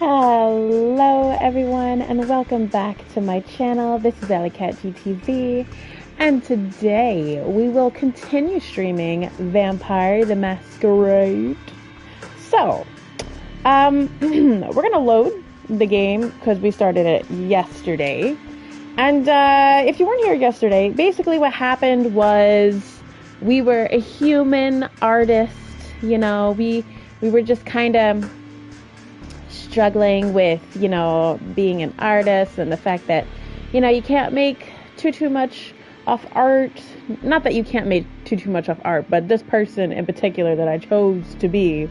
Hello everyone and welcome back to my channel. This is AlleyCatGTV and today we will continue streaming Vampire the Masquerade. So, we're gonna load the game because we started it yesterday. And if you weren't here yesterday, basically what happened was we were a human artist, we were just kind of struggling with, being an artist and the fact that, you can't make too much off art. Not that you can't make too much off art, but this person in particular that I chose to be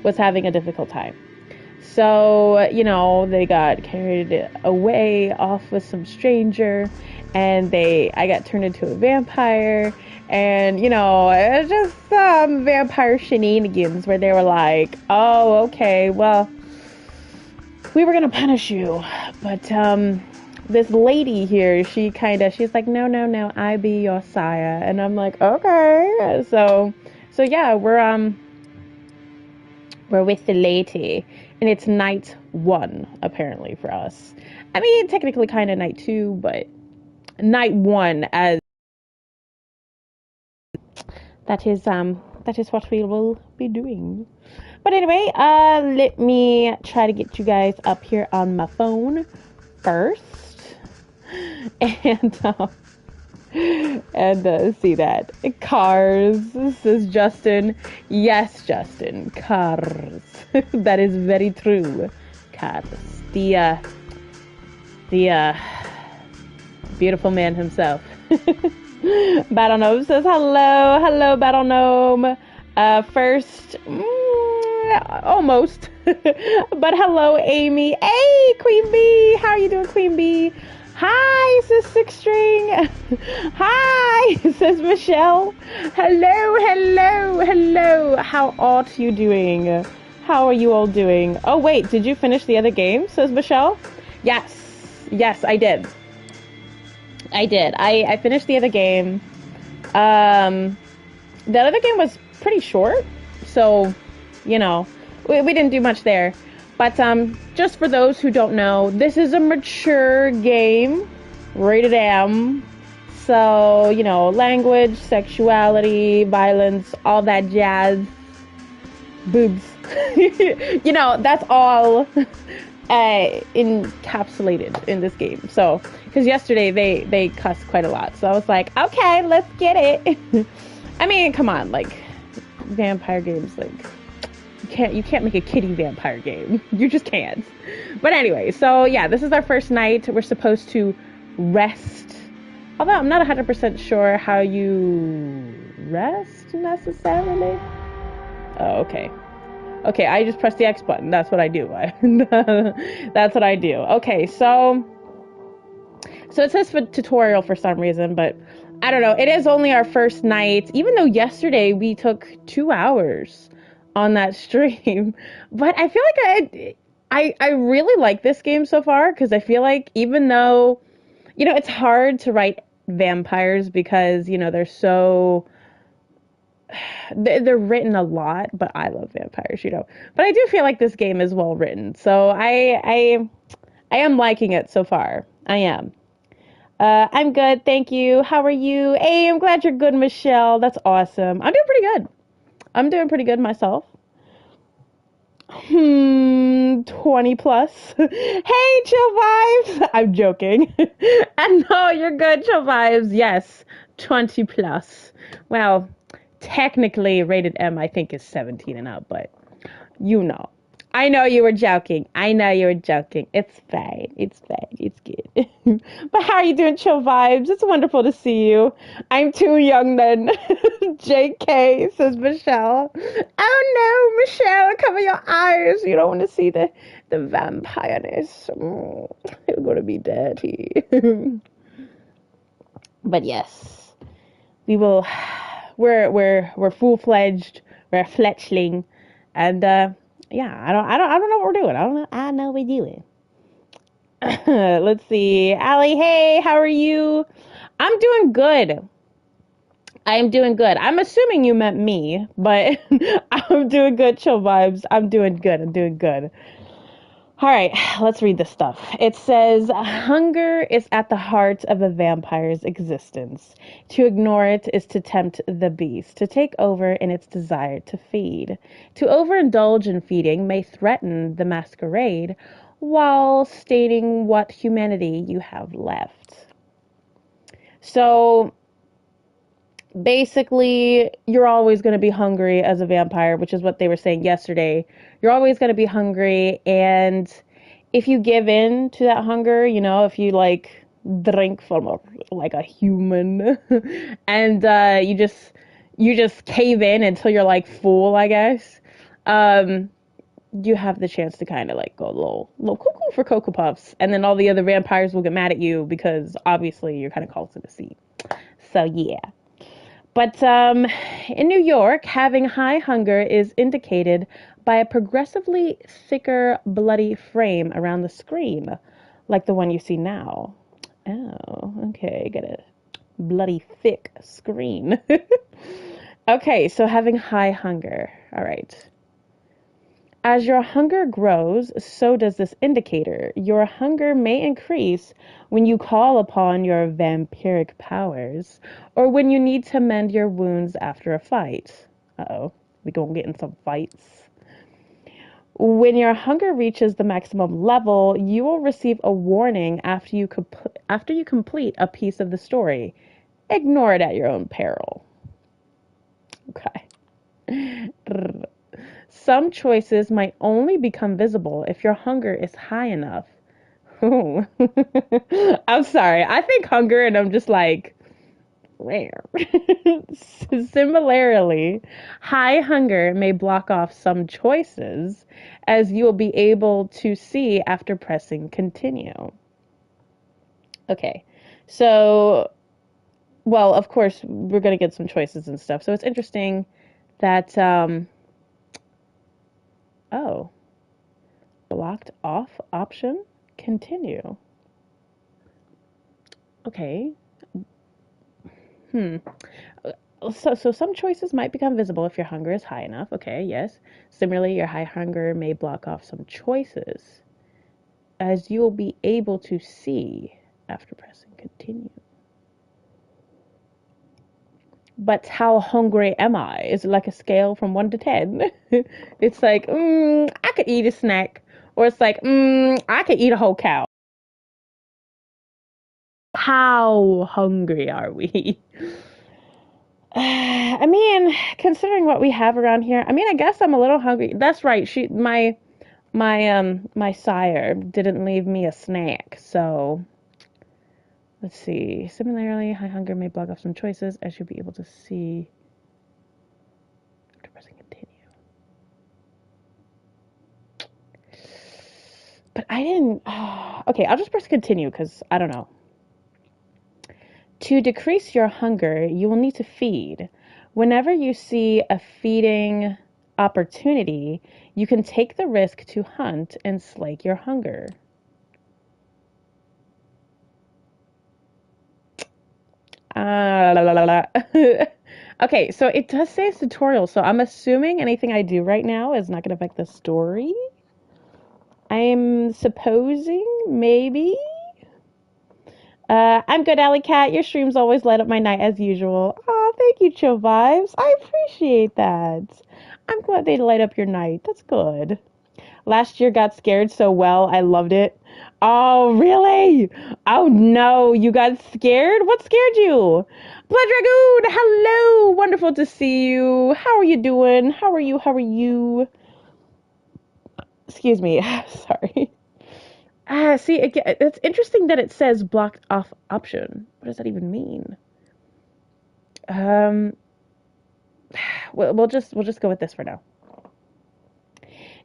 was having a difficult time. So, they got carried away off with some stranger and I got turned into a vampire and, it was just some vampire shenanigans where they were like, oh, okay, well, we were gonna punish you, but this lady here, she's like, no, I be your sire, and I'm like, okay, so yeah, we're with the lady, and it's night 1 apparently for us. I mean, technically kind of night 2, but night 1 as that is what we will be doing. But anyway, let me try to get you guys up here on my phone first. And see that. Cars. This is Justin. Yes, Justin. Cars. That is very true. Cars. The beautiful man himself. Battle Gnome says hello. Hello, Battle Gnome. First... almost. But hello, Amy. Hey, Queen Bee. How are you doing, Queen Bee? Hi, sis Six String. Hi, says Michelle. Hello. How are you doing? How are you all doing? Oh, wait, did you finish the other game, says Michelle? Yes, I did. I finished the other game. The other game was pretty short, so... we didn't do much there. But just for those who don't know, this is a mature game, rated M. So, language, sexuality, violence, all that jazz. Boobs. That's all encapsulated in this game. So, because yesterday they cussed quite a lot. So I was like, okay, let's get it. I mean, come on, vampire games, you can't make a kiddie vampire game. You just can't. But anyway, so yeah, this is our first night. We're supposed to rest. Although I'm not 100% sure how you rest necessarily. Oh, okay. Okay, I just press the X button. That's what I do. That's what I do. Okay, so it says for tutorial for some reason, but I don't know. It is only our first night, even though yesterday we took 2 hours on that stream. But I feel like I really like this game so far, because I feel like even though, it's hard to write vampires because, they're so... They're written a lot, but I love vampires, But I do feel like this game is well written. So I am liking it so far. I am. I'm good, thank you. How are you? Hey, I'm glad you're good, Michelle. That's awesome. I'm doing pretty good myself. 20 plus. Hey, Chill Vibes. I'm joking. And no, you're good, Chill Vibes. Yes, 20 plus. Well, technically rated M, I think, is 17 and up, but I know you were joking. It's fine. It's good. But how are you doing, Chill Vibes? It's wonderful to see you. I'm too young then. JK, says Michelle. Oh no, Michelle, cover your eyes. You don't want to see the vampireness. You're going to be dirty. But yes, we're full-fledged. We're a fletchling. And, yeah, I don't know what we're doing. I know what we're doing. Let's see. Allie, hey, how are you? I'm doing good. I'm assuming you meant me, but I'm doing good, Chill Vibes. I'm doing good. All right, let's read this stuff. It says, hunger is at the heart of a vampire's existence. To ignore it is to tempt the beast, to take over in its desire to feed. To overindulge in feeding may threaten the masquerade while stating what humanity you have left. So basically, you're always going to be hungry as a vampire, which is what they were saying yesterday. You're always going to be hungry, and if you give in to that hunger, if you like drink from a human, and you just cave in until you're like full, I guess. You have the chance to kind of like go a little cuckoo for Cocoa Puffs, and then all the other vampires will get mad at you because obviously you're kind of close to the sea. So yeah. But in New York, having high hunger is indicated by a progressively thicker, bloody frame around the screen, like the one you see now. Oh, okay, got a bloody thick screen. Okay, so having high hunger. All right. As your hunger grows, so does this indicator. Your hunger may increase when you call upon your vampiric powers, or when you need to mend your wounds after a fight. Uh-oh, we gonna get in some fights. When your hunger reaches the maximum level, you will receive a warning after you complete a piece of the story. Ignore it at your own peril. Okay. Some choices might only become visible if your hunger is high enough. Ooh. I'm sorry. I think hunger and I'm just like, rare. Similarly, high hunger may block off some choices as you'll be able to see after pressing continue. Okay. So, well, of course, we're going to get some choices and stuff. So it's interesting that, oh, blocked off option, continue. Okay. So some choices might become visible if your hunger is high enough. Okay, yes. Similarly, your high hunger may block off some choices as you will be able to see after pressing continue. But how hungry am I? Is it like a scale from 1 to 10? It's like, I could eat a snack. Or it's like, I could eat a whole cow. How hungry are we? I mean, considering what we have around here, I mean, I guess I'm a little hungry. That's right. My sire didn't leave me a snack. So, let's see. Similarly, high hunger may block off some choices. I should be able to see after pressing continue. But I didn't. Okay, I'll just press continue because I don't know. To decrease your hunger, you will need to feed. Whenever you see a feeding opportunity, you can take the risk to hunt and slake your hunger. Okay, so it does say it's tutorial, so I'm assuming anything I do right now is not going to affect the story. I'm supposing, maybe. I'm good, Alley Cat. Your streams always light up my night as usual. Aw, thank you, Chill Vibes. I appreciate that. I'm glad they light up your night. That's good. Last year got scared so well, I loved it. Oh, really? Oh no, you got scared? What scared you? Blood Dragoon, hello! Wonderful to see you. How are you doing? How are you? How are you? Excuse me. Sorry. See, it's interesting that it says blocked off option. What does that even mean? We'll just go with this for now.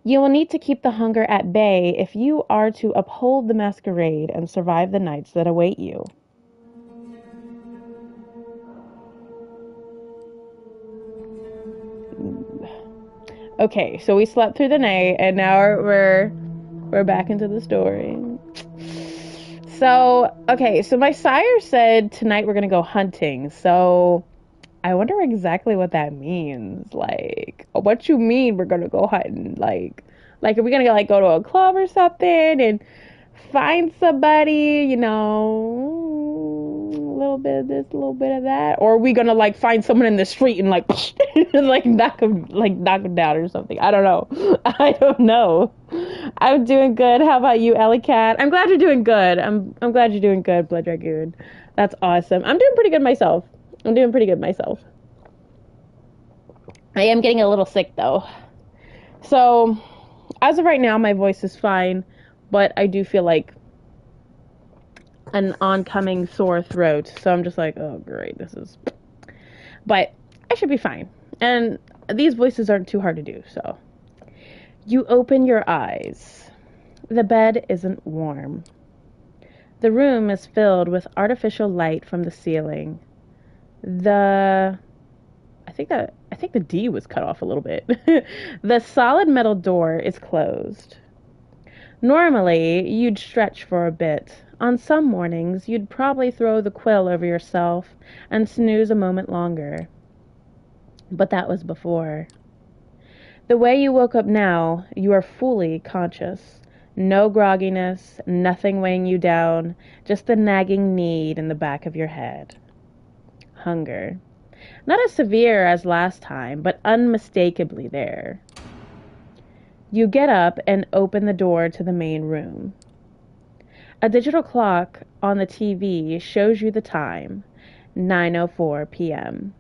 You will need to keep the hunger at bay if you are to uphold the masquerade and survive the nights that await you. Okay, so we slept through the night, and now we're back into the story. So, okay, so my sire said tonight we're gonna go hunting. So, I wonder exactly what that means. Like, what you mean we're gonna go hunting? Like, Like, are we gonna like go to a club or something and find somebody, you know, a little bit of this, a little bit of that, or are we gonna like find someone in the street and like, like knock them down or something? I don't know. I don't know. I'm doing good. How about you, Ellie Cat? I'm glad you're doing good. I'm glad you're doing good, Blood Dragoon. That's awesome. I'm doing pretty good myself. I am getting a little sick though. So, as of right now, my voice is fine, but I do feel like an oncoming sore throat. So I'm just like, oh great, this is. But I should be fine. And these voices aren't too hard to do, so. You open your eyes. The bed isn't warm. The room is filled with artificial light from the ceiling. I think the D was cut off a little bit. The solid metal door is closed. Normally, you'd stretch for a bit. On some mornings, you'd probably throw the quill over yourself and snooze a moment longer. But that was before. The way you woke up now, you are fully conscious. No grogginess, nothing weighing you down, just the nagging need in the back of your head. Hunger. Not as severe as last time, but unmistakably there. You get up and open the door to the main room. A digital clock on the TV shows you the time, 9:04 p.m.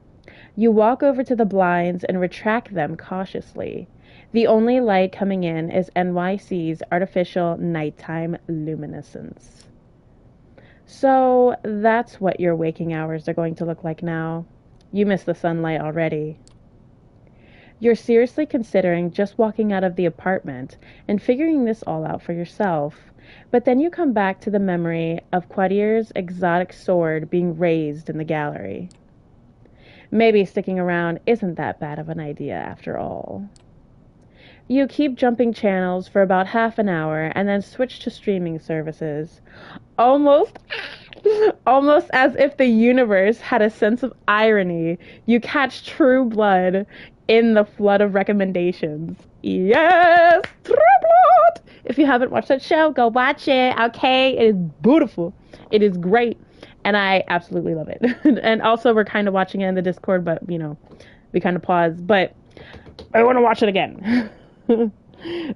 You walk over to the blinds and retract them cautiously. The only light coming in is NYC's artificial nighttime luminescence. So that's what your waking hours are going to look like now. You miss the sunlight already. You're seriously considering just walking out of the apartment and figuring this all out for yourself, but then you come back to the memory of Quadier's exotic sword being raised in the gallery. Maybe sticking around isn't that bad of an idea after all. You keep jumping channels for about half an hour and then switch to streaming services. Almost as if the universe had a sense of irony, you catch True Blood in the flood of recommendations. Yes! True Blood! If you haven't watched that show, go watch it, okay? It is beautiful. It is great. And I absolutely love it. And also, we're kind of watching it in the Discord, but, you know, we kind of paused. But I want to watch it again.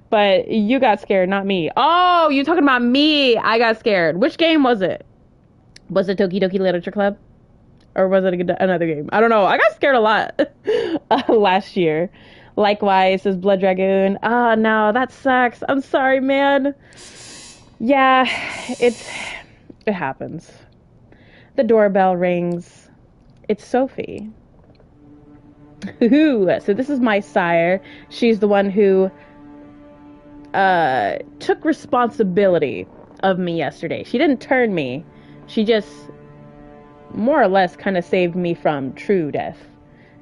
But you got scared, not me. Oh, you're talking about me. I got scared. Which game was it? Was it Toki Doki Literature Club? Or was it another game? I don't know. I got scared a lot last year. Likewise, says Blood Dragoon. Oh, no, that sucks. I'm sorry, man. Yeah, it happens. The doorbell rings. It's Sophie. So this is my sire. She's the one who took responsibility of me yesterday. She didn't turn me. She just more or less kind of saved me from true death.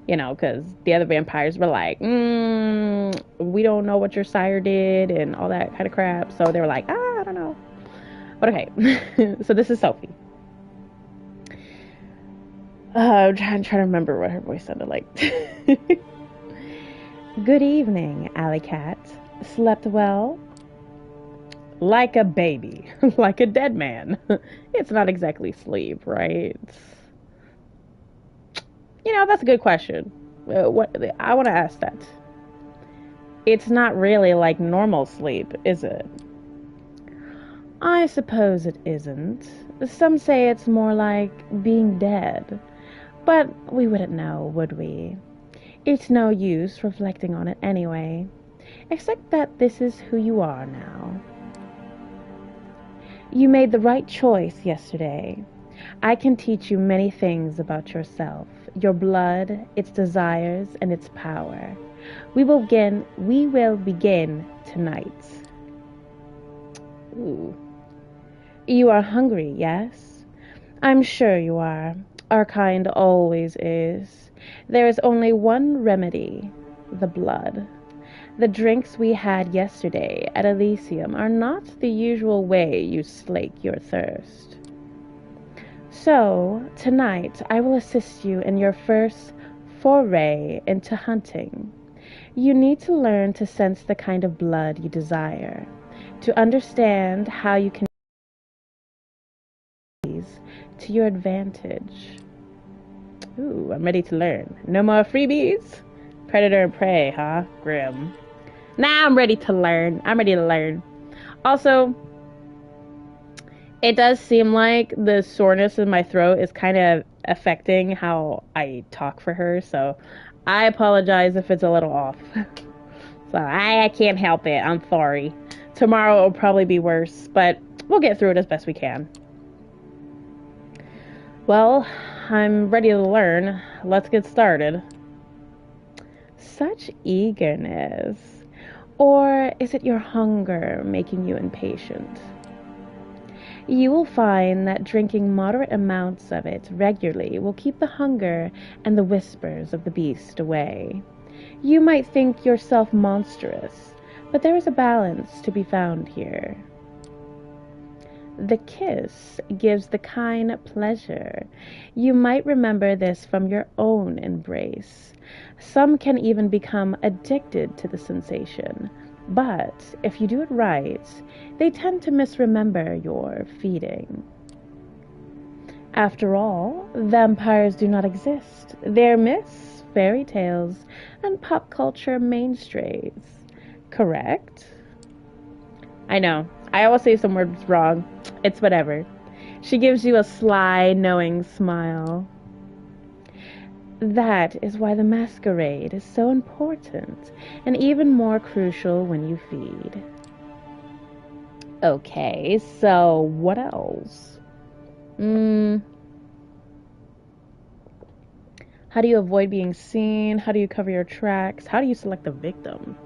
You know, because the other vampires were like, we don't know what your sire did and all that kind of crap. So they were like, I don't know. But okay. So this is Sophie. I'm trying to remember what her voice sounded like. Good evening, Alley Cat. Slept well? Like a baby. Like a dead man. It's not exactly sleep, right? You know, that's a good question. What I want to ask that. It's not really like normal sleep, is it? I suppose it isn't. Some say it's more like being dead. But we wouldn't know, would we? It's no use reflecting on it anyway. Except that this is who you are now. You made the right choice yesterday. I can teach you many things about yourself, your blood, its desires, and its power. We will begin tonight. Ooh. You are hungry, yes? I'm sure you are. Our kind always is. There is only one remedy, the blood. The drinks we had yesterday at Elysium are not the usual way you slake your thirst. So, tonight I will assist you in your first foray into hunting. You need to learn to sense the kind of blood you desire, to understand how you can use to your advantage. Ooh, I'm ready to learn. No more freebies? Predator and prey, huh? Grim. Nah, I'm ready to learn. I'm ready to learn. Also, it does seem like the soreness in my throat is kind of affecting how I talk for her, so I apologize if it's a little off. So I can't help it. I'm sorry. Tomorrow will probably be worse, but we'll get through it as best we can. Well, I'm ready to learn. Let's get started. Such eagerness. Or is it your hunger making you impatient? You will find that drinking moderate amounts of it regularly will keep the hunger and the whispers of the beast away. You might think yourself monstrous, but there is a balance to be found here. The kiss gives the kine pleasure. You might remember this from your own embrace. Some can even become addicted to the sensation, but if you do it right, they tend to misremember your feeding. After all, vampires do not exist. They're myths, fairy tales, and pop culture mainstays. Correct? I know. I always say some words wrong. It's whatever. She gives you a sly, knowing smile. That is why the masquerade is so important, and even more crucial when you feed. Okay, so what else? How do you avoid being seen? How do you cover your tracks? How do you select the victim?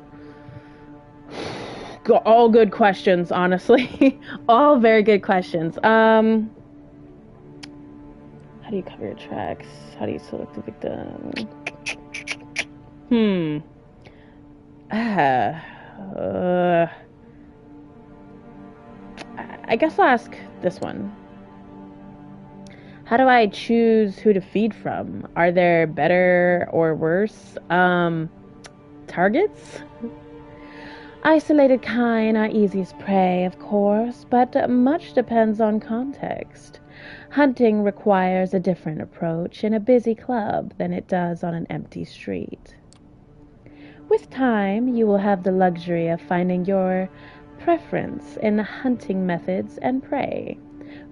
All good questions, honestly. All very good questions. How do you cover your tracks? How do you select the victim? I guess I'll ask this one. How do I choose who to feed from? Are there better or worse targets? Isolated kine are easiest prey, of course, but much depends on context. Hunting requires a different approach in a busy club than it does on an empty street. With time, you will have the luxury of finding your preference in hunting methods and prey.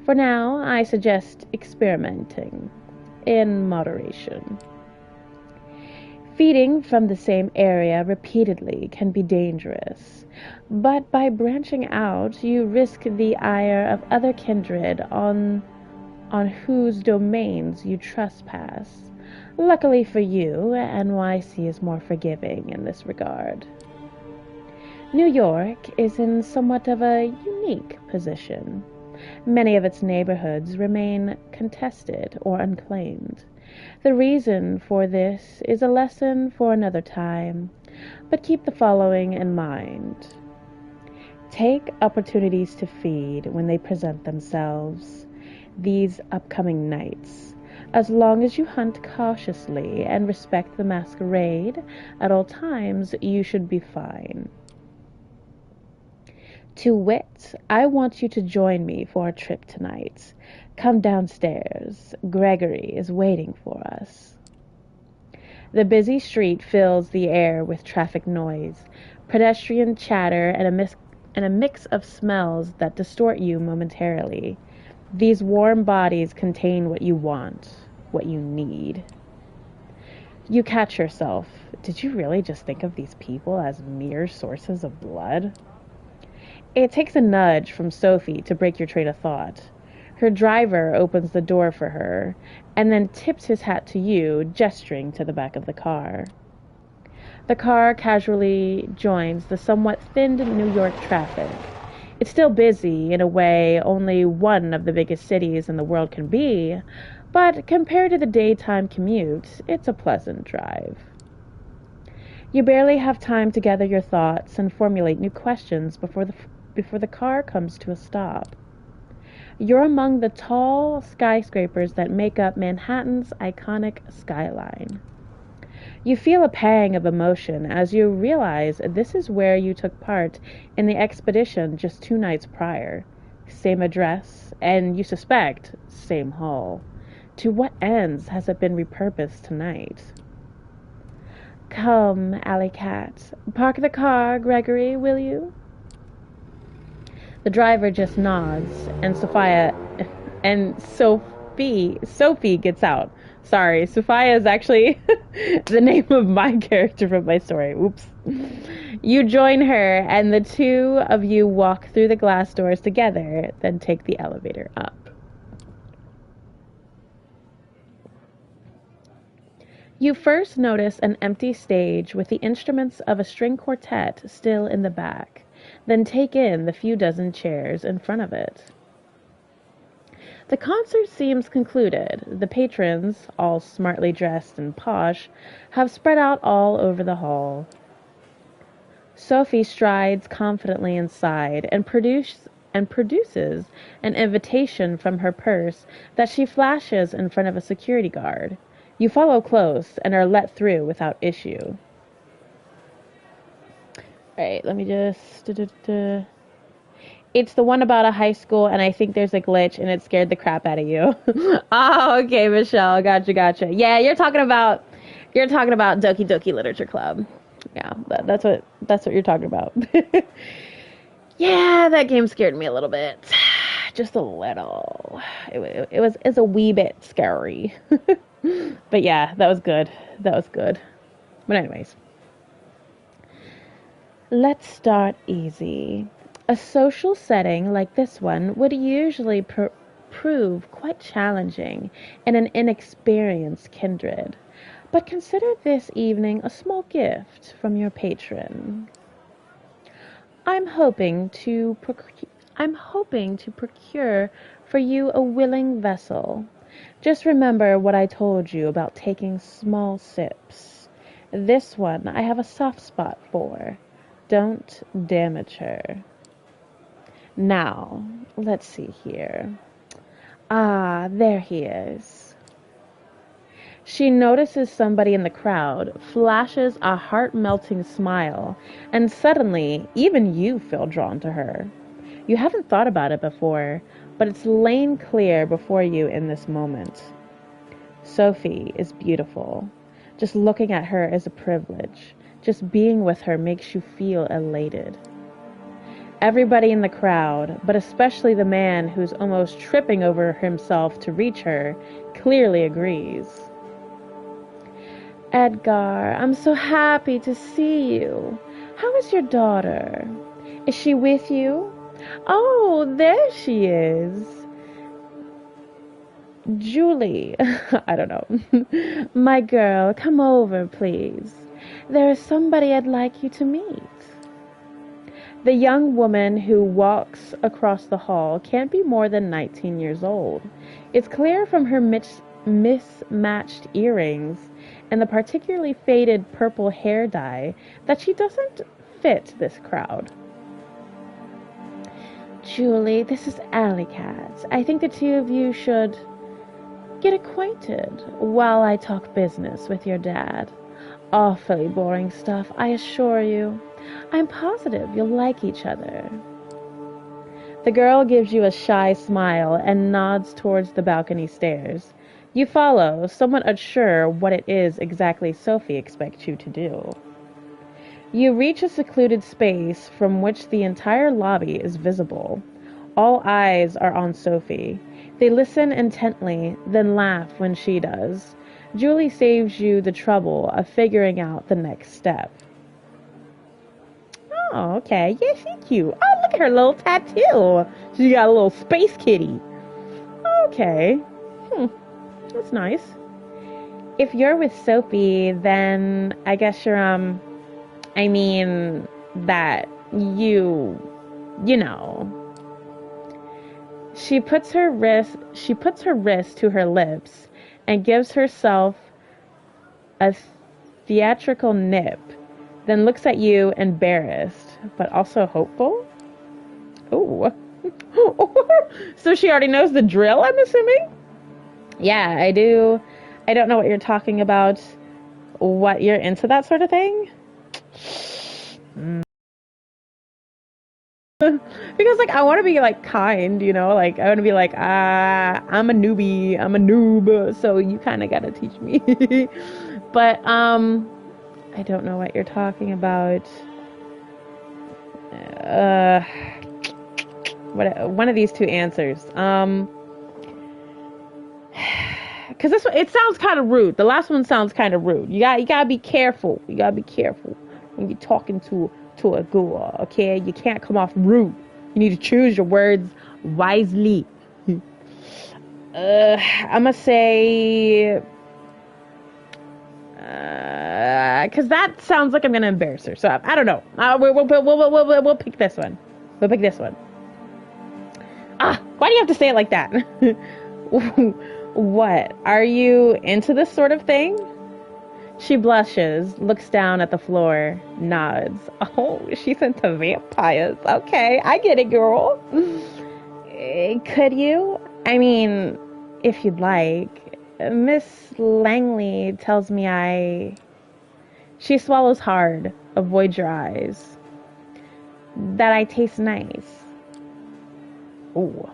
For now, I suggest experimenting in moderation. Feeding from the same area repeatedly can be dangerous, but by branching out, you risk the ire of other kindred on whose domains you trespass. Luckily for you, NYC is more forgiving in this regard. New York is in somewhat of a unique position. Many of its neighborhoods remain contested or unclaimed. The reason for this is a lesson for another time, but keep the following in mind. Take opportunities to feed when they present themselves these upcoming nights. As long as you hunt cautiously and respect the masquerade at all times, you should be fine. To wit, I want you to join me for a trip tonight. Come downstairs. Gregory is waiting for us. The busy street fills the air with traffic noise, pedestrian chatter, and a mix of smells that distort you momentarily. These warm bodies contain what you want, what you need. You catch yourself. Did you really just think of these people as mere sources of blood? It takes a nudge from Sophie to break your train of thought. Her driver opens the door for her, and then tips his hat to you, gesturing to the back of the car. The car casually joins the somewhat thinned New York traffic. It's still busy in a way only one of the biggest cities in the world can be, but compared to the daytime commute, it's a pleasant drive. You barely have time to gather your thoughts and formulate new questions before the car comes to a stop. You're among the tall skyscrapers that make up Manhattan's iconic skyline. You feel a pang of emotion as you realize this is where you took part in the expedition just 2 nights prior. Same address, and you suspect, same hall. To what ends has it been repurposed tonight? Come, Alley Cat. Park the car, Gregory, will you? The driver just nods, and Sophie gets out. Sorry, Sophia is actually the name of my character from my story. Oops. You join her, and the two of you walk through the glass doors together, then take the elevator up. You first notice an empty stage with the instruments of a string quartet still in the back, then take in the few dozen chairs in front of it. The concert seems concluded. The patrons, all smartly dressed and posh, have spread out all over the hall. Sophie strides confidently inside and produces an invitation from her purse that she flashes in front of a security guard. You follow close and are let through without issue. Alright, let me just... It's the one about a high school, and I think there's a glitch, and it scared the crap out of you. Oh, okay, Michelle. Gotcha. Yeah, you're talking about Doki Doki Literature Club. Yeah, that's what you're talking about. Yeah, that game scared me a little bit. Just a little. It's a wee bit scary. But yeah, that was good. But anyways. Let's start easy. A social setting like this one would usually prove quite challenging in an inexperienced kindred. But consider this evening a small gift from your patron. I'm hoping to procure for you a willing vessel. Just remember what I told you about taking small sips. This one I have a soft spot for. Don't damage her. Now, let's see here. Ah, there he is. She notices somebody in the crowd, flashes a heart-melting smile, and suddenly, even you feel drawn to her. You haven't thought about it before, but it's lain clear before you in this moment. Sophie is beautiful. Just looking at her is a privilege. Just being with her makes you feel elated. Everybody in the crowd, but especially the man who's almost tripping over himself to reach her, clearly agrees. Edgar, I'm so happy to see you. How is your daughter? Is she with you? Oh, there she is. Julie, I don't know. My girl, come over, please. There is somebody I'd like you to meet. The young woman who walks across the hall can't be more than 19 years old. It's clear from her mismatched earrings and the particularly faded purple hair dye that she doesn't fit this crowd. Julie, this is Alley Cat. I think the two of you should get acquainted while I talk business with your dad. Awfully boring stuff, I assure you. I'm positive you'll like each other. The girl gives you a shy smile and nods towards the balcony stairs. You follow, somewhat unsure what it is exactly Sophie expects you to do. You reach a secluded space from which the entire lobby is visible. All eyes are on Sophie. They listen intently, then laugh when she does. Julie saves you the trouble of figuring out the next step. Oh, okay. Yeah, she's cute. Oh, look at her little tattoo. She got a little space kitty. Okay. That's nice. If you're with Sophie, then I guess you're, that you know. She puts her wrist to her lips and gives herself a theatrical nip, then looks at you embarrassed, but also hopeful. Ooh. So she already knows the drill, I'm assuming? Yeah, I do. I don't know what you're talking about. what, you're into that sort of thing? Because like I want to be like kind, you know, like I want to be like, I'm a newbie, I'm a noob, so you kind of gotta teach me. But I don't know what you're talking about. What, one of these two answers. Because this one, it sounds kind of rude. The last one sounds kind of rude. You gotta be careful. You gotta be careful when you're talking to a girl. Okay, you can't come off rude. You need to choose your words wisely. I'm gonna say, because that sounds like I'm gonna embarrass her. So I don't know. We'll pick this one. We'll pick this one. Why do you have to say it like that? What? Are you into this sort of thing? She blushes, looks down at the floor, nods. Oh, she's into vampires. Okay, I get it, girl. Could you? I mean, if you'd like. Miss Langley tells me She swallows hard. Avoid your eyes. That I taste nice. Ooh.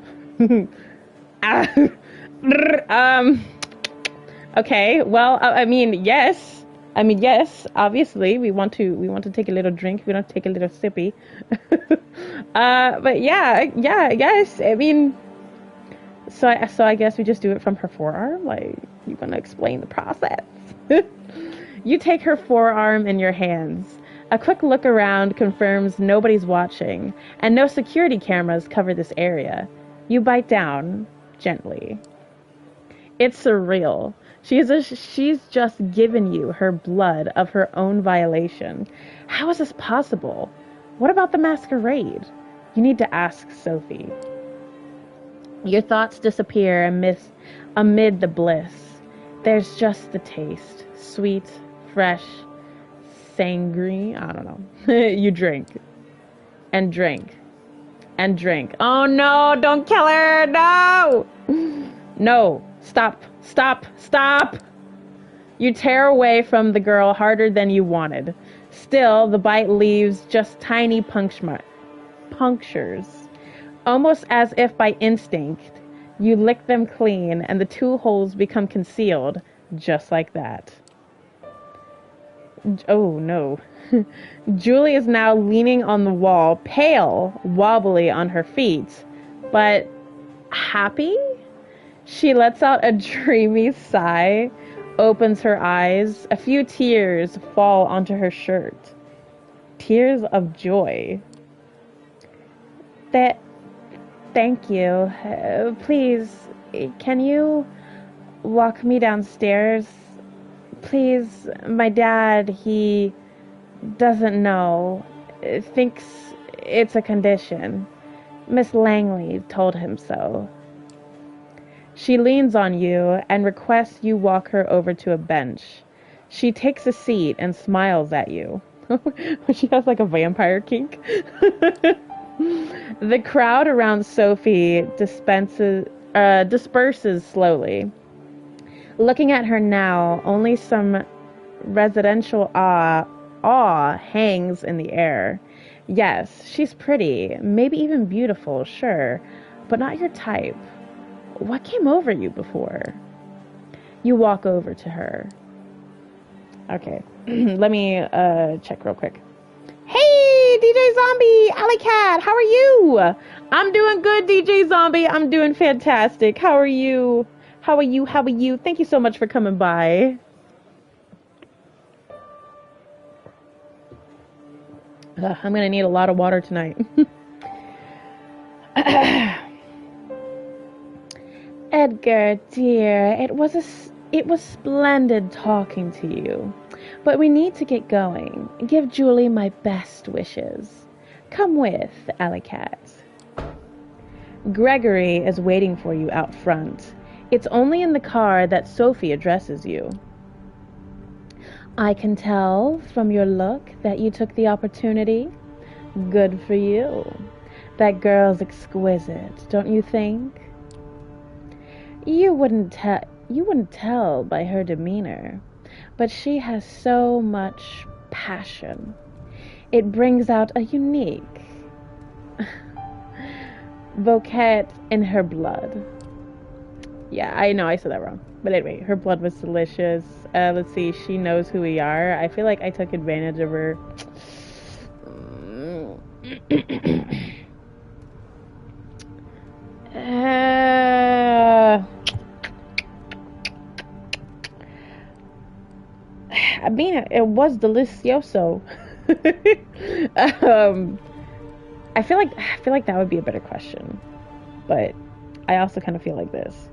Okay, well, I mean, yes, obviously, we want to take a little drink, we want to take a little sippy. But yeah, I guess, I mean, so I guess we just do it from her forearm, like, you gonna explain the process. You take her forearm in your hands. A quick look around confirms nobody's watching, and no security cameras cover this area. You bite down, gently. It's surreal. She's just given you her blood of her own violation. How is this possible? What about the masquerade? You need to ask Sophie. Your thoughts disappear amid the bliss. There's just the taste. Sweet, fresh, sanguine. I don't know. You drink. And drink. And drink. Oh no, don't kill her! No! No. Stop. You tear away from the girl harder than you wanted. Still, the bite leaves just tiny punctures. Almost as if by instinct, you lick them clean and the two holes become concealed, just like that. Oh no. Julie is now leaning on the wall, pale, wobbly on her feet, but happy? She lets out a dreamy sigh, opens her eyes. A few tears fall onto her shirt. Tears of joy. Thank you. Please, can you walk me downstairs? Please, my dad, he doesn't know. Thinks it's a condition. Miss Langley told him so. She leans on you and requests you walk her over to a bench. She takes a seat and smiles at you. She has like a vampire kink. The crowd around Sophie disperses slowly. Looking at her now, only some residential awe hangs in the air. Yes, she's pretty, maybe even beautiful, sure, but not your type. What came over you before? You walk over to her. Okay, let me check real quick. Hey, DJ Zombie, Alley Cat, how are you? I'm doing good, DJ Zombie. I'm doing fantastic. How are you? How are you? Thank you so much for coming by. I'm gonna need a lot of water tonight. Edgar, dear, it was splendid talking to you. But we need to get going. Give Julie my best wishes. Come with, Alley-Cat. Gregory is waiting for you out front. It's only in the car that Sophie addresses you. I can tell from your look that you took the opportunity. Good for you. That girl's exquisite, don't you think? You wouldn't tell by her demeanor. but she has so much passion. It brings out a unique bouquet in her blood. Yeah, I know I said that wrong. But anyway, her blood was delicious. Let's see, she knows who we are. I feel like I took advantage of her. I mean, it was delicioso. I feel like that would be a better question, but I also kind of feel like this,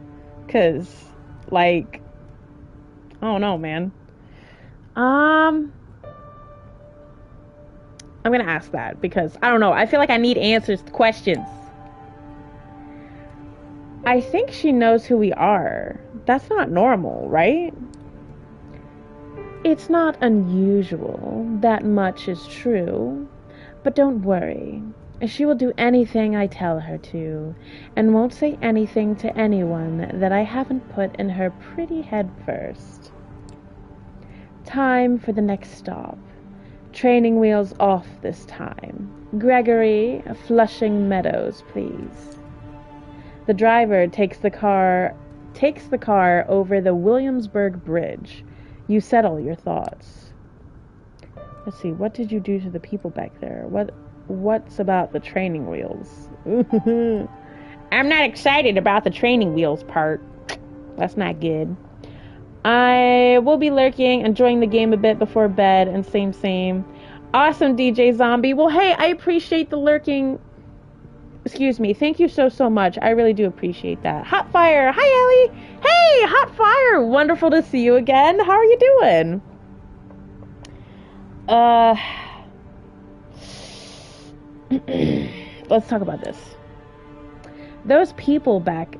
cause like I don't know, man. I'm gonna ask that because I don't know. I feel like I need answers to questions. I think she knows who we are. That's not normal, right? It's not unusual. That much is true. But don't worry. She will do anything I tell her to, and won't say anything to anyone that I haven't put in her pretty head first. Time for the next stop. Training wheels off this time. Gregory, Flushing Meadows, please. The driver takes the car over the Williamsburg Bridge. You settle your thoughts. Let's see, what did you do to the people back there? What's about the training wheels? I'm not excited about the training wheels part. That's not good. I will be lurking, enjoying the game a bit before bed, and same. Awesome, DJ Zombie. Well, hey, I appreciate the lurking. Excuse me. Thank you so much. I really do appreciate that. Hot Fire. Hi, Ellie. Hey, Hot Fire. Wonderful to see you again. How are you doing? Let's talk about this. Those people back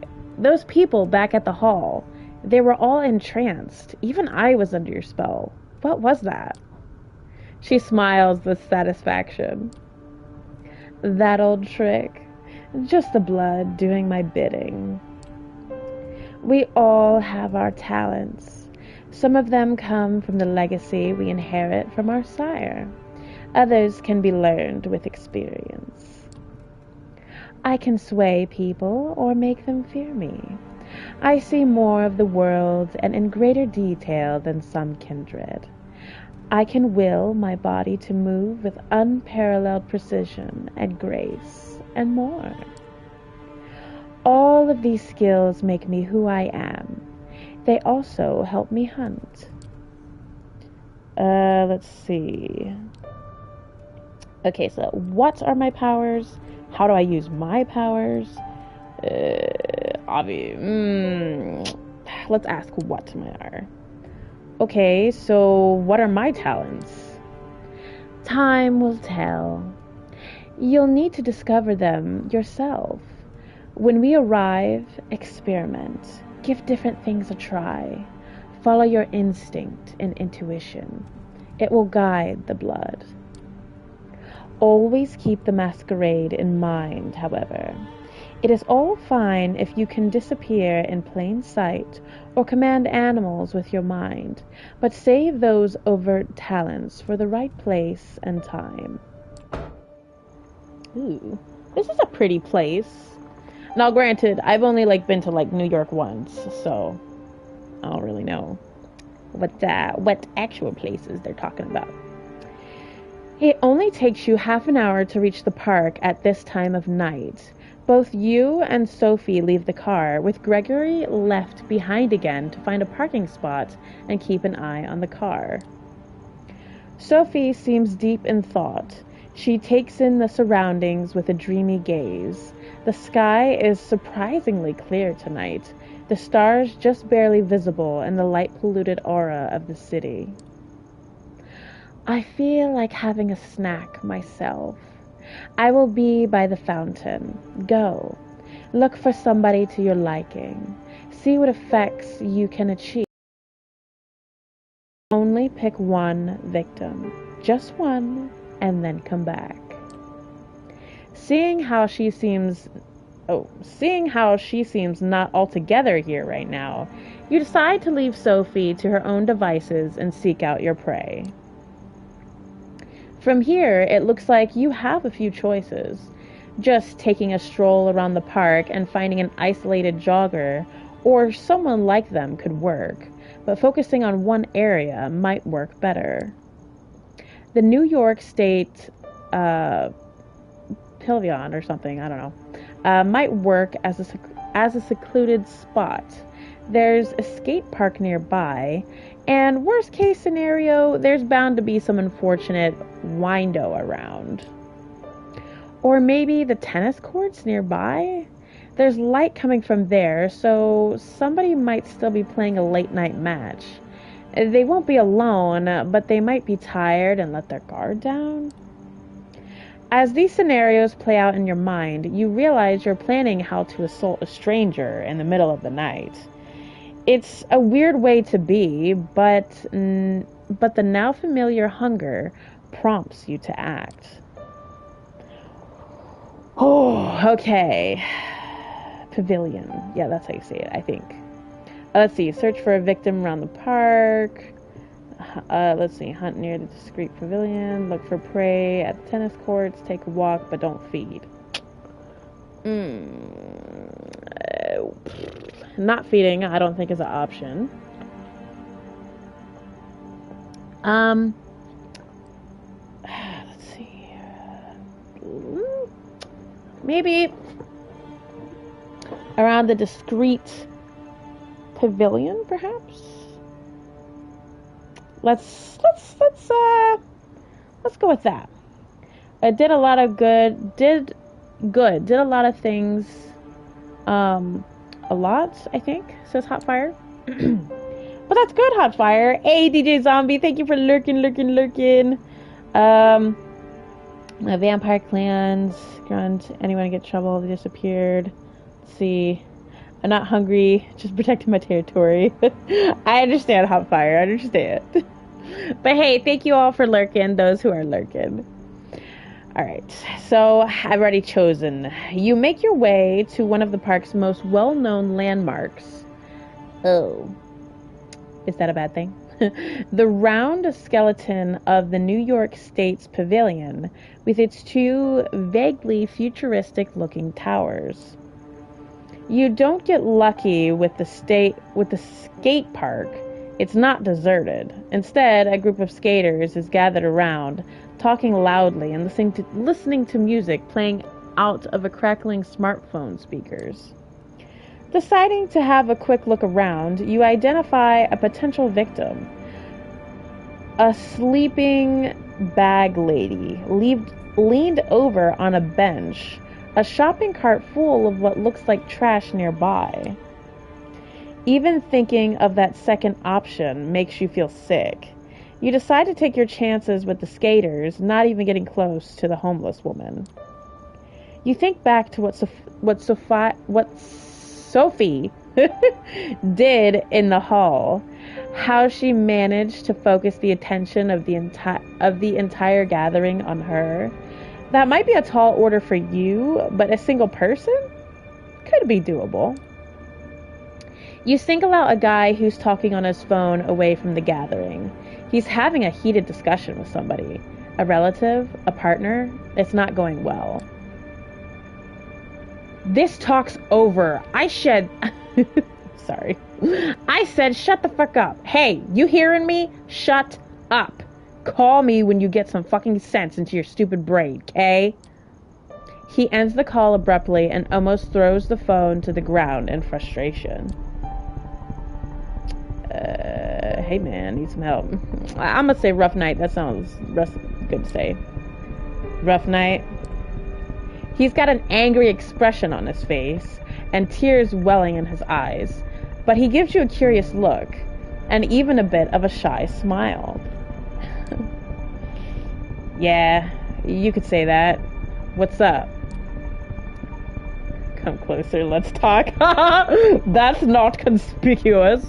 at the hall, they were all entranced. Even I was under your spell. What was that? She smiles with satisfaction. That old trick. Just the blood doing my bidding. We all have our talents. Some of them come from the legacy we inherit from our sire. Others can be learned with experience. I can sway people or make them fear me. I see more of the world and in greater detail than some kindred. I can will my body to move with unparalleled precision and grace, and more. All of these skills make me who I am. They also help me hunt. Let's see. Okay, so what are my powers? How do I use my powers? Let's ask what mine are. Okay, so what are my talents? Time will tell. You'll need to discover them yourself. When we arrive, experiment. Give different things a try. Follow your instinct and intuition. It will guide the blood. Always keep the masquerade in mind, however. It is all fine if you can disappear in plain sight or command animals with your mind, but save those overt talents for the right place and time. Ooh, this is a pretty place. Now, granted, I've only been to New York once, so I don't really know what actual places they're talking about. It only takes you half an hour to reach the park at this time of night. Both you and Sophie leave the car, with Gregory left behind again to find a parking spot and keep an eye on the car. Sophie seems deep in thought. She takes in the surroundings with a dreamy gaze. The sky is surprisingly clear tonight, the stars just barely visible in the light-polluted aura of the city. I feel like having a snack myself. I will be by the fountain. Go. Look for somebody to your liking. See what effects you can achieve. Only pick one victim. Just one, and then come back. Seeing how she seems Seeing how she seems not altogether here right now, you decide to leave Sophie to her own devices and seek out your prey. From here, it looks like you have a few choices. Just taking a stroll around the park and finding an isolated jogger or someone like them could work, but focusing on one area might work better. The New York State Pavilion or something, I don't know, might work as a secluded spot. There's a skate park nearby, and worst case scenario, there's bound to be some unfortunate windo around. Or maybe the tennis courts nearby? There's light coming from there, so somebody might still be playing a late night match. They won't be alone, but they might be tired and let their guard down. As these scenarios play out in your mind, you realize you're planning how to assault a stranger in the middle of the night. It's a weird way to be, but the now familiar hunger prompts you to act. Oh, okay. Pavilion. Yeah, that's how you say it, I think. Let's see. Search for a victim around the park. Let's see. Hunt near the discreet pavilion. Look for prey at the tennis courts. Take a walk, but don't feed. Not feeding, I don't think is an option. Let's see. Maybe around the discreet pavilion, perhaps. Let's go with that. It did a lot of good. Did a lot of things. A lot, I think, says Hotfire. But that's good, Hotfire. Hey, DJ Zombie, thank you for lurking. Vampire clans, grunt, anyone get trouble, they disappeared. Let's see. I'm not hungry, just protecting my territory. I understand, Hotfire, I understand. But hey, thank you all for lurking, those who are lurking. Alright, so I've already chosen. You make your way to one of the park's most well-known landmarks. Oh. Is that a bad thing? The round skeleton of the New York State's Pavilion, with its two vaguely futuristic-looking towers. You don't get lucky with the skate park. It's not deserted. Instead, a group of skaters is gathered around, talking loudly and listening to music playing out of a crackling smartphone speakers. Deciding to have a quick look around, you identify a potential victim. A sleeping bag lady leaned over on a bench, a shopping cart full of what looks like trash nearby. Even thinking of that second option makes you feel sick. You decide to take your chances with the skaters, not even getting close to the homeless woman. You think back to what Sophie did in the hall, how she managed to focus the attention of the entire gathering on her. That might be a tall order for you, but a single person could be doable. You single out a guy who's talking on his phone away from the gathering. He's having a heated discussion with somebody. A relative? A partner? It's not going well. This talk's over. Sorry. I said shut the fuck up. Hey, you hearing me? Shut up. Call me when you get some fucking sense into your stupid brain, okay? He ends the call abruptly and almost throws the phone to the ground in frustration. Hey man, need some help. I'm gonna say rough night. That sounds good to say. Rough night. He's got an angry expression on his face and tears welling in his eyes, but he gives you a curious look and even a bit of a shy smile. Yeah, you could say that. What's up? Come closer, let's talk. That's not conspicuous.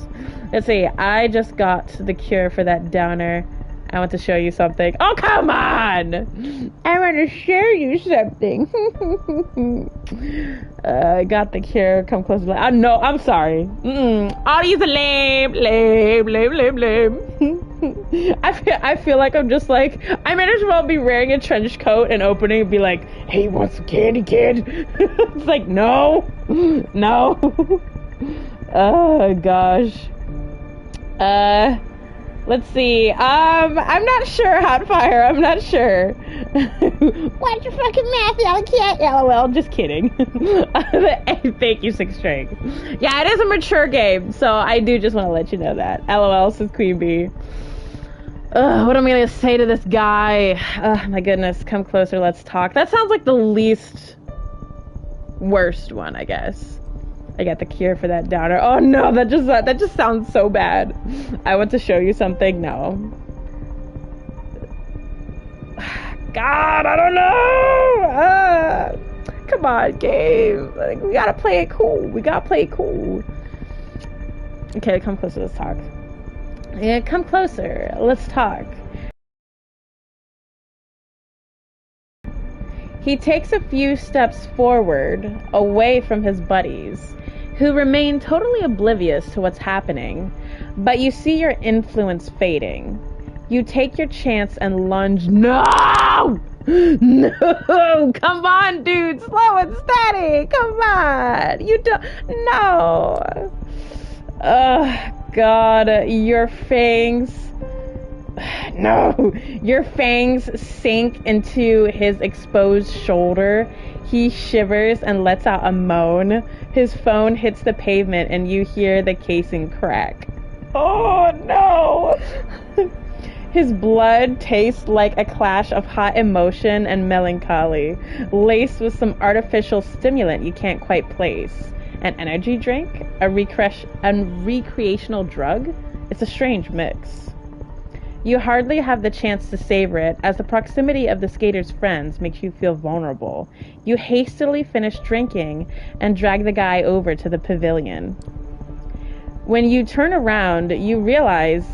Let's see, I just got the cure for that downer. I want to show you something. Oh, come on! I want to show you something. Got the cure. Come closer. I know. I'm sorry. All these are lame. I feel like I'm just like, I might as well be wearing a trench coat and opening and be like, hey, want some candy, kid? It's like, no. Oh gosh. Let's see. I'm not sure, Hotfire. I'm not sure. Watch your fucking mouth, y'all can't. LOL. Just kidding. Thank you, Six Strength. Yeah, it is a mature game, so I do just want to let you know that. LOL, says Queen Bee. What am I gonna say to this guy? My goodness. Come closer. Let's talk. That sounds like the least worst one, I guess. I got the cure for that downer. Oh no, that just sounds so bad. I want to show you something. No. God, I don't know. Come on, game. Like, we gotta play it cool. Okay, come closer. Let's talk. Yeah, come closer. Let's talk. He takes a few steps forward, away from his buddies, who remain totally oblivious to what's happening, but you see your influence fading. You take your chance and lunge. No! No! Come on, dude! Slow and steady! Come on! You don't... No! God, your fangs... No! Your fangs sink into his exposed shoulder. He shivers and lets out a moan. His phone hits the pavement and you hear the casing crack. Oh no! His blood tastes like a clash of hot emotion and melancholy, laced with some artificial stimulant you can't quite place. An energy drink? A recreational drug? It's a strange mix. You hardly have the chance to savor it, as the proximity of the skater's friends makes you feel vulnerable. You hastily finish drinking and drag the guy over to the pavilion. When you turn around, you realize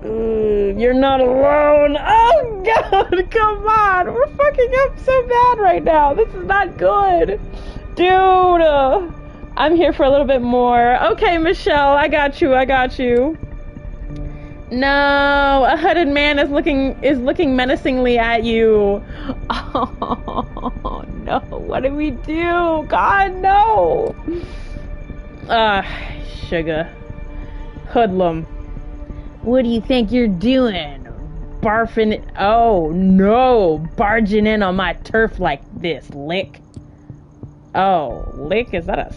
you're not alone. Oh God, come on. We're fucking up so bad right now. This is not good. Dude, I'm here for a little bit more. Okay, Michelle, I got you. No, a hooded man is looking menacingly at you. Oh no, what do we do? God, no. Sugar. Hoodlum. What do you think you're doing? Barfing? Oh no, barging in on my turf like this, lick. Oh, lick? Is that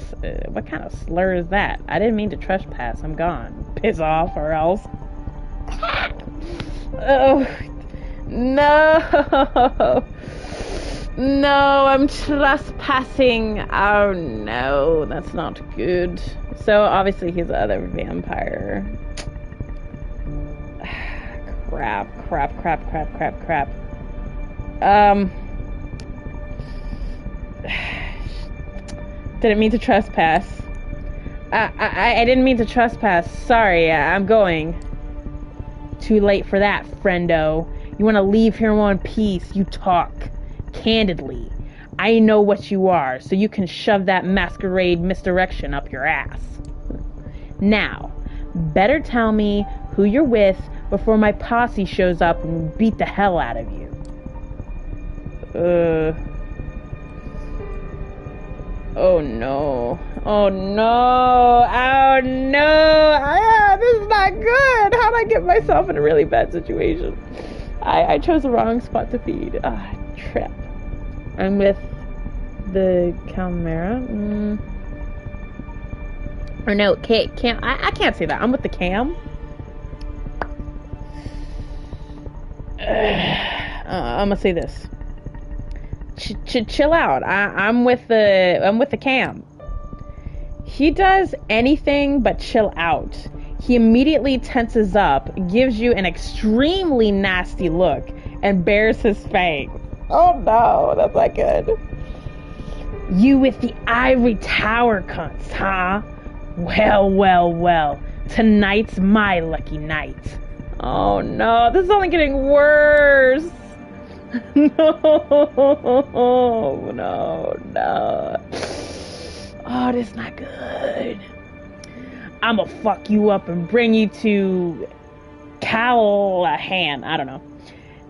what kind of slur is that? I didn't mean to trespass. I'm gone. Piss off or else. Oh no, I'm trespassing. Oh no, that's not good. So obviously he's the other vampire. Crap. Didn't mean to trespass. I didn't mean to trespass. Sorry, I'm going. Too late for that, friendo. You want to leave here in one piece, you talk candidly. I know what you are, so you can shove that masquerade misdirection up your ass. Now, better tell me who you're with before my posse shows up and beat the hell out of you. Oh no. This is not good. How'd I get myself in a really bad situation? I chose the wrong spot to feed. Trip. I'm with the camera. Or no, cam. I can't say that. I'm with the cam. I'm gonna say this. Chill out. I'm with the cam. He does anything but chill out. He immediately tenses up, gives you an extremely nasty look, and bares his fang. Oh no, that's not good. You with the ivory tower cunts, huh? Well. Tonight's my lucky night. Oh no, this is only getting worse. No. Oh, this is not good. I'ma fuck you up and bring you to Callahan. I don't know.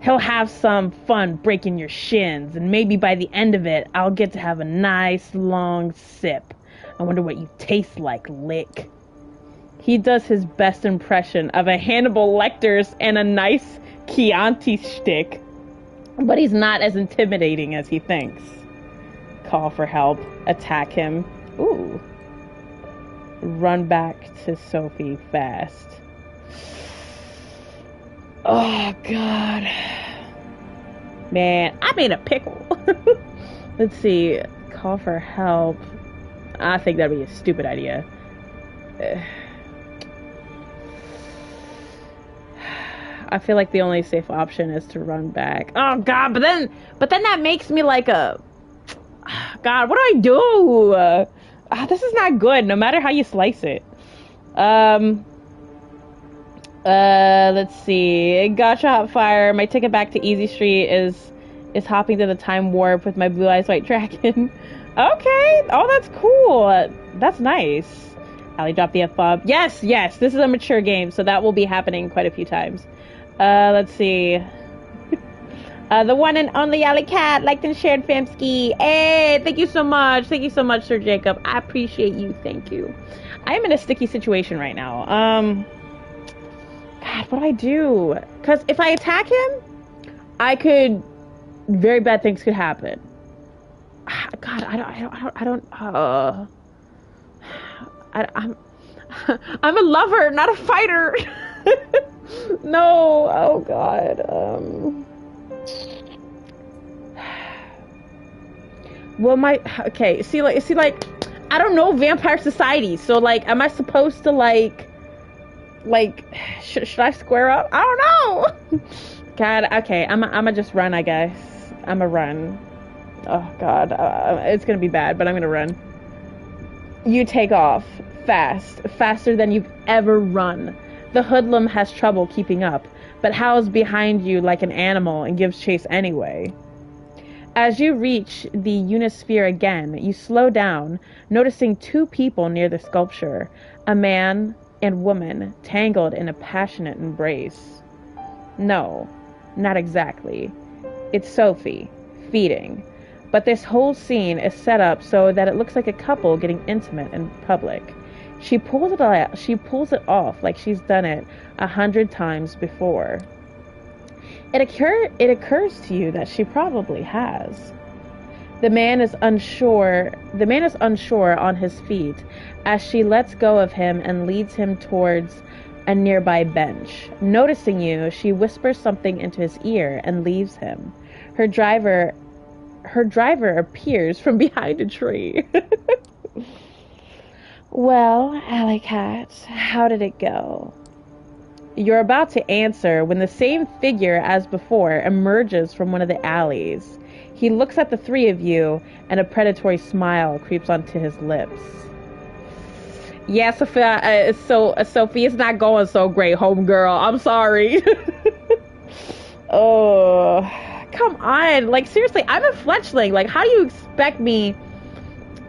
He'll have some fun breaking your shins, and maybe by the end of it, I'll get to have a nice long sip. I wonder what you taste like, Lick. He does his best impression of a Hannibal Lecter's and a nice Chianti shtick, but he's not as intimidating as he thinks. Call for help. Attack him. Ooh. Run back to Sophie fast. Oh, God. Man, I'm in a pickle. Let's see. Call for help. I think that'd be a stupid idea. I feel like the only safe option is to run back. Oh, God, but then that makes me like a... God, what do I do? This is not good, no matter how you slice it. Let's see. Gotcha, hot fire. My ticket back to Easy Street is hopping to the time warp with my blue eyes white dragon. Okay. Oh, that's cool. That's nice. Ali dropped the F-bomb. Yes. This is a mature game, so that will be happening quite a few times. Let's see. The one and only Alley Cat liked and shared Famski. Hey, thank you so much. Thank you so much, Sir Jacob. I appreciate you. Thank you. I am in a sticky situation right now. God, what do I do? Because if I attack him, very bad things could happen. God, I'm a lover, not a fighter. No, oh God. Well, see, I don't know vampire society, so like, am I supposed to should I square up? I don't know. God, okay, I'ma just run, I guess. I'ma run. Oh God, it's gonna be bad, but I'm gonna run. You take off faster than you've ever run. The hoodlum has trouble keeping up, but howls behind you like an animal and gives chase anyway. As you reach the Unisphere again, you slow down, noticing two people near the sculpture, a man and woman tangled in a passionate embrace. No, not exactly. It's Sophie, feeding. But this whole scene is set up so that it looks like a couple getting intimate in public. She pulls it off like she's done it 100 times before. It occurs to you that she probably has. The man is unsure on his feet as she lets go of him and leads him towards a nearby bench. Noticing you, she whispers something into his ear and leaves him. Her driver appears from behind a tree. Well, Alley Cat, how did it go? You're about to answer when the same figure as before emerges from one of the alleys. He looks at the three of you, and a predatory smile creeps onto his lips. Yeah, Sophia, Sophie, it's not going so great, homegirl. I'm sorry. Oh, come on. Like, seriously, I'm a fletchling. Like, how do you expect me...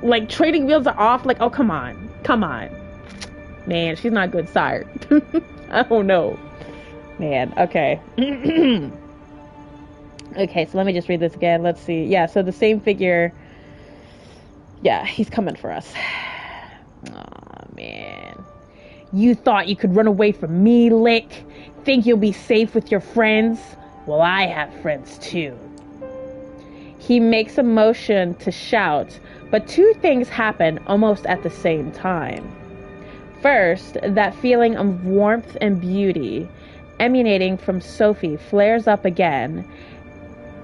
Like, trading wheels are off? Like, oh, come on. Come on. Man, she's not good, sire. I don't know. Man, okay. Okay, so let me just read this again. Let's see. Yeah, so the same figure. Yeah, he's coming for us. Aw, man. You thought you could run away from me, Lick? Think you'll be safe with your friends? Well, I have friends too. He makes a motion to shout, but two things happen almost at the same time. First, that feeling of warmth and beauty emanating from Sophie flares up again,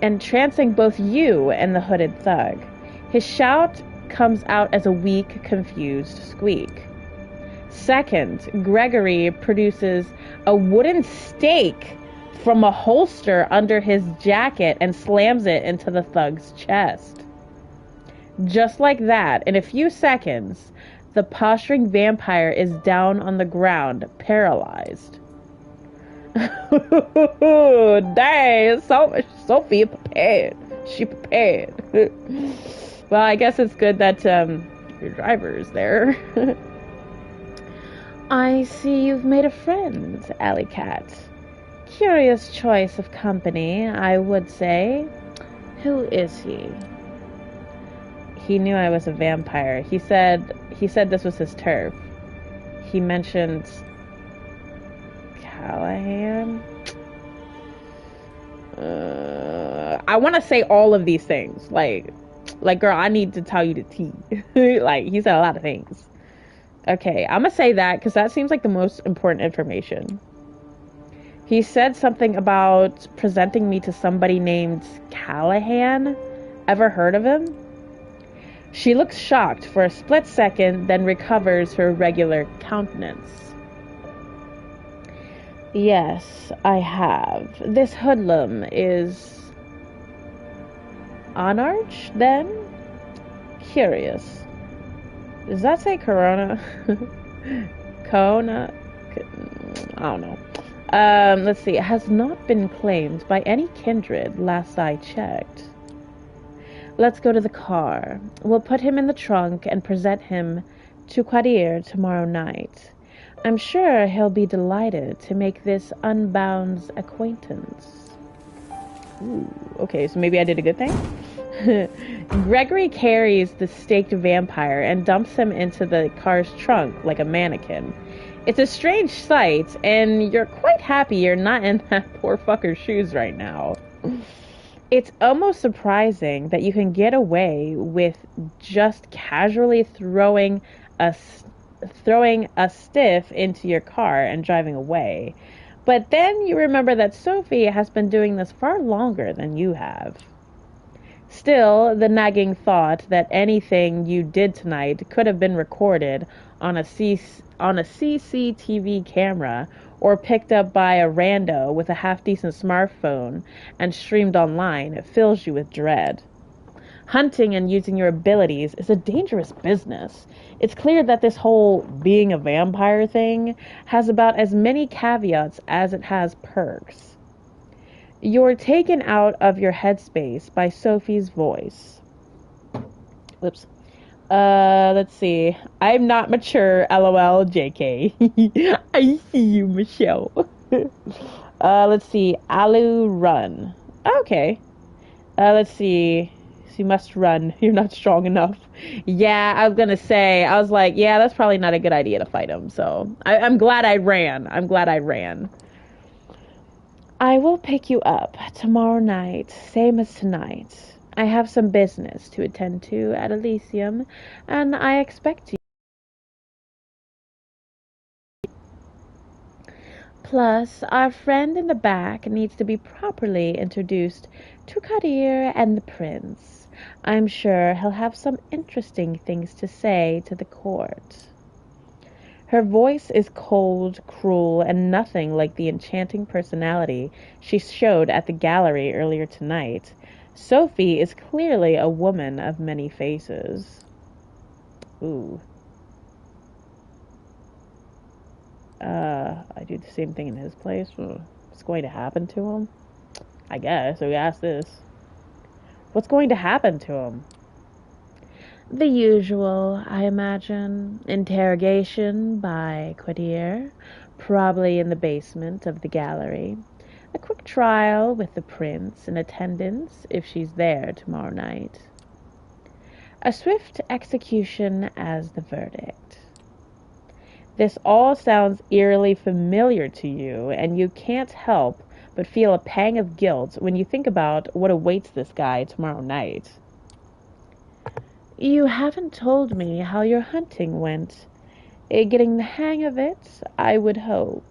entrancing both you and the hooded thug. His shout comes out as a weak, confused squeak. Second, Gregory produces a wooden stake from a holster under his jacket and slams it into the thug's chest. Just like that, in a few seconds, the posturing vampire is down on the ground, paralyzed. Dang, Sophie prepared. She prepared. Well, I guess it's good that your drivers there. I see you've made a friend, Alley Cat. Curious choice of company, I would say. Who is he? He knew I was a vampire. He said this was his turf. He mentioned Callahan. I want to say all of these things. Like, girl, I need to tell you the tea. Like, he said a lot of things. Okay, I'm gonna say that because that seems like the most important information. He said something about presenting me to somebody named Callahan. Ever heard of him? She looks shocked for a split second, then recovers her regular countenance. Yes, I have. This hoodlum is Anarch, then? Curious. Does that say Corona? Kona? I don't know. Let's see. It has not been claimed by any kindred, last I checked. Let's go to the car. We'll put him in the trunk and present him to Coteries tomorrow night. I'm sure he'll be delighted to make this unbound's acquaintance. Ooh, okay, so maybe I did a good thing? Gregory carries the staked vampire and dumps him into the car's trunk like a mannequin. It's a strange sight, and you're quite happy you're not in that poor fucker's shoes right now. It's almost surprising that you can get away with just casually throwing a stiff into your car and driving away. But then you remember that Sophie has been doing this far longer than you have. Still, the nagging thought that anything you did tonight could have been recorded on a CCTV camera or picked up by a rando with a half-decent smartphone and streamed online fills you with dread. Hunting and using your abilities is a dangerous business. It's clear that this whole being a vampire thing has about as many caveats as it has perks. You're taken out of your headspace by Sophie's voice. Whoops. Let's see. I'm not mature, lol, JK. I see you, Michelle. Let's see. Alu, run. Okay. Let's see. You must run. You're not strong enough. Yeah, I was gonna say. I was like, yeah, that's probably not a good idea to fight him. So I'm glad I ran. I will pick you up tomorrow night, same as tonight. I have some business to attend to at Elysium, and I expect you. Plus, our friend in the back needs to be properly introduced to Kadir and the prince. I'm sure he'll have some interesting things to say to the court. Her voice is cold, cruel, and nothing like the enchanting personality she showed at the gallery earlier tonight. Sophie is clearly a woman of many faces. Ooh. I do the same thing in his place. What's going to happen to him? I guess. So we ask this. What's going to happen to him? The usual, I imagine. Interrogation by Coteries, probably in the basement of the gallery. A quick trial with the prince in attendance if she's there tomorrow night. A swift execution as the verdict. This all sounds eerily familiar to you, and you can't help but feel a pang of guilt when you think about what awaits this guy tomorrow night. You haven't told me how your hunting went. Getting the hang of it, I would hope.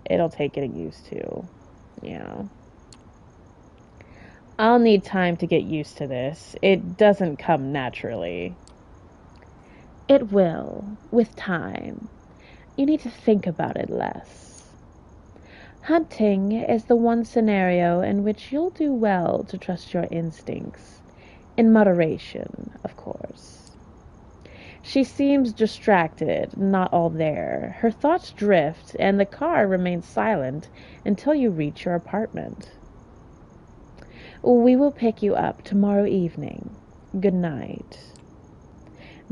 It'll take getting used to. Yeah. I'll need time to get used to this. It doesn't come naturally. It will, with time. You need to think about it less. Hunting is the one scenario in which you'll do well to trust your instincts. In moderation, of course. She seems distracted, not all there. Her thoughts drift, and the car remains silent until you reach your apartment. We will pick you up tomorrow evening. Good night.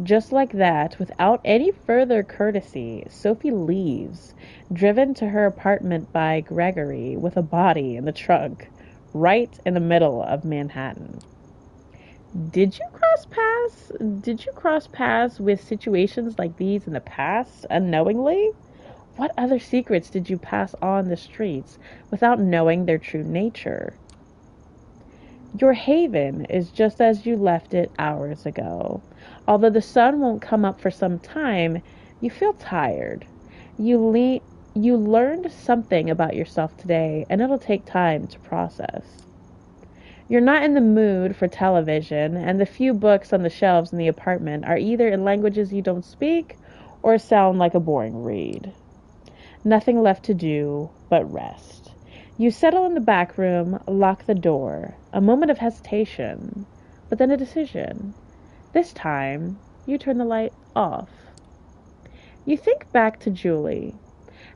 Just like that, without any further courtesy, Sophie leaves, driven to her apartment by Gregory with a body in the trunk, right in the middle of Manhattan. Did you cross paths? Did you cross paths with situations like these in the past, unknowingly? What other secrets did you pass on the streets without knowing their true nature? Your haven is just as you left it hours ago. Although the sun won't come up for some time, you feel tired. You learned something about yourself today, and it'll take time to process. You're not in the mood for television, and the few books on the shelves in the apartment are either in languages you don't speak or sound like a boring read. Nothing left to do but rest. You settle in the back room, lock the door. A moment of hesitation, but then a decision. This time, you turn the light off. You think back to Julie.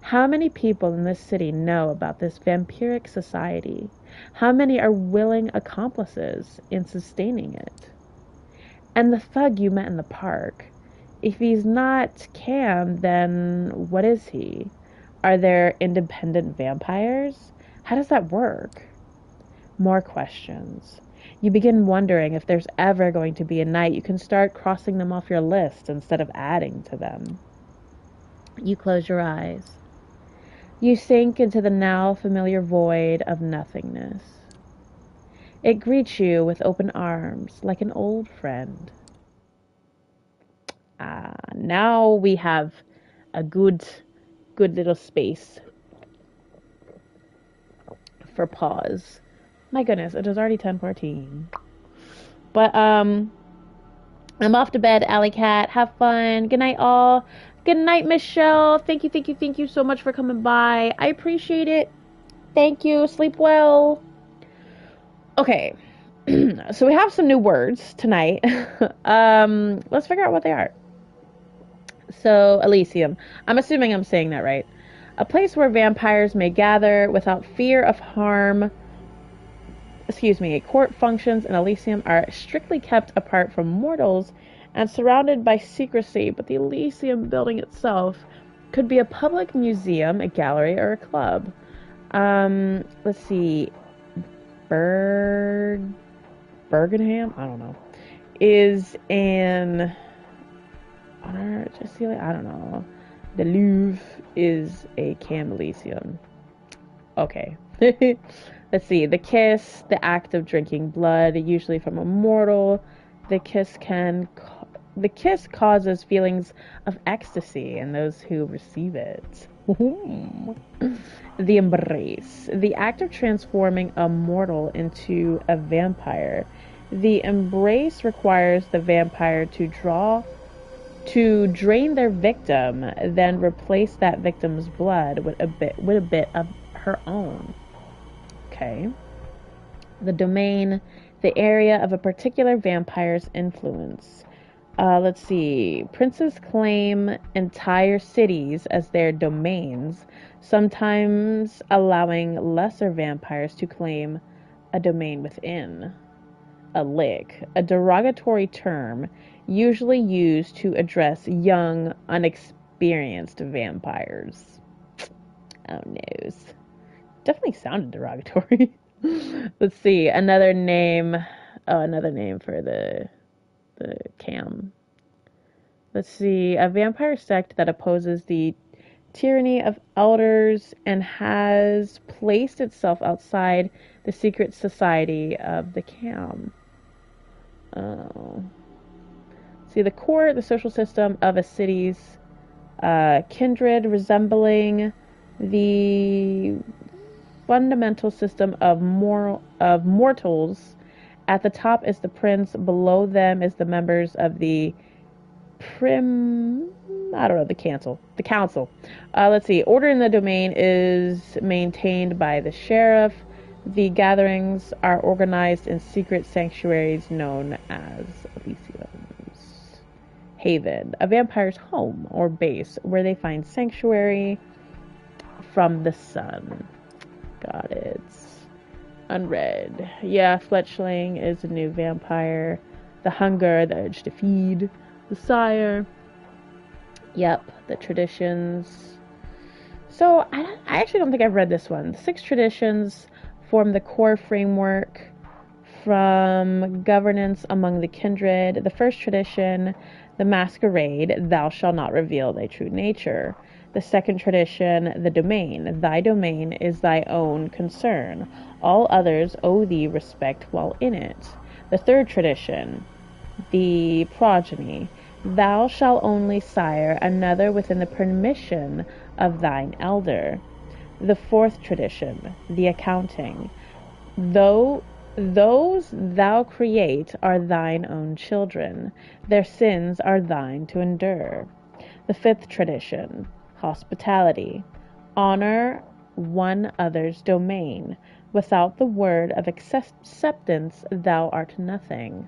How many people in this city know about this vampiric society? How many are willing accomplices in sustaining it? And the thug you met in the park. If he's not Cam, then what is he? Are there independent vampires? How does that work? More questions. You begin wondering if there's ever going to be a night you can start crossing them off your list instead of adding to them. You close your eyes. You sink into the now familiar void of nothingness. It greets you with open arms like an old friend. Now we have a good little space for pause. My goodness, it is already 10:14. But I'm off to bed, Alley Cat. Have fun. Good night, all. Good night, Michelle. Thank you so much for coming by. I appreciate it. Thank you. Sleep well. Okay. So we have some new words tonight. Let's figure out what they are. So, Elysium. I'm assuming I'm saying that right. A place where vampires may gather without fear of harm. Court functions in Elysium are strictly kept apart from mortals and surrounded by secrecy, but the Elysium building itself could be a public museum, a gallery, or a club. Let's see. Bergenham? I don't know. Is an... I don't know. The Louvre is a Cam Elysium. Okay. Let's see. The kiss, the act of drinking blood, usually from a mortal. The kiss causes feelings of ecstasy in those who receive it. The embrace, the act of transforming a mortal into a vampire. The embrace requires the vampire to drain their victim, then replace that victim's blood with a bit of her own. Okay. The domain, the area of a particular vampire's influence. Let's see. Princes claim entire cities as their domains, sometimes allowing lesser vampires to claim a domain within. A lick, a derogatory term usually used to address young, unexperienced vampires. Oh no. Definitely sounded derogatory. Let's see. Another name for the Cam. Let's see. A vampire sect that opposes the tyranny of elders and has placed itself outside the secret society of the Cam. Oh. See, the court, the social system of a city's kindred, resembling the fundamental system of mortals. At the top is the prince, below them is the members of the the council. Let's see. Order in the domain is maintained by the sheriff. The gatherings are organized in secret sanctuaries known as Elysium's Haven, a vampire's home or base where they find sanctuary from the sun. Got it. Unread. Yeah, Fletchling is a new vampire. The hunger, the urge to feed. the sire. Yep, the traditions. So I actually don't think I've read this one. The 6 traditions form the core framework from governance among the kindred. The first tradition, the Masquerade, thou shalt not reveal thy true nature. The second tradition, the domain, thy domain is thy own concern. All others owe thee respect while in it. The third tradition, the progeny, thou shalt only sire another within the permission of thine elder. The fourth tradition, the accounting, though those thou create are thine own children, their sins are thine to endure. The fifth tradition, hospitality, honor one other's domain. Without the word of acceptance thou art nothing.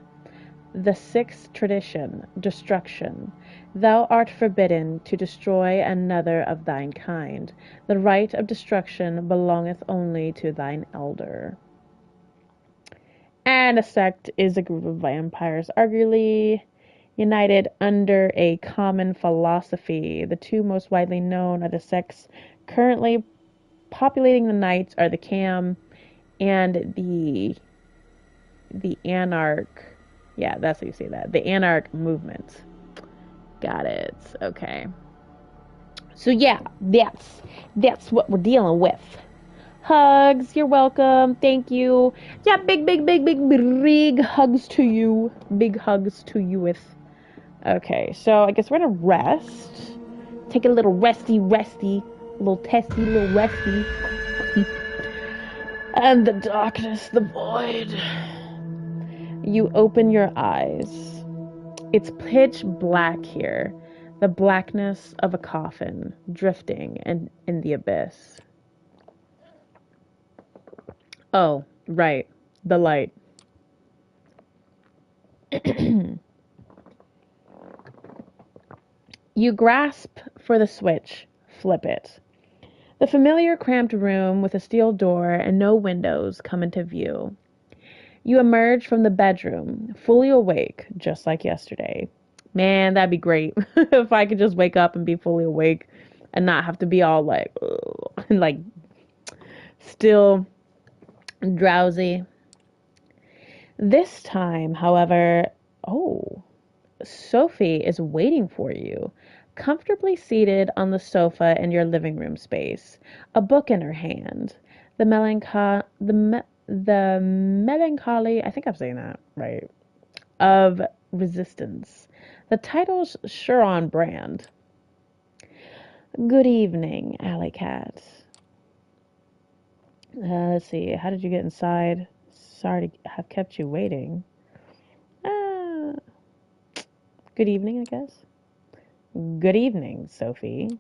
The sixth tradition, destruction, thou art forbidden to destroy another of thine kind. The right of destruction belongeth only to thine elder. And a sect is a group of vampires arguably united under a common philosophy. The two most widely known are the sects currently populating the nights are the Cam and the Anarch. Yeah, that's how you say that. The Anarch movement. Got it. Okay. So yeah, that's what we're dealing with. Hugs, you're welcome. Thank you. Yeah, big hugs to you. Big hugs to you with. Okay, so I guess we're gonna rest. Take a little resty. Little testy, little resty. And the darkness, the void. You open your eyes. It's pitch black here. The blackness of a coffin drifting in the abyss. Oh, right. The light. You grasp for the switch. Flip it. The familiar cramped room with a steel door and no windows come into view. You emerge from the bedroom, fully awake, just like yesterday. Man, that'd be great if I could just wake up and be fully awake and not have to be all like, like still drowsy. This time, however, Sophie is waiting for you, comfortably seated on the sofa in your living room space, a book in her hand. The melancholy, I think I'm saying that right, of resistance. The title's sure on brand. Good evening, Alley Cat. Let's see, how did you get inside? Sorry to have kept you waiting. Good evening, I guess. Good evening, Sophie.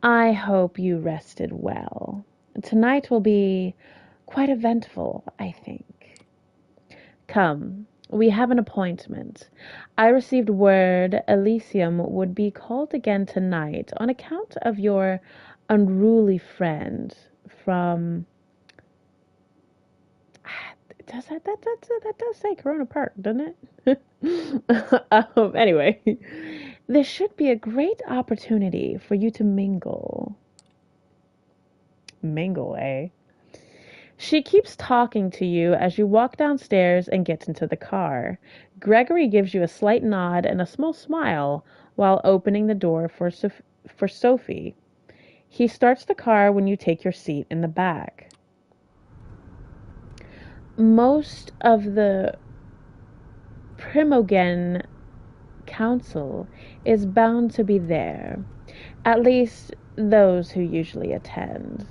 I hope you rested well. Tonight will be quite eventful, I think. Come, we have an appointment. I received word Elysium would be called again tonight on account of your unruly friend from... That does say Corona Park, doesn't it? Anyway, there should be a great opportunity for you to mingle. Mingle, eh? She keeps talking to you as you walk downstairs and get into the car. Gregory gives you a slight nod and a small smile while opening the door for Sophie. He starts the car when you take your seat in the back. Most of the Primogen Council is bound to be there, at least those who usually attend.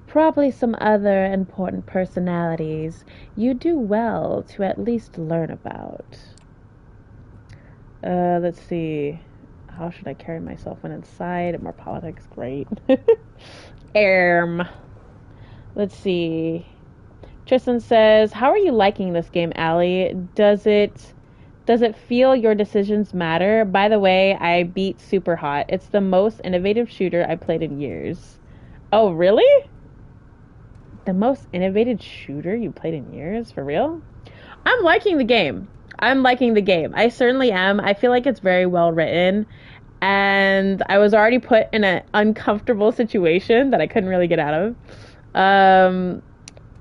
Probably some other important personalities you do well to at least learn about. Let's see. How should I carry myself when inside? More politics, great. Let's see. Tristan says, how are you liking this game, Allie? Does it feel your decisions matter? By the way, I beat Super Hot. It's the most innovative shooter I played in years. Oh, really? The most innovative shooter you played in years? For real? I'm liking the game. I'm liking the game. I certainly am. I feel like it's very well written. And I was already put in an uncomfortable situation that I couldn't really get out of.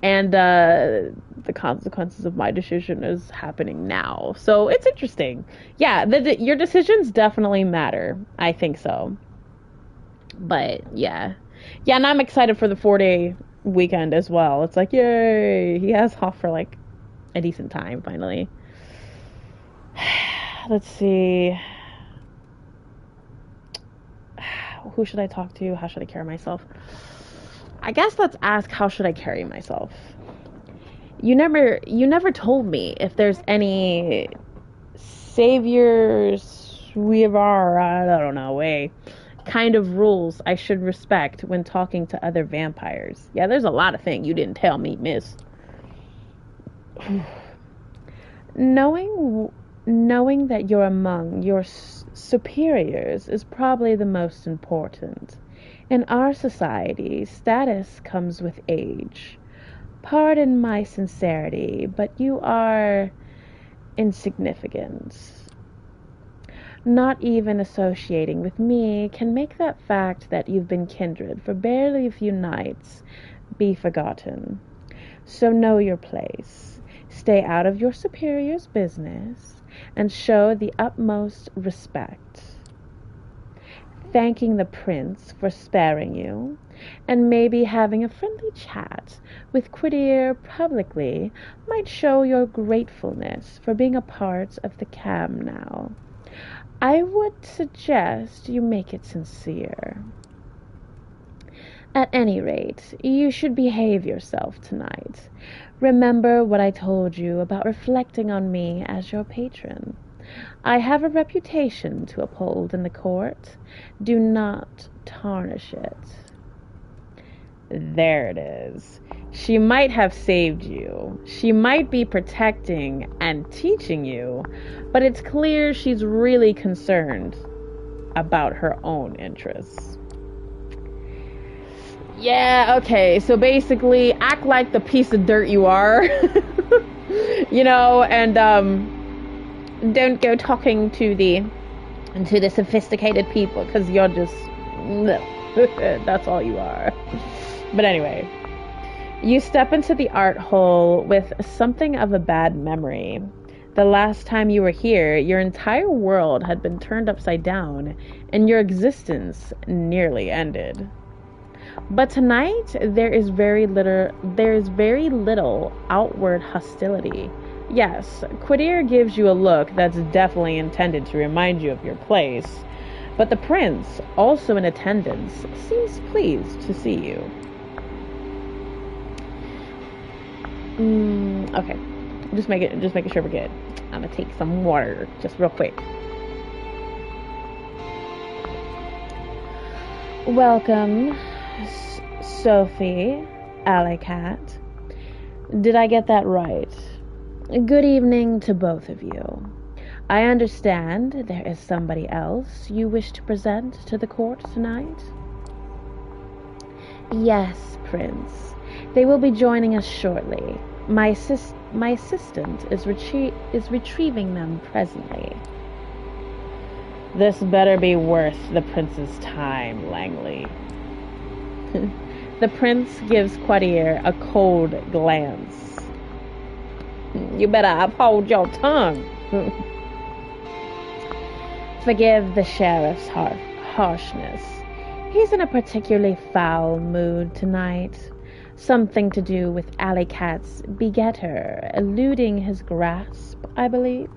And the consequences of my decision is happening now. So it's interesting. Yeah, your decisions definitely matter. I think so. But yeah. Yeah, and I'm excited for the 4-day weekend as well. It's like, yay! He has off for like a decent time finally. Let's see. Who should I talk to? How should I carry myself? I guess let's ask, how should I carry myself? You never told me if there's any saviors, I don't know, kind of rules I should respect when talking to other vampires. Yeah, there's a lot of things you didn't tell me, miss. Knowing that you're among your superiors is probably the most important. In our society, status comes with age. Pardon my sincerity, but you are insignificant. Not even associating with me can make that fact that you've been kindred for barely a few nights be forgotten. So know your place. Stay out of your superior's business and show the utmost respect. Thanking the prince for sparing you, and maybe having a friendly chat with Coteries publicly might show your gratefulness for being a part of the cam now. I would suggest you make it sincere. At any rate, you should behave yourself tonight. Remember what I told you about reflecting on me as your patron. I have a reputation to uphold in the court. Do not tarnish it. There it is. She might have saved you. She might be protecting and teaching you, but it's clear she's really concerned about her own interests. Yeah, okay, so basically, act like the piece of dirt you are. And don't go talking to the sophisticated people, because you're just that's all you are. But anyway, you step into the art hole with something of a bad memory. The last time you were here, your entire world had been turned upside down and your existence nearly ended. But tonight there is very little outward hostility. Yes, Coteries gives you a look that's definitely intended to remind you of your place, but the prince, also in attendance, seems pleased to see you. Okay, just making sure we're good. I'm gonna take some water, just real quick. Welcome, Sophie Alicat. Did I get that right? Good evening to both of you. I understand there is somebody else you wish to present to the court tonight? Yes, Prince. They will be joining us shortly. My assistant is retrieving them presently. This better be worth the prince's time, Langley. The prince gives Coteries a cold glance. You better uphold your tongue. Forgive the sheriff's harshness. He's in a particularly foul mood tonight. Something to do with Alicat's begetter eluding his grasp, I believe.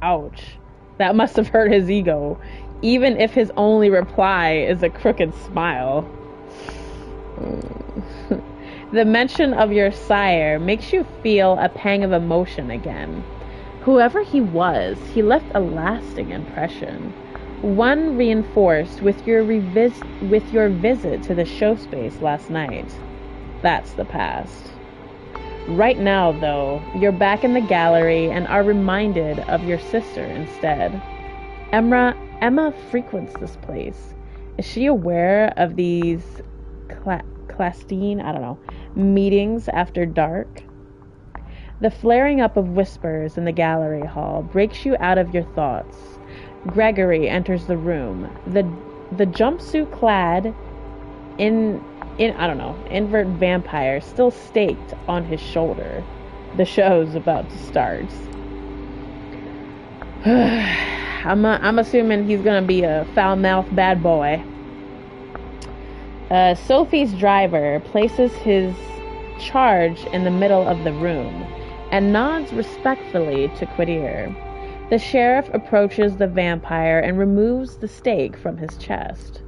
Ouch. That must have hurt his ego, even if his only reply is a crooked smile. The mention of your sire makes you feel a pang of emotion again. Whoever he was, he left a lasting impression. One reinforced with your visit to the show space last night. That's the past. Right now, though, you're back in the gallery and are reminded of your sister instead. Emma frequents this place. Is she aware of these clandestine, meetings after dark? The flaring up of whispers in the gallery hall breaks you out of your thoughts. Gregory enters the room, the jumpsuit clad in I don't know, invert vampire still staked on his shoulder. The show's about to start. I'm assuming he's gonna be a foul-mouthed bad boy. Sophie's driver places his charge in the middle of the room and nods respectfully to Coteries. The sheriff approaches the vampire and removes the stake from his chest.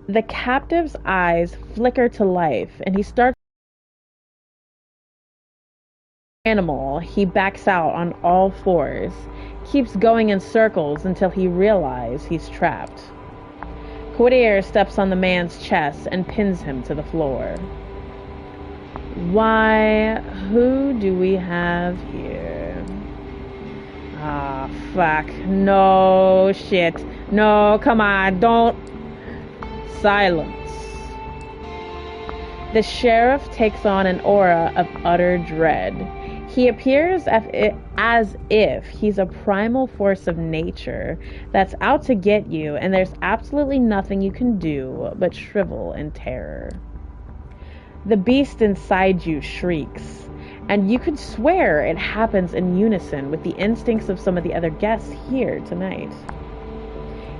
The captive's eyes flicker to life, and he starts animal. He backs out on all fours, keeps going in circles until he realizes he's trapped. Coteries steps on the man's chest and pins him to the floor. Why, who do we have here? Ah, fuck. No, shit. No, come on, don't. Silence. The sheriff takes on an aura of utter dread. He appears as if he's a primal force of nature that's out to get you, and there's absolutely nothing you can do but shrivel in terror. The beast inside you shrieks, and you could swear it happens in unison with the instincts of some of the other guests here tonight.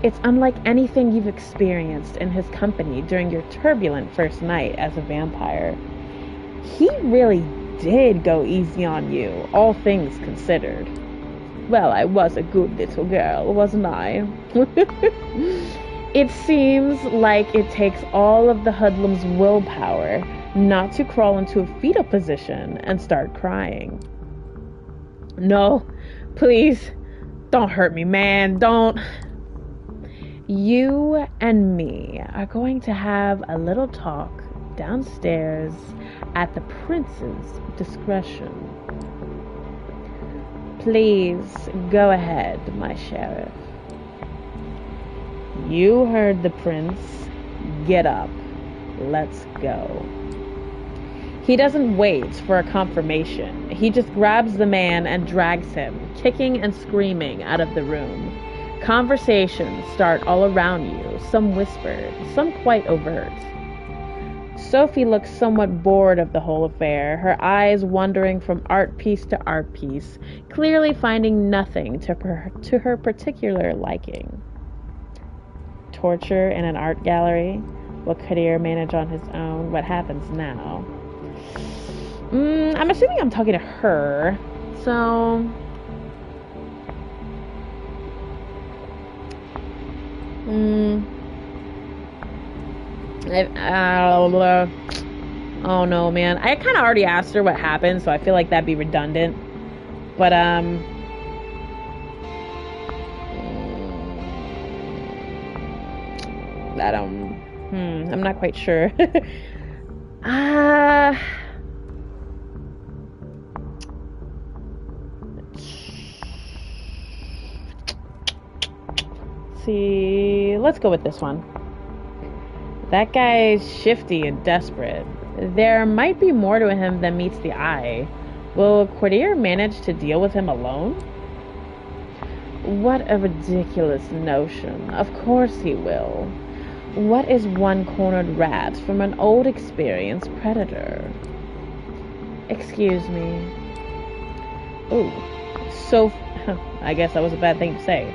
It's unlike anything you've experienced in his company during your turbulent first night as a vampire. He really did go easy on you, all things considered. Well, I was a good little girl, wasn't I? It seems like it takes all of the hoodlum's willpower not to crawl into a fetal position and start crying. No, please, don't hurt me, man, don't. You and me are going to have a little talk downstairs at the prince's discretion. Please go ahead, my sheriff. You heard the prince. Get up. Let's go. He doesn't wait for a confirmation. He just grabs the man and drags him, kicking and screaming, out of the room. Conversations start all around you, some whispered, some quite overt. Sophie looks somewhat bored of the whole affair, her eyes wandering from art piece to art piece, clearly finding nothing to her particular liking. Torture in an art gallery? Will Coteries manage on his own? What happens now? I'm assuming I'm talking to her, so... Oh no, man. I kind of already asked her what happened, so I feel like that'd be redundant. But, I'm not quite sure. See, let's go with this one. That guy's shifty and desperate. There might be more to him than meets the eye. Will Coteries manage to deal with him alone? What a ridiculous notion. Of course he will. What is one-cornered rat from an old experienced predator? Excuse me. Ooh. I guess that was a bad thing to say.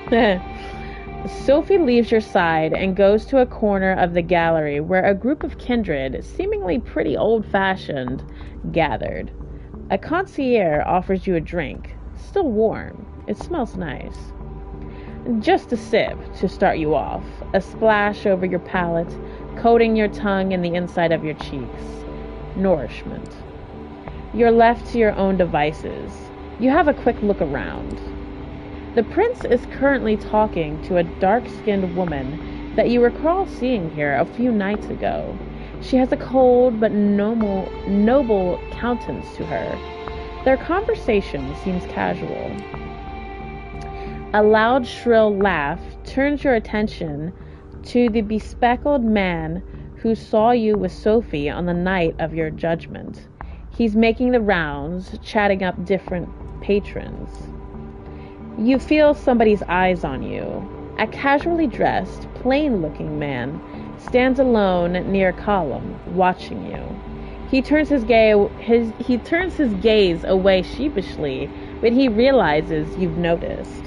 Sophie leaves your side and goes to a corner of the gallery where a group of kindred, seemingly pretty old-fashioned, gathered. A concierge offers you a drink, still warm. It smells nice. Just a sip to start you off, a splash over your palate, coating your tongue and the inside of your cheeks. Nourishment. You're left to your own devices. You have a quick look around. The prince is currently talking to a dark-skinned woman that you recall seeing here a few nights ago. She has a cold but noble countenance to her. Their conversation seems casual. A loud, shrill laugh turns your attention to the bespectacled man who saw you with Sophie on the night of your judgment. He's making the rounds, chatting up different patrons. You feel somebody's eyes on you. A casually dressed, plain-looking man stands alone near a column, watching you. He turns his gaze away sheepishly when he realizes you've noticed.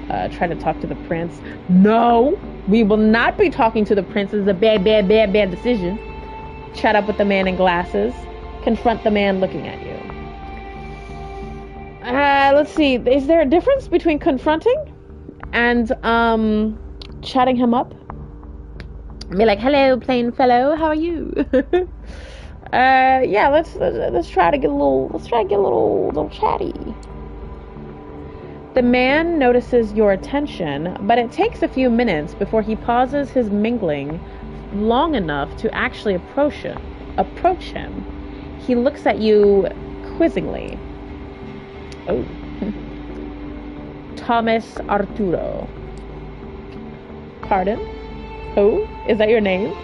Try to talk to the prince. No, we will not be talking to the prince. It's a bad decision. Chat up with the man in glasses. Confront the man looking at you. Let's see. Is there a difference between confronting and chatting him up? Be like, hello, plain fellow. How are you? Yeah. Let's try to get a little chatty. The man notices your attention, but it takes a few minutes before he pauses his mingling long enough to actually approach him. He looks at you quizzingly. Oh. Thomas Arturo. Pardon? Who? Is that your name?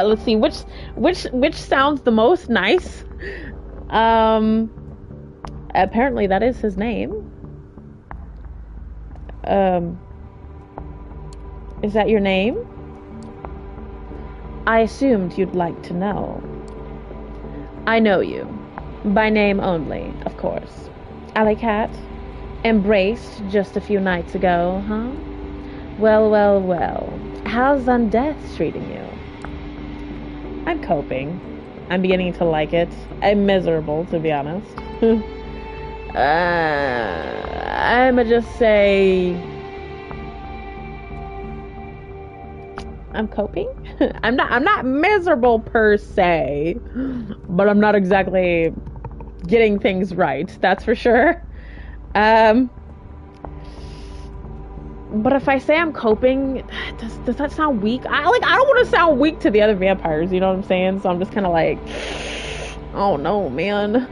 Let's see, which sounds the most nice? Apparently that is his name. Is that your name? I assumed you'd like to know. I know you. By name only, of course. Alley Cat? Embraced just a few nights ago, huh? Well. How's Undeath treating you? I'm coping. I'm beginning to like it. I'm miserable, to be honest. I'ma just say I'm coping. I'm not miserable per se, but I'm not exactly getting things right, that's for sure. But if I say I'm coping, does that sound weak? I don't want to sound weak to the other vampires, you know what I'm saying? So I'm just kind of like, oh no, man.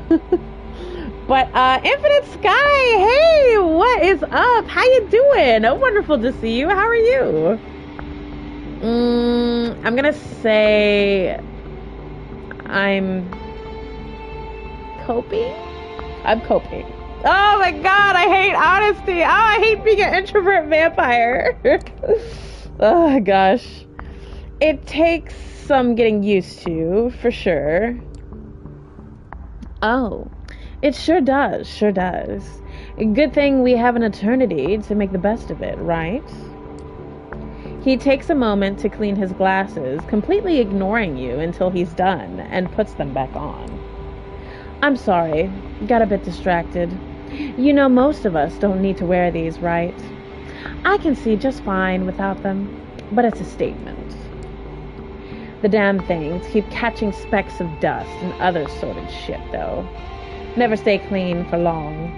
But Infinite Sky, hey, what is up? How you doing? Oh, wonderful to see you. How are you? I'm gonna say I'm coping. Oh my god, I hate honesty. Oh, I hate being an introvert vampire. Oh gosh. It takes some getting used to, for sure. Oh, it sure does. Good thing we have an eternity to make the best of it, right? He takes a moment to clean his glasses, completely ignoring you until he's done, and puts them back on. I'm sorry, got a bit distracted. You know, most of us don't need to wear these, right? I can see just fine without them, but it's a statement. The damn things keep catching specks of dust and other sorted shit, though. Never stay clean for long.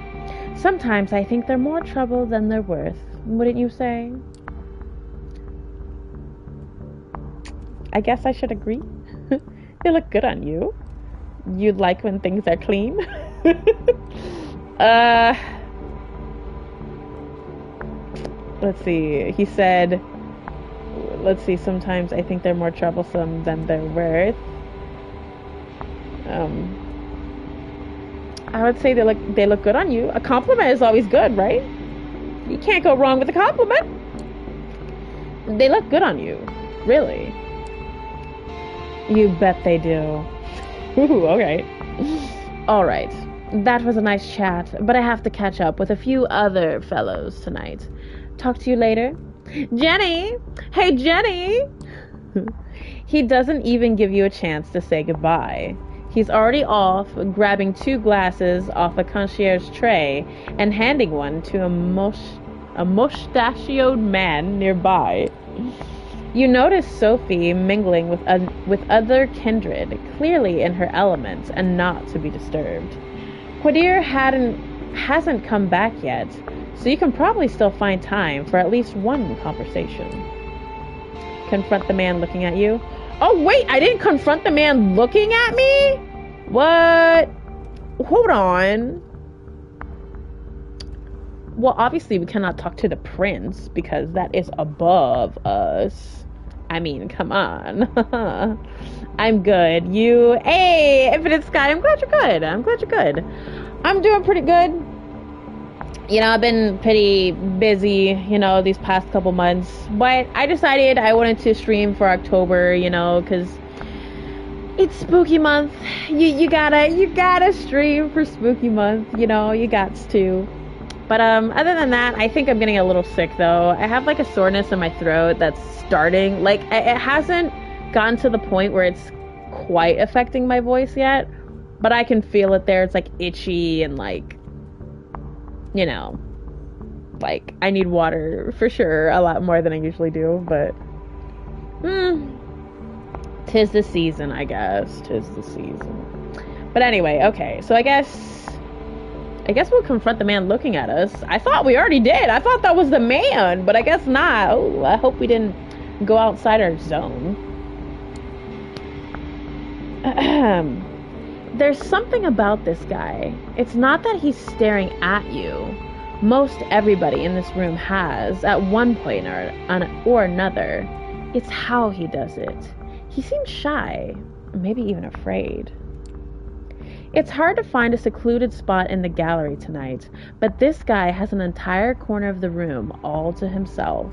Sometimes I think they're more trouble than they're worth, wouldn't you say? I guess I should agree. They look good on you. You'd like when things are clean? Let's see. He said, sometimes I think they're more troublesome than they're worth. I would say they look good on you. A compliment is always good, right? You can't go wrong with a compliment. They look good on you. Really. You bet they do. Ooh, okay. Alright. That was a nice chat, but I have to catch up with a few other fellows tonight. Talk to you later. Jenny! Hey, Jenny! He doesn't even give you a chance to say goodbye. He's already off, grabbing 2 glasses off a concierge tray and handing one to a mustachioed man nearby. You notice Sophie mingling with other kindred, clearly in her element and not to be disturbed. Quadir hasn't come back yet, so you can probably still find time for at least one conversation. Confront the man looking at you. Oh wait, I didn't confront the man looking at me? What? Hold on. Well, obviously we cannot talk to the prince because that is above us I mean, come on. I'm good. You, hey, Infinite Sky, I'm glad you're good. I'm glad you're good. I'm doing pretty good. You know, I've been pretty busy, you know, these past couple months. But I decided I wanted to stream for October, you know, because it's spooky month. You gotta stream for spooky month, you know, you gots to. But other than that, I think I'm getting a little sick though. I have like a soreness in my throat that's starting. Like it hasn't gotten to the point where it's quite affecting my voice yet, but I can feel it there. It's like itchy and like, you know, like I need water for sure, a lot more than I usually do, but 'tis the season, I guess. 'Tis the season. But anyway, okay, so I guess we'll confront the man looking at us. I thought we already did. I thought that was the man, but I guess not. Oh, I hope we didn't go outside our zone. There's something about this guy. It's not that he's staring at you. Most everybody in this room has, at one point or another. It's how he does it. He seems shy, maybe even afraid. It's hard to find a secluded spot in the gallery tonight, but this guy has an entire corner of the room all to himself.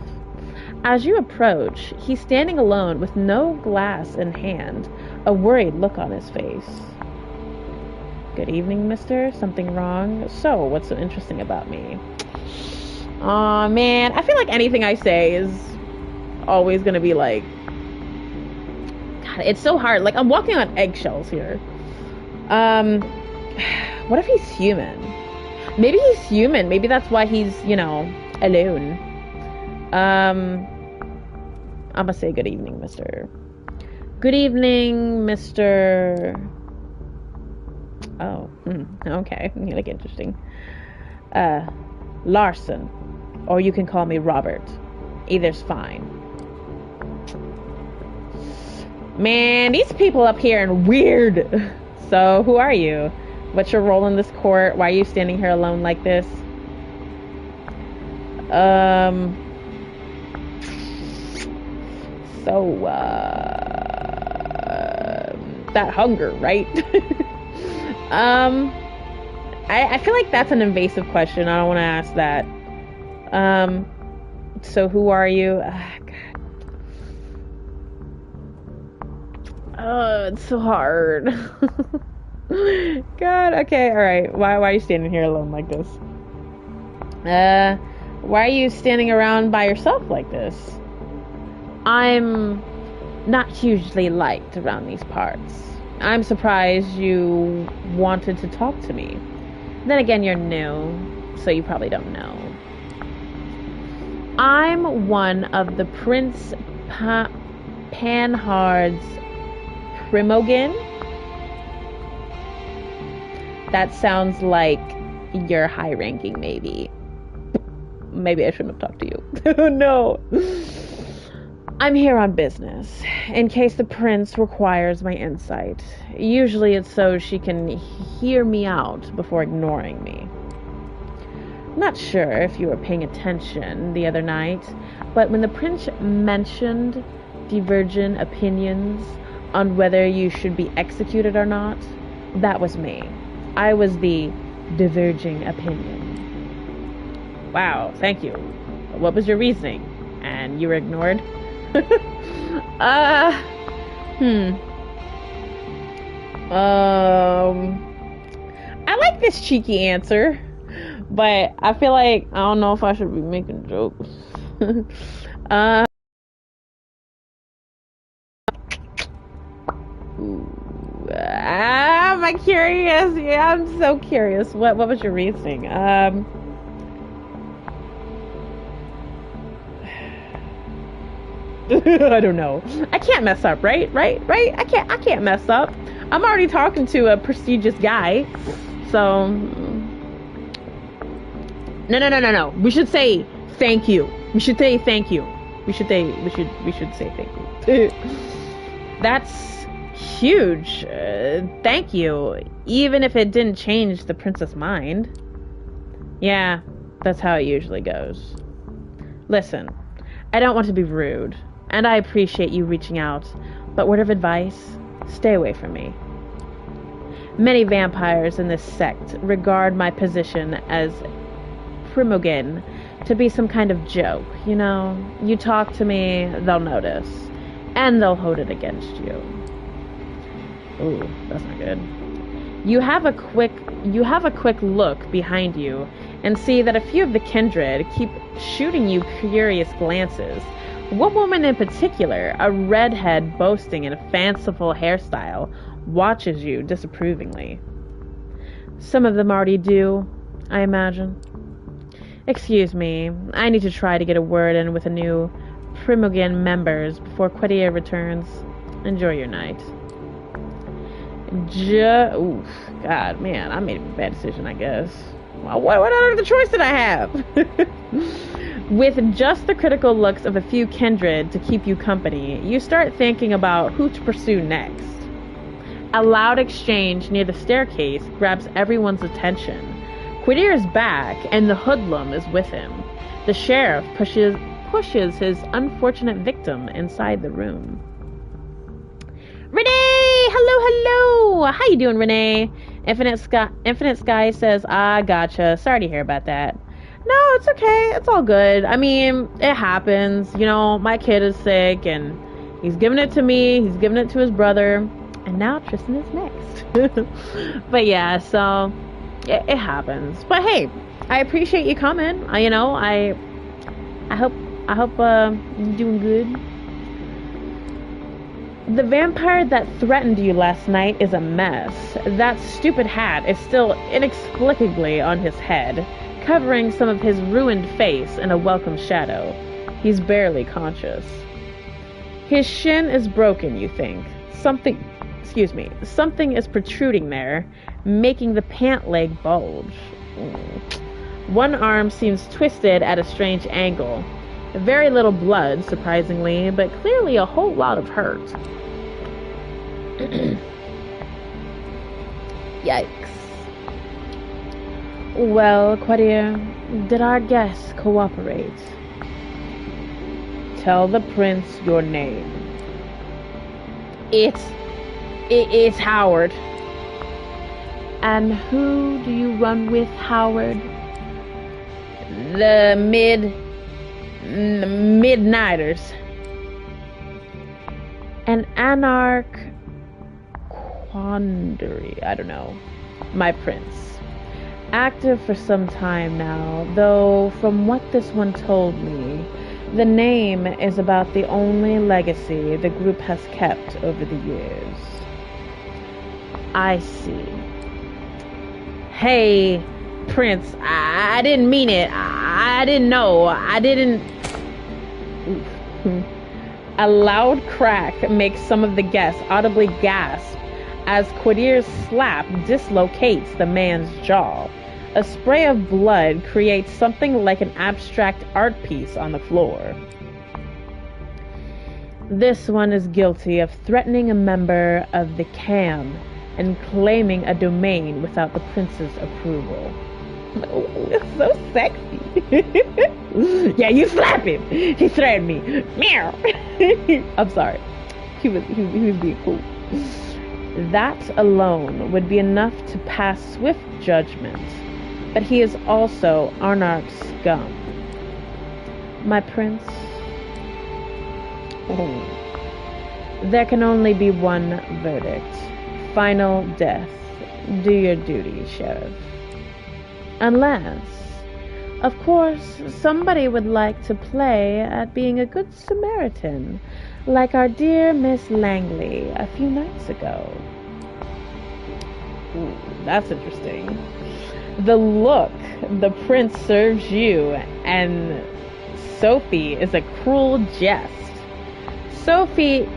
As you approach, he's standing alone with no glass in hand, a worried look on his face. Good evening, mister. Something wrong? So, what's so interesting about me? Aw, man. I feel like anything I say is always gonna be like... God, it's so hard. Like, I'm walking on eggshells here. What if he's human? Maybe he's human. Maybe that's why he's, you know, alone. I'm gonna say good evening, mister. Good evening, Mr. Oh, okay. Like, interesting. Larson. Or you can call me Robert. Either's fine. Man, these people up here are weird. So, who are you? What's your role in this court? Why are you standing here alone like this? That hunger, right? I feel like that's an invasive question. I don't want to ask that. So who are you? Oh, it's so hard. God, okay, alright. Why are you standing here alone like this? Why are you standing around by yourself like this? I'm not hugely liked around these parts. I'm surprised you wanted to talk to me. Then again, you're new, so you probably don't know. I'm one of the Prince Panhard's Primogen. That sounds like you're high-ranking, maybe. Maybe I shouldn't have talked to you. Oh, no. I'm here on business, in case the prince requires my insight. Usually it's so she can hear me out before ignoring me. Not sure if you were paying attention the other night, but when the prince mentioned divergent opinions on whether you should be executed or not, that was me. I was the diverging opinion. Wow, thank you. What was your reasoning? And you were ignored? I like this cheeky answer, but I feel like I don't know if I should be making jokes. Am I curious? Yeah, I'm so curious. What was your reasoning? I don't know. I can't mess up, right? I can't mess up. I'm already talking to a prestigious guy. So No. We should say thank you. We should say thank you. We should say thank you. That's huge. Thank you. Even if it didn't change the prince's mind. Yeah, that's how it usually goes. Listen, I don't want to be rude. and I appreciate you reaching out, but word of advice, stay away from me. Many vampires in this sect regard my position as primogen to be some kind of joke. You know, you talk to me, they'll notice, and they'll hold it against you. Ooh, that's not good. You have a quick look behind you and see that a few of the kindred keep shooting you curious glances. One woman in particular, a redhead boasting in a fanciful hairstyle, watches you disapprovingly. Some of them already do, I imagine. Excuse me, I need to try to get a word in with the new Primogen members before Coteries returns. Enjoy your night. Oof, God, man, I made a bad decision, I guess. Well, what other choice did I have? With just the critical looks of a few kindred to keep you company, you start thinking about who to pursue next. A loud exchange near the staircase grabs everyone's attention. Quadir is back, and the hoodlum is with him. The sheriff pushes his unfortunate victim inside the room. Renee! Hello! How you doing, Renee? Infinite Sky says, I gotcha. Sorry to hear about that. No, it's okay. It's all good. I mean, it happens. You know, my kid is sick, and he's giving it to me. He's giving it to his brother. And now Tristan is next. But yeah, so it happens. But hey, I appreciate you coming. I hope you're doing good. The vampire that threatened you last night is a mess. That stupid hat is still inexplicably on his head, covering some of his ruined face in a welcome shadow. He's barely conscious. His shin is broken, you think. Something is protruding there, making the pant leg bulge. One arm seems twisted at a strange angle. Very little blood, surprisingly, but clearly a whole lot of hurt. Yikes. Well, Quadir, did our guests cooperate? Tell the prince your name. It's Howard. And who do you run with, Howard? The Midnighters. An anarch quandary, I don't know. My prince. Active for some time now, though from what this one told me, the name is about the only legacy the group has kept over the years. I see. Hey, Prince, I didn't mean it. I didn't know. I didn't... A loud crack makes some of the guests audibly gasp as Quadir's slap dislocates the man's jaw. A spray of blood creates something like an abstract art piece on the floor. This one is guilty of threatening a member of the CAM and claiming a domain without the prince's approval. Oh, it's so sexy. Yeah, you slap him. He threatened me. Meow. I'm sorry. He was being cool. That alone would be enough to pass swift judgment. But he is also Arnarch's scum. My prince. There can only be one verdict. Final death. Do your duty, Sheriff. Unless, of course, somebody would like to play at being a good Samaritan, like our dear Miss Langley a few nights ago. Ooh, that's interesting. The look the prince serves you and Sophie is a cruel jest. Sophie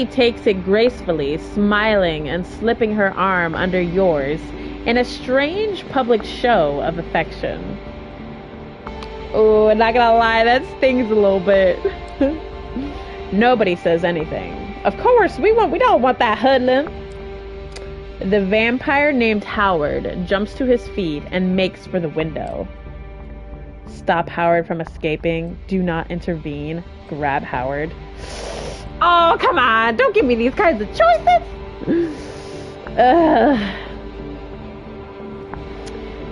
takes it gracefully, smiling and slipping her arm under yours in a strange public show of affection. Oh, I'm not gonna lie, that stings a little bit. Nobody says anything. Of course, we don't want that hoodlum. The vampire named Howard jumps to his feet and makes for the window. Stop Howard from escaping. Do not intervene. Grab Howard. Oh, come on. Don't give me these kinds of choices.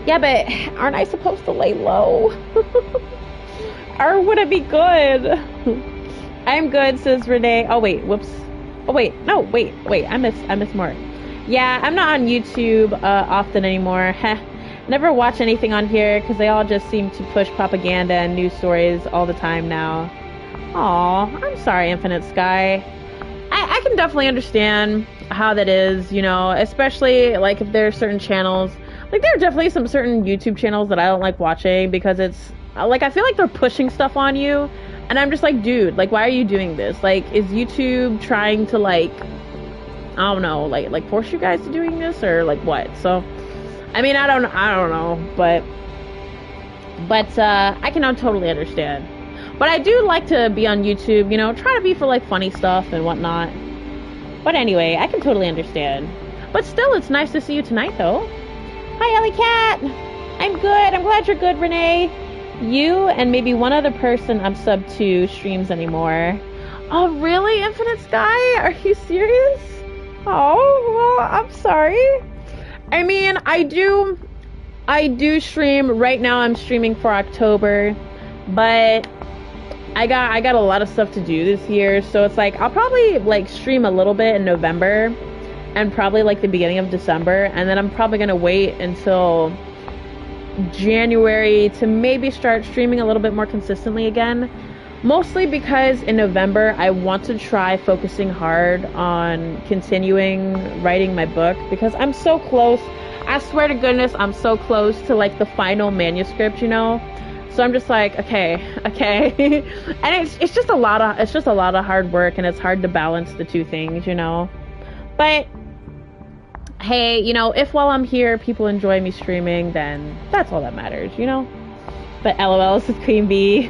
Yeah, but aren't I supposed to lay low? Or would it be good? I'm good, says Renee. Oh, wait. Whoops. Oh, wait. No, wait. I miss Mark. Yeah, I'm not on YouTube often anymore. Never watch anything on here because they all just seem to push propaganda and news stories all the time now. Aw, I'm sorry, Infinite Sky. I can definitely understand how that is, you know, especially like if there are certain channels. Like, there are definitely some certain YouTube channels that I don't like watching because it's like, I feel like they're pushing stuff on you. And I'm just like, dude, like, why are you doing this? Like, is YouTube trying to, like, I don't know, like force you guys to doing this or like what? So, I mean, I don't know, but I can totally understand. But I do like to be on YouTube, you know, try to be for like funny stuff and whatnot. But anyway, I can totally understand. But still, it's nice to see you tonight, though. Hi, Ellie Cat. I'm good. I'm glad you're good, Renee. You and maybe one other person I'm sub to streams anymore. Oh, really, Infinite Sky? Are you serious? Oh, well, I'm sorry. I mean, I do stream. Right now I'm streaming for October, but I got a lot of stuff to do this year, so it's like I'll probably like stream a little bit in November and probably like the beginning of December, and then I'm probably gonna wait until January to maybe start streaming a little bit more consistently again. Mostly because in November I want to try focusing hard on continuing writing my book because I'm so close. I swear to goodness, I'm so close to like the final manuscript, you know. So I'm just like, okay, and it's just a lot of hard work, and it's hard to balance the two things, you know. But hey, you know, if while I'm here people enjoy me streaming, then that's all that matters, you know. But LOL, this is Queen Bee.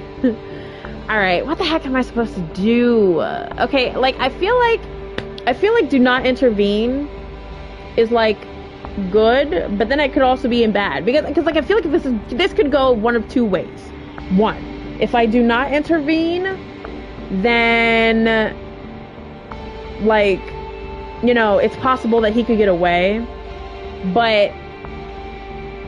All right, what the heck am I supposed to do? Okay, like I feel like do not intervene is like good, but then it could also be in bad because like I feel like this could go one of two ways. One, if I do not intervene, then like, you know, it's possible that he could get away, but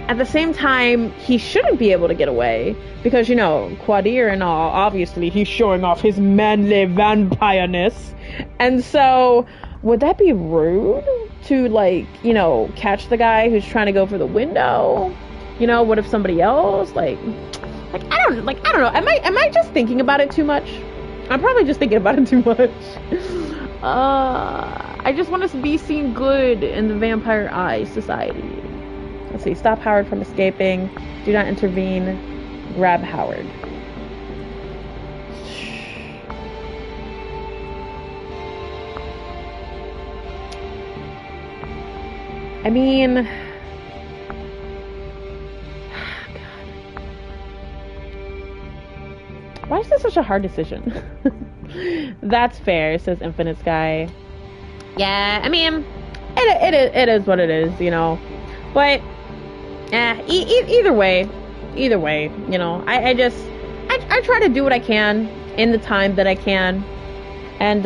at the same time he shouldn't be able to get away because, you know, Quadir and all, obviously he's showing off his manly vampireness, and so would that be rude to, like, you know, catch the guy who's trying to go for the window? You know, what if somebody else, like I don't know. Am I just thinking about it too much? I'm probably just thinking about it too much. I just want to be seen good in the Vampire Eye Society. Let's see. Stop Howard from escaping. Do not intervene. Grab Howard. I mean, God. Why is this such a hard decision? That's fair, says Infinite Sky. Yeah, I mean, it is what it is, you know. But either way, you know, I try to do what I can in the time that I can, and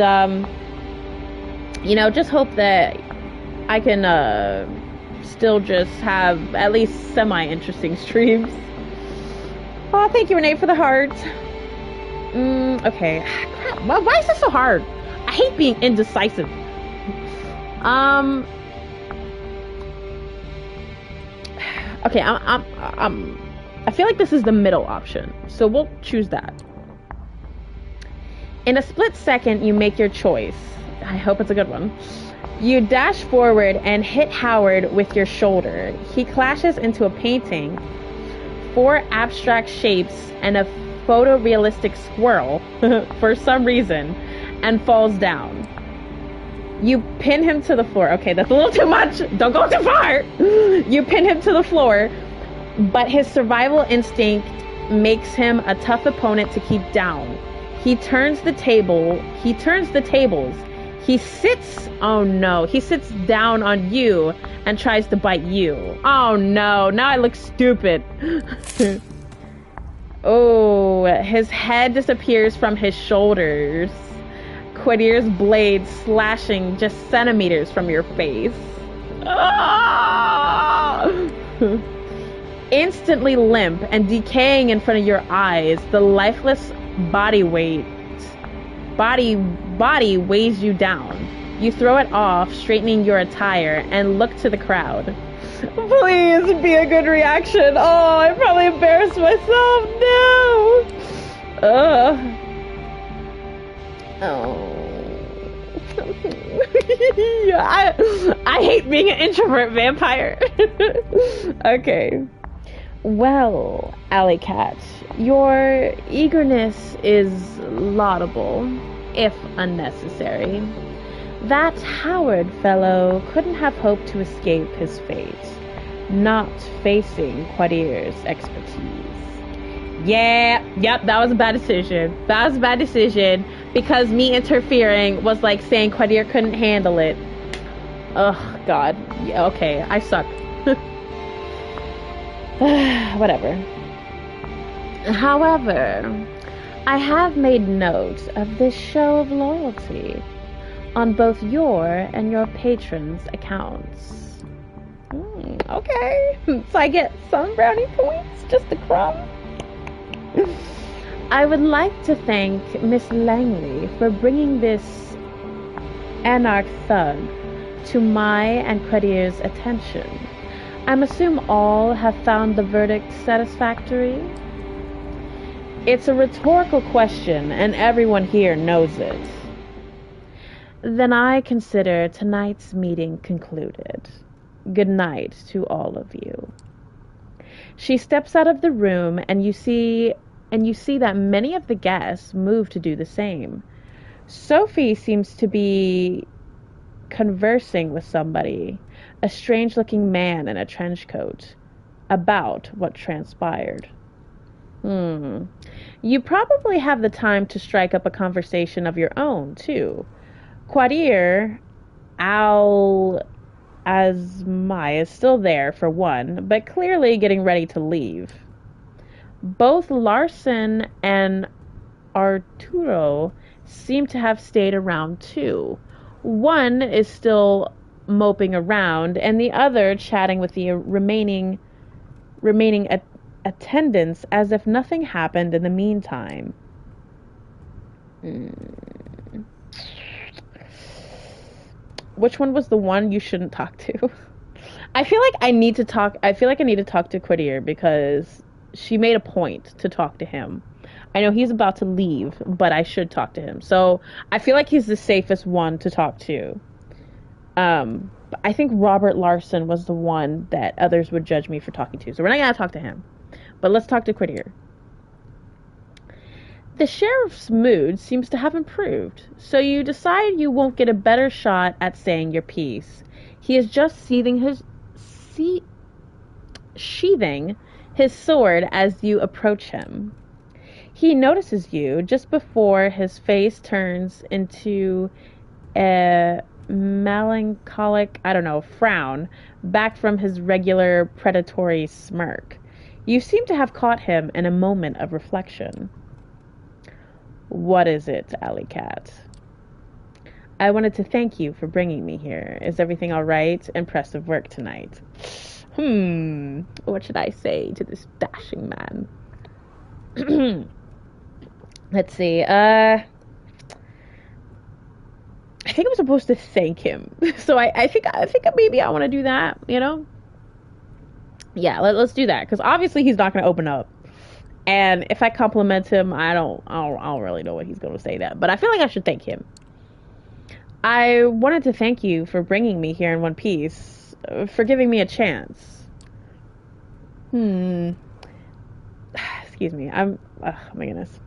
you know, just hope that I can still just have at least semi-interesting streams. Oh, thank you, Renee, for the heart. Okay. Why is this so hard? I hate being indecisive. Okay, I feel like this is the middle option, so we'll choose that. In a split second, you make your choice. I hope it's a good one. You dash forward and hit Howard with your shoulder. He clashes into a painting, 4 abstract shapes, and a photorealistic squirrel for some reason, and falls down. You pin him to the floor. Okay, that's a little too much. Don't go too far. You pin him to the floor, but his survival instinct makes him a tough opponent to keep down. He turns the tables. He sits down on you and tries to bite you. Oh no, now I look stupid. Oh, his head disappears from his shoulders. Quadir's blade slashing just centimeters from your face. Ah! Instantly limp and decaying in front of your eyes, the lifeless body weighs you down. You throw it off, straightening your attire, and look to the crowd. Please be a good reaction. Oh, I probably embarrassed myself. No. Oh. I hate being an introvert vampire. Okay. Well, Alley Cat, your eagerness is laudable, if unnecessary. That Howard fellow couldn't have hoped to escape his fate, not facing Quadir's expertise. Yep, that was a bad decision. That was a bad decision because me interfering was like saying Quadir couldn't handle it. Oh, God. Yeah, okay, I suck. Whatever. However, I have made note of this show of loyalty on both your and your patrons' accounts. Okay, so I get some brownie points, just a crumb. I would like to thank Miss Langley for bringing this anarch thug to my and Quadir's attention. I assume all have found the verdict satisfactory? It's a rhetorical question, and everyone here knows it. Then I consider tonight's meeting concluded. Good night to all of you. She steps out of the room, and you see that many of the guests move to do the same. Sophie seems to be conversing with somebody, a strange-looking man in a trench coat, about what transpired. You probably have the time to strike up a conversation of your own, too. Quadir Al-Azmai is still there, for one, but clearly getting ready to leave. Both Larson and Arturo seem to have stayed around, too. One is still moping around, and the other chatting with the remaining attendants as if nothing happened in the meantime. Which one was the one you shouldn't talk to? I feel like I need to talk to Quadir because she made a point to talk to him. I know he's about to leave, but I should talk to him. So I feel like he's the safest one to talk to. I think Robert Larson was the one that others would judge me for talking to. So we're not going to talk to him. But let's talk to Quadir. The sheriff's mood seems to have improved, so you decide you won't get a better shot at saying your piece. He is just sheathing his sword as you approach him. He notices you just before his face turns into a melancholic, frown, back from his regular predatory smirk. You seem to have caught him in a moment of reflection. What is it, Alley Cat? I wanted to thank you for bringing me here. Is everything all right? Impressive work tonight. What should I say to this dashing man? Let's see. I think I'm supposed to thank him. So I think maybe I want to do that, you know? Yeah, let's do that. Because obviously he's not going to open up. And if I compliment him, I don't really know what he's going to say that. But I feel like I should thank him. I wanted to thank you for bringing me here in one piece. For giving me a chance. Excuse me. Oh my goodness.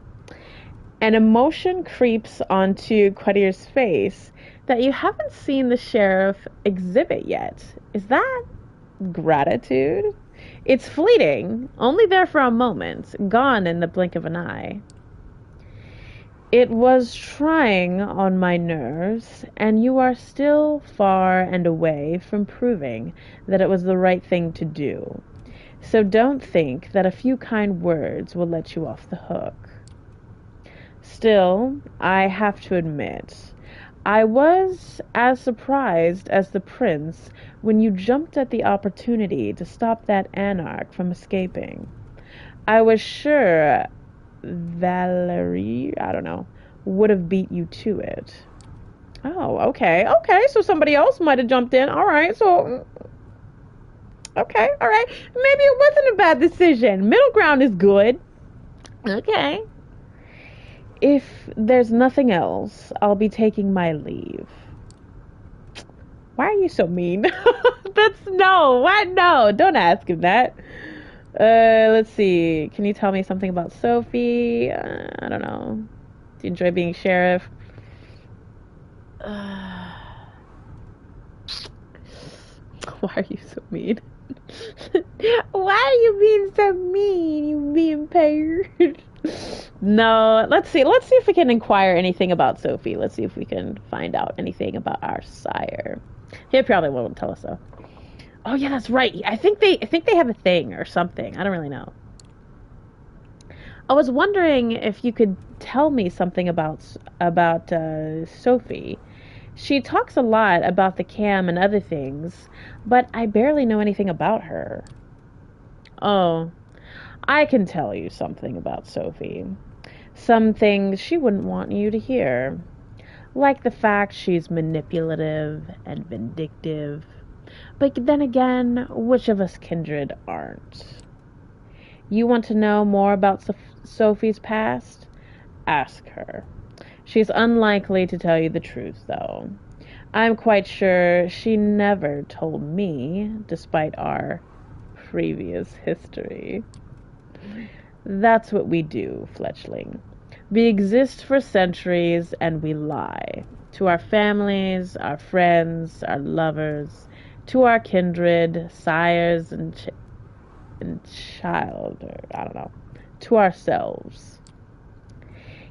An emotion creeps onto Quadir's face that you haven't seen the sheriff exhibit yet. Is that gratitude? It's fleeting, only there for a moment, gone in the blink of an eye. It was trying on my nerves, and you are still far and away from proving that it was the right thing to do. So don't think that a few kind words will let you off the hook. Still, I have to admit, I was as surprised as the prince when you jumped at the opportunity to stop that anarch from escaping. I was sure Valerie, I don't know, would have beat you to it. Oh, okay, okay, so somebody else might have jumped in. All right, so, okay, all right. Maybe it wasn't a bad decision. Middle ground is good. Okay. If there's nothing else, I'll be taking my leave. Why are you so mean? That's no. What? No. Don't ask him that. Let's see. Can you tell me something about Sophie? I don't know. Do you enjoy being sheriff? Why are you so mean? Why are you being so mean? You being paired? No, let's see. Let's see if we can inquire anything about Sophie. Let's see if we can find out anything about our sire. He probably won't tell us though. Oh yeah, that's right. I think they have a thing or something. I don't really know. I was wondering if you could tell me something about Sophie. She talks a lot about the cam and other things, but I barely know anything about her. Oh, I can tell you something about Sophie. Some things she wouldn't want you to hear. Like the fact she's manipulative and vindictive. But then again, which of us kindred aren't? You want to know more about Sophie's past? Ask her. She's unlikely to tell you the truth, though. I'm quite sure she never told me, despite our previous history. That's what we do, Fletchling. We exist for centuries and we lie. To our families, our friends, our lovers, to our kindred, sires and child, or I don't know, to ourselves.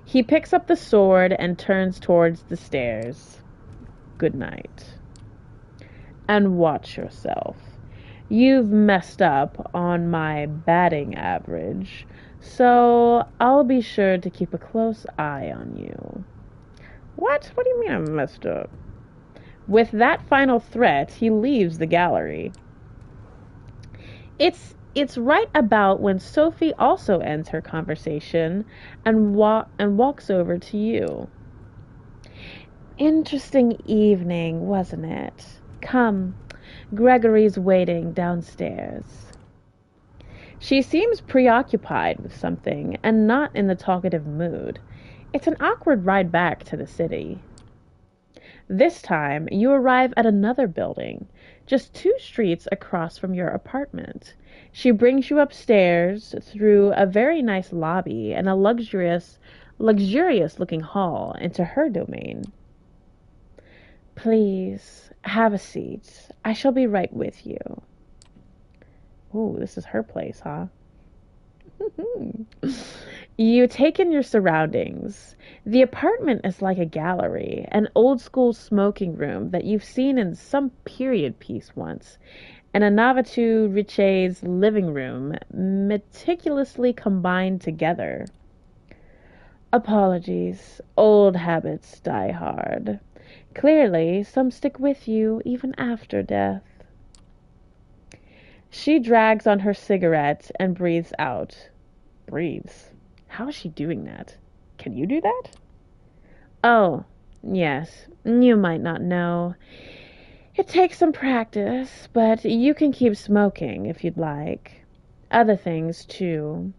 He picks up the sword and turns towards the stairs. Good night. And watch yourself. You've messed up on my batting average, so I'll be sure to keep a close eye on you. What? What do you mean I'm messed up? With that final threat, he leaves the gallery. It's right about when Sophie also ends her conversation and walks over to you. Interesting evening, wasn't it? Come, Gregory's waiting downstairs. She seems preoccupied with something and not in the talkative mood. It's an awkward ride back to the city. This time, you arrive at another building, just 2 streets across from your apartment. She brings you upstairs through a very nice lobby and a luxurious looking hall into her domain. Please, have a seat. I shall be right with you. Ooh, this is her place, huh? You take in your surroundings. The apartment is like a gallery, an old school smoking room that you've seen in some period piece once, and a Navatu Riche's living room meticulously combined together. Apologies, old habits die hard. Clearly, some stick with you even after death. She drags on her cigarette and breathes out. Breathes? How is she doing that? Can you do that? Oh, yes, you might not know. It takes some practice, but you can keep smoking if you'd like. Other things, too.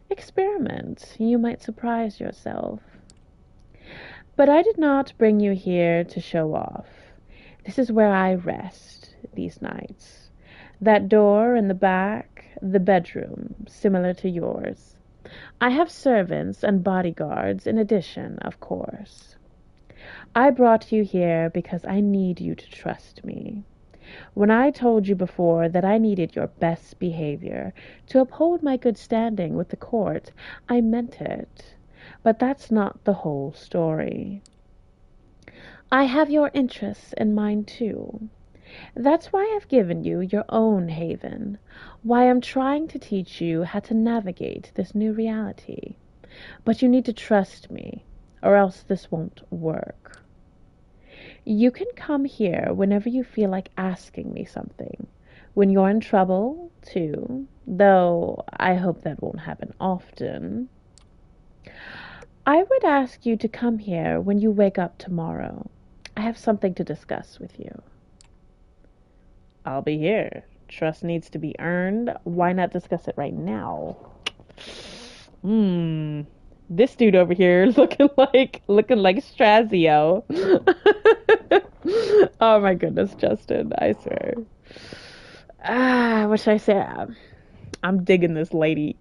Experiment. You might surprise yourself. But I did not bring you here to show off. This is where I rest these nights. That door in the back, the bedroom, similar to yours. I have servants and bodyguards in addition, of course. I brought you here because I need you to trust me. When I told you before that I needed your best behavior to uphold my good standing with the court, I meant it. But that's not the whole story. I have your interests in mind too. That's why I've given you your own haven, why I'm trying to teach you how to navigate this new reality. But you need to trust me, or else this won't work. You can come here whenever you feel like asking me something. When you're in trouble, too. Though I hope that won't happen often. I would ask you to come here when you wake up tomorrow. I have something to discuss with you. I'll be here. Trust needs to be earned. Why not discuss it right now? This dude over here is looking like Strazio. Oh my goodness, Justin, I swear. What should I say? I'm digging this lady.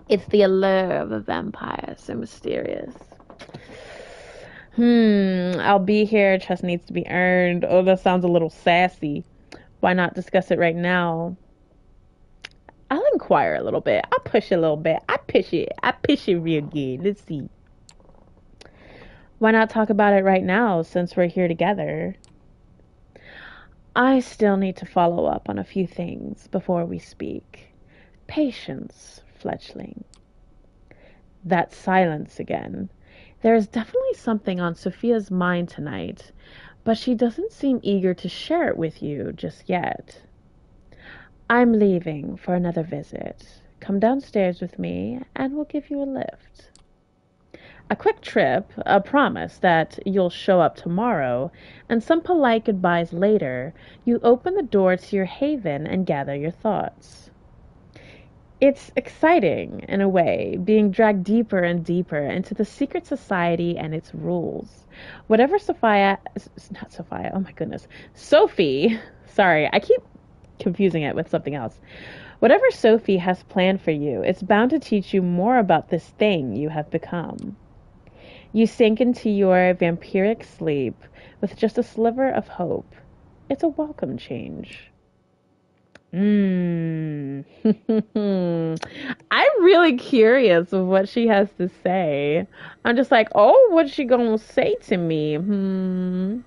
It's the allure of a vampire, so mysterious. I'll be here. Trust needs to be earned. Oh, that sounds a little sassy. Why not discuss it right now? I'll inquire a little bit. I'll push a little bit. I push it. I push it real good. Let's see. Why not talk about it right now since we're here together? I still need to follow up on a few things before we speak. Patience, fledgling. That silence again. There is definitely something on Sophia's mind tonight, but she doesn't seem eager to share it with you just yet. I'm leaving for another visit. Come downstairs with me, and we'll give you a lift. A quick trip, a promise that you'll show up tomorrow, and some polite goodbyes later, you open the door to your haven and gather your thoughts. It's exciting, in a way, being dragged deeper and deeper into the secret society and its rules. Whatever oh my goodness, Sophie, sorry, I keep confusing it with something else. Whatever Sophie has planned for you, it's bound to teach you more about this thing you have become. You sink into your vampiric sleep with just a sliver of hope. It's a welcome change. I'm really curious of what she has to say. I'm just like, oh, what's she gonna say to me? I'm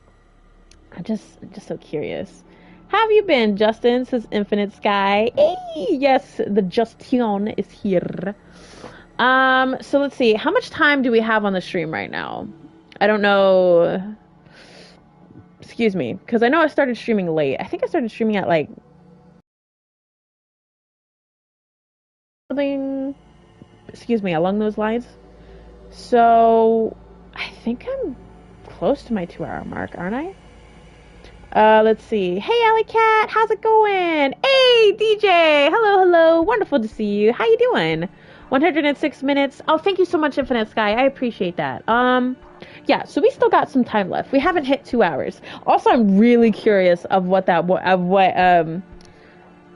just so curious. How have you been, Justin? Says Infinite Sky. Hey, yes, the Justion is here. So let's see. How much time do we have on the stream right now? I don't know. Excuse me, because I know I started streaming late. I think I started streaming at like something, excuse me, along those lines. So I think I'm close to my 2-hour mark, aren't I? Let's see. Hey, Alley Cat, how's it going? Hey, DJ, hello, wonderful to see you. How you doing? 106 minutes. Oh, thank you so much, Infinite Sky. I appreciate that. Yeah, so we still got some time left. We haven't hit 2 hours. Also, I'm really curious of what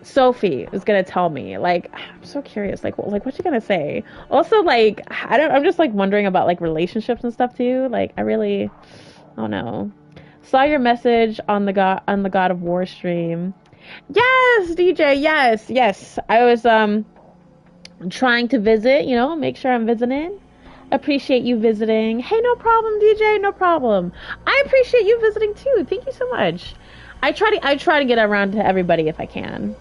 Sophie is gonna tell me. Like, I'm so curious. Like what's she gonna say? Also, like, I'm just like wondering about like relationships and stuff too. Like, I don't know. Saw your message on the God of War stream. Yes, DJ. Yes. I was trying to visit. Make sure I'm visiting. Appreciate you visiting. Hey, no problem, DJ. No problem. I appreciate you visiting too. Thank you so much. I try to get around to everybody if I can.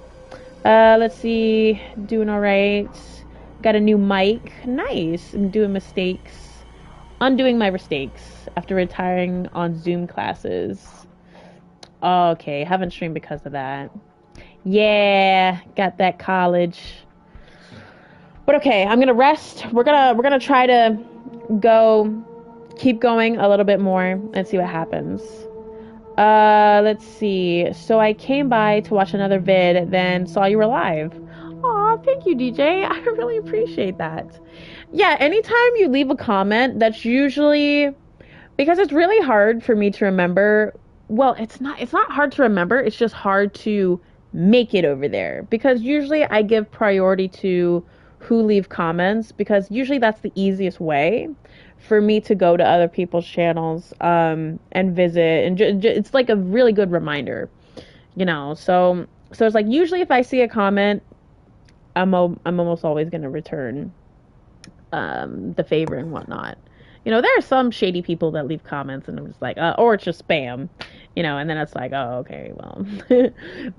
Let's see. Doing all right. Got a new mic. Nice. I'm doing mistakes. Undoing my mistakes after retiring on Zoom classes. Okay, haven't streamed because of that. Yeah, got that college. But okay, I'm gonna rest. We're gonna try to keep going a little bit more and see what happens. Let's see. So I came by to watch another vid, then saw you were live. Aw, thank you, DJ. I really appreciate that. Yeah, anytime you leave a comment, that's usually because it's really hard for me to remember. Well, it's not hard to remember. It's just hard to make it over there because usually I give priority to who leave comments because usually that's the easiest way for me to go to other people's channels and visit, and it's like a really good reminder, so it's like usually if I see a comment, I'm almost always going to return the favor and whatnot. There are some shady people that leave comments and I'm just like or it's just spam, and then it's like, oh, okay, well.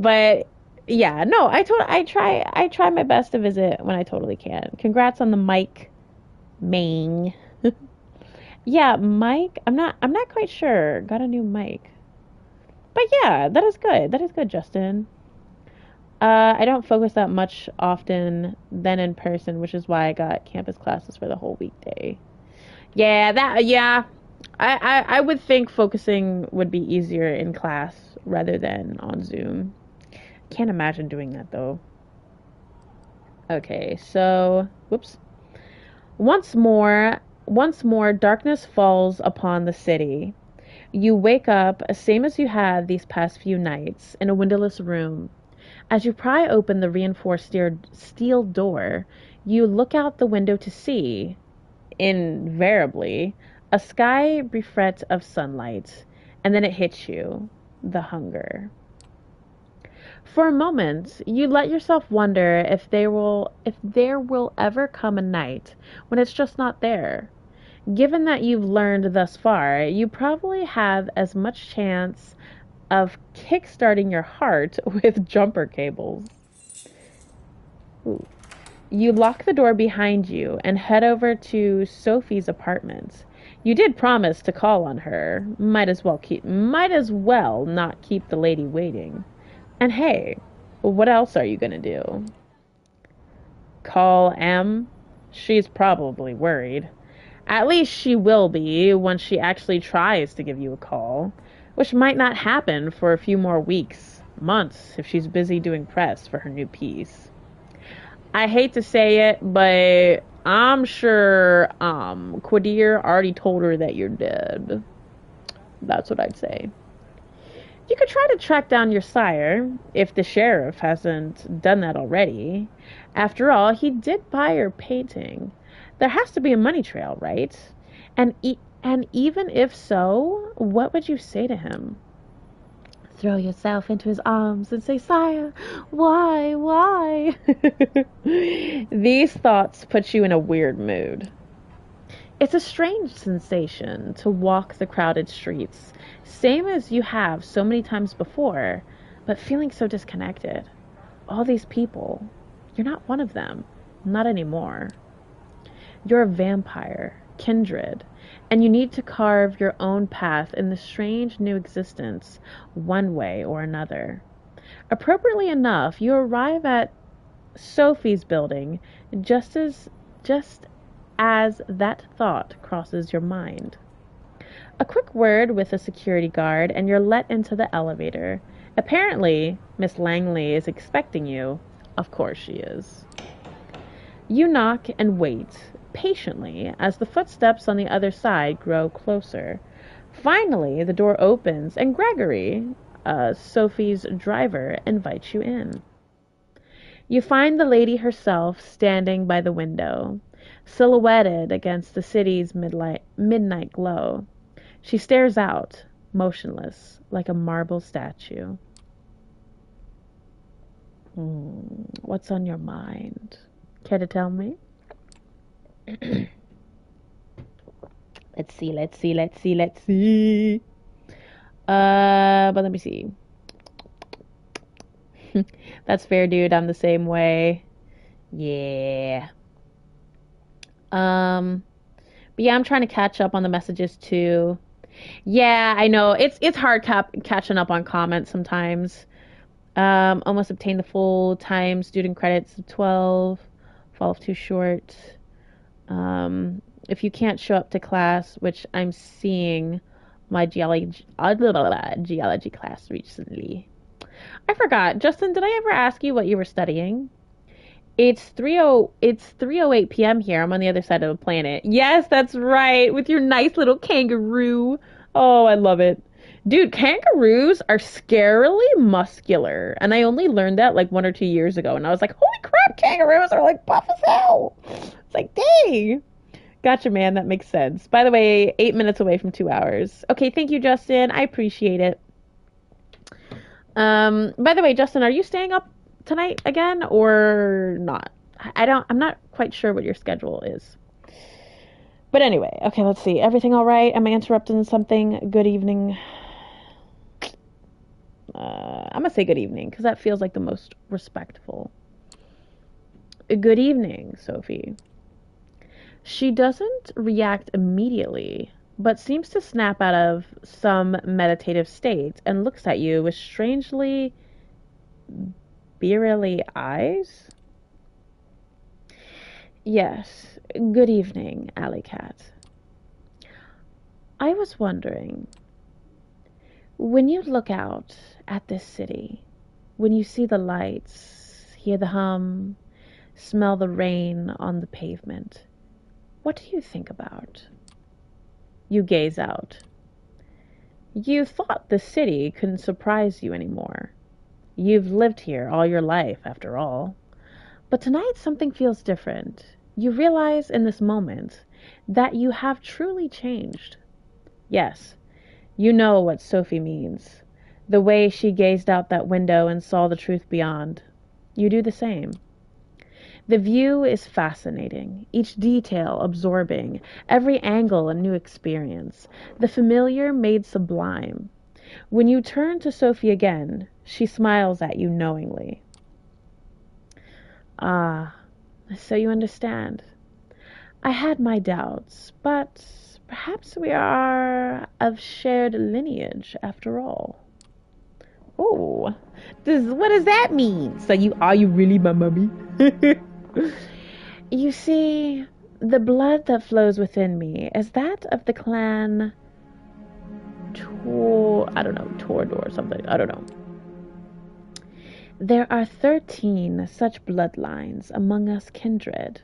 But Yeah, no, I try my best to visit when I totally can. Congrats on the mic, Ming. Yeah, Mike, I'm not quite sure. Got a new mic. But yeah, that is good. That is good, Justin. I don't focus that much often than in person, which is why I got campus classes for the whole weekday. Yeah. I would think focusing would be easier in class rather than on Zoom. Can't imagine doing that though. Okay, so whoops. Once more, darkness falls upon the city. You wake up, same as you had these past few nights, in a windowless room. As you pry open the reinforced steel door, you look out the window to see, invariably, a sky bereft of sunlight, and then it hits you, the hunger. For a moment, you let yourself wonder if there will ever come a night when it's just not there. Given that you've learned thus far, you probably have as much chance of kickstarting your heart with jumper cables. Ooh. You lock the door behind you and head over to Sophie's apartment. You did promise to call on her. Might as well not keep the lady waiting. And hey, what else are you gonna do? Call M? She's probably worried. At least she will be when she actually tries to give you a call, which might not happen for a few more weeks, months, if she's busy doing press for her new piece. I hate to say it, but I'm sure Quadir already told her that you're dead. That's what I'd say. You could try to track down your sire, if the sheriff hasn't done that already. After all, he did buy your painting. There has to be a money trail, right? And even if so, what would you say to him? Throw yourself into his arms and say, "Sire, why?" These thoughts put you in a weird mood. It's a strange sensation to walk the crowded streets, same as you have so many times before, but feeling so disconnected. All these people, you're not one of them. Not anymore. You're a vampire, kindred, and you need to carve your own path in this strange new existence, one way or another. Appropriately enough, you arrive at Sophie's building just as that thought crosses your mind. A quick word with a security guard, and you're let into the elevator. Apparently, Miss Langley is expecting you. Of course she is. You knock and wait, patiently, as the footsteps on the other side grow closer. Finally, the door opens, and Gregory, Sophie's driver, invites you in. You find the lady herself standing by the window, silhouetted against the city's midnight glow. She stares out, motionless, like a marble statue. What's on your mind? Care to tell me? Let's see. But let me see. That's fair, dude. I'm the same way. Yeah. Um, but yeah, I'm trying to catch up on the messages too. Yeah, I know. It's hard catching up on comments sometimes. Almost obtained the full time student credits of 12. Fall off too short. If you can't show up to class, which I'm seeing my geology class recently. I forgot. Justin, did I ever ask you what you were studying? It's 3:08 p.m. here. I'm on the other side of the planet. Yes, that's right. With your nice little kangaroo. Oh, I love it. Dude, kangaroos are scarily muscular. And I only learned that like 1 or 2 years ago. And I was like, holy crap, kangaroos are like buff as hell. It's like, dang. Gotcha, man. That makes sense. By the way, 8 minutes away from 2 hours. Okay, thank you, Justin. I appreciate it. By the way, Justin, are you staying up tonight again or not? I'm not quite sure what your schedule is. But anyway, okay, let's see. Everything all right? Am I interrupting something? Good evening. I'm gonna say good evening because that feels like the most respectful. Good evening, Sophie. She doesn't react immediately, but seems to snap out of some meditative state and looks at you with strangely beery eyes. Yes, good evening, Alley Cat. I was wondering, when you look out at this city, when you see the lights, hear the hum, smell the rain on the pavement, what do you think about? You gaze out. You thought the city couldn't surprise you anymore. You've lived here all your life, after all. But tonight something feels different. You realize in this moment that you have truly changed. Yes, you know what Sophie means. The way she gazed out that window and saw the truth beyond. You do the same. The view is fascinating, each detail absorbing, every angle a new experience, the familiar made sublime. When you turn to Sophie again, she smiles at you knowingly. Ah, so you understand. I had my doubts, but perhaps we are of shared lineage after all. Oh, what does that mean? So are you really my mummy? You see, the blood that flows within me is that of the clan Tord or something. I don't know. There are 13 such bloodlines among us kindred,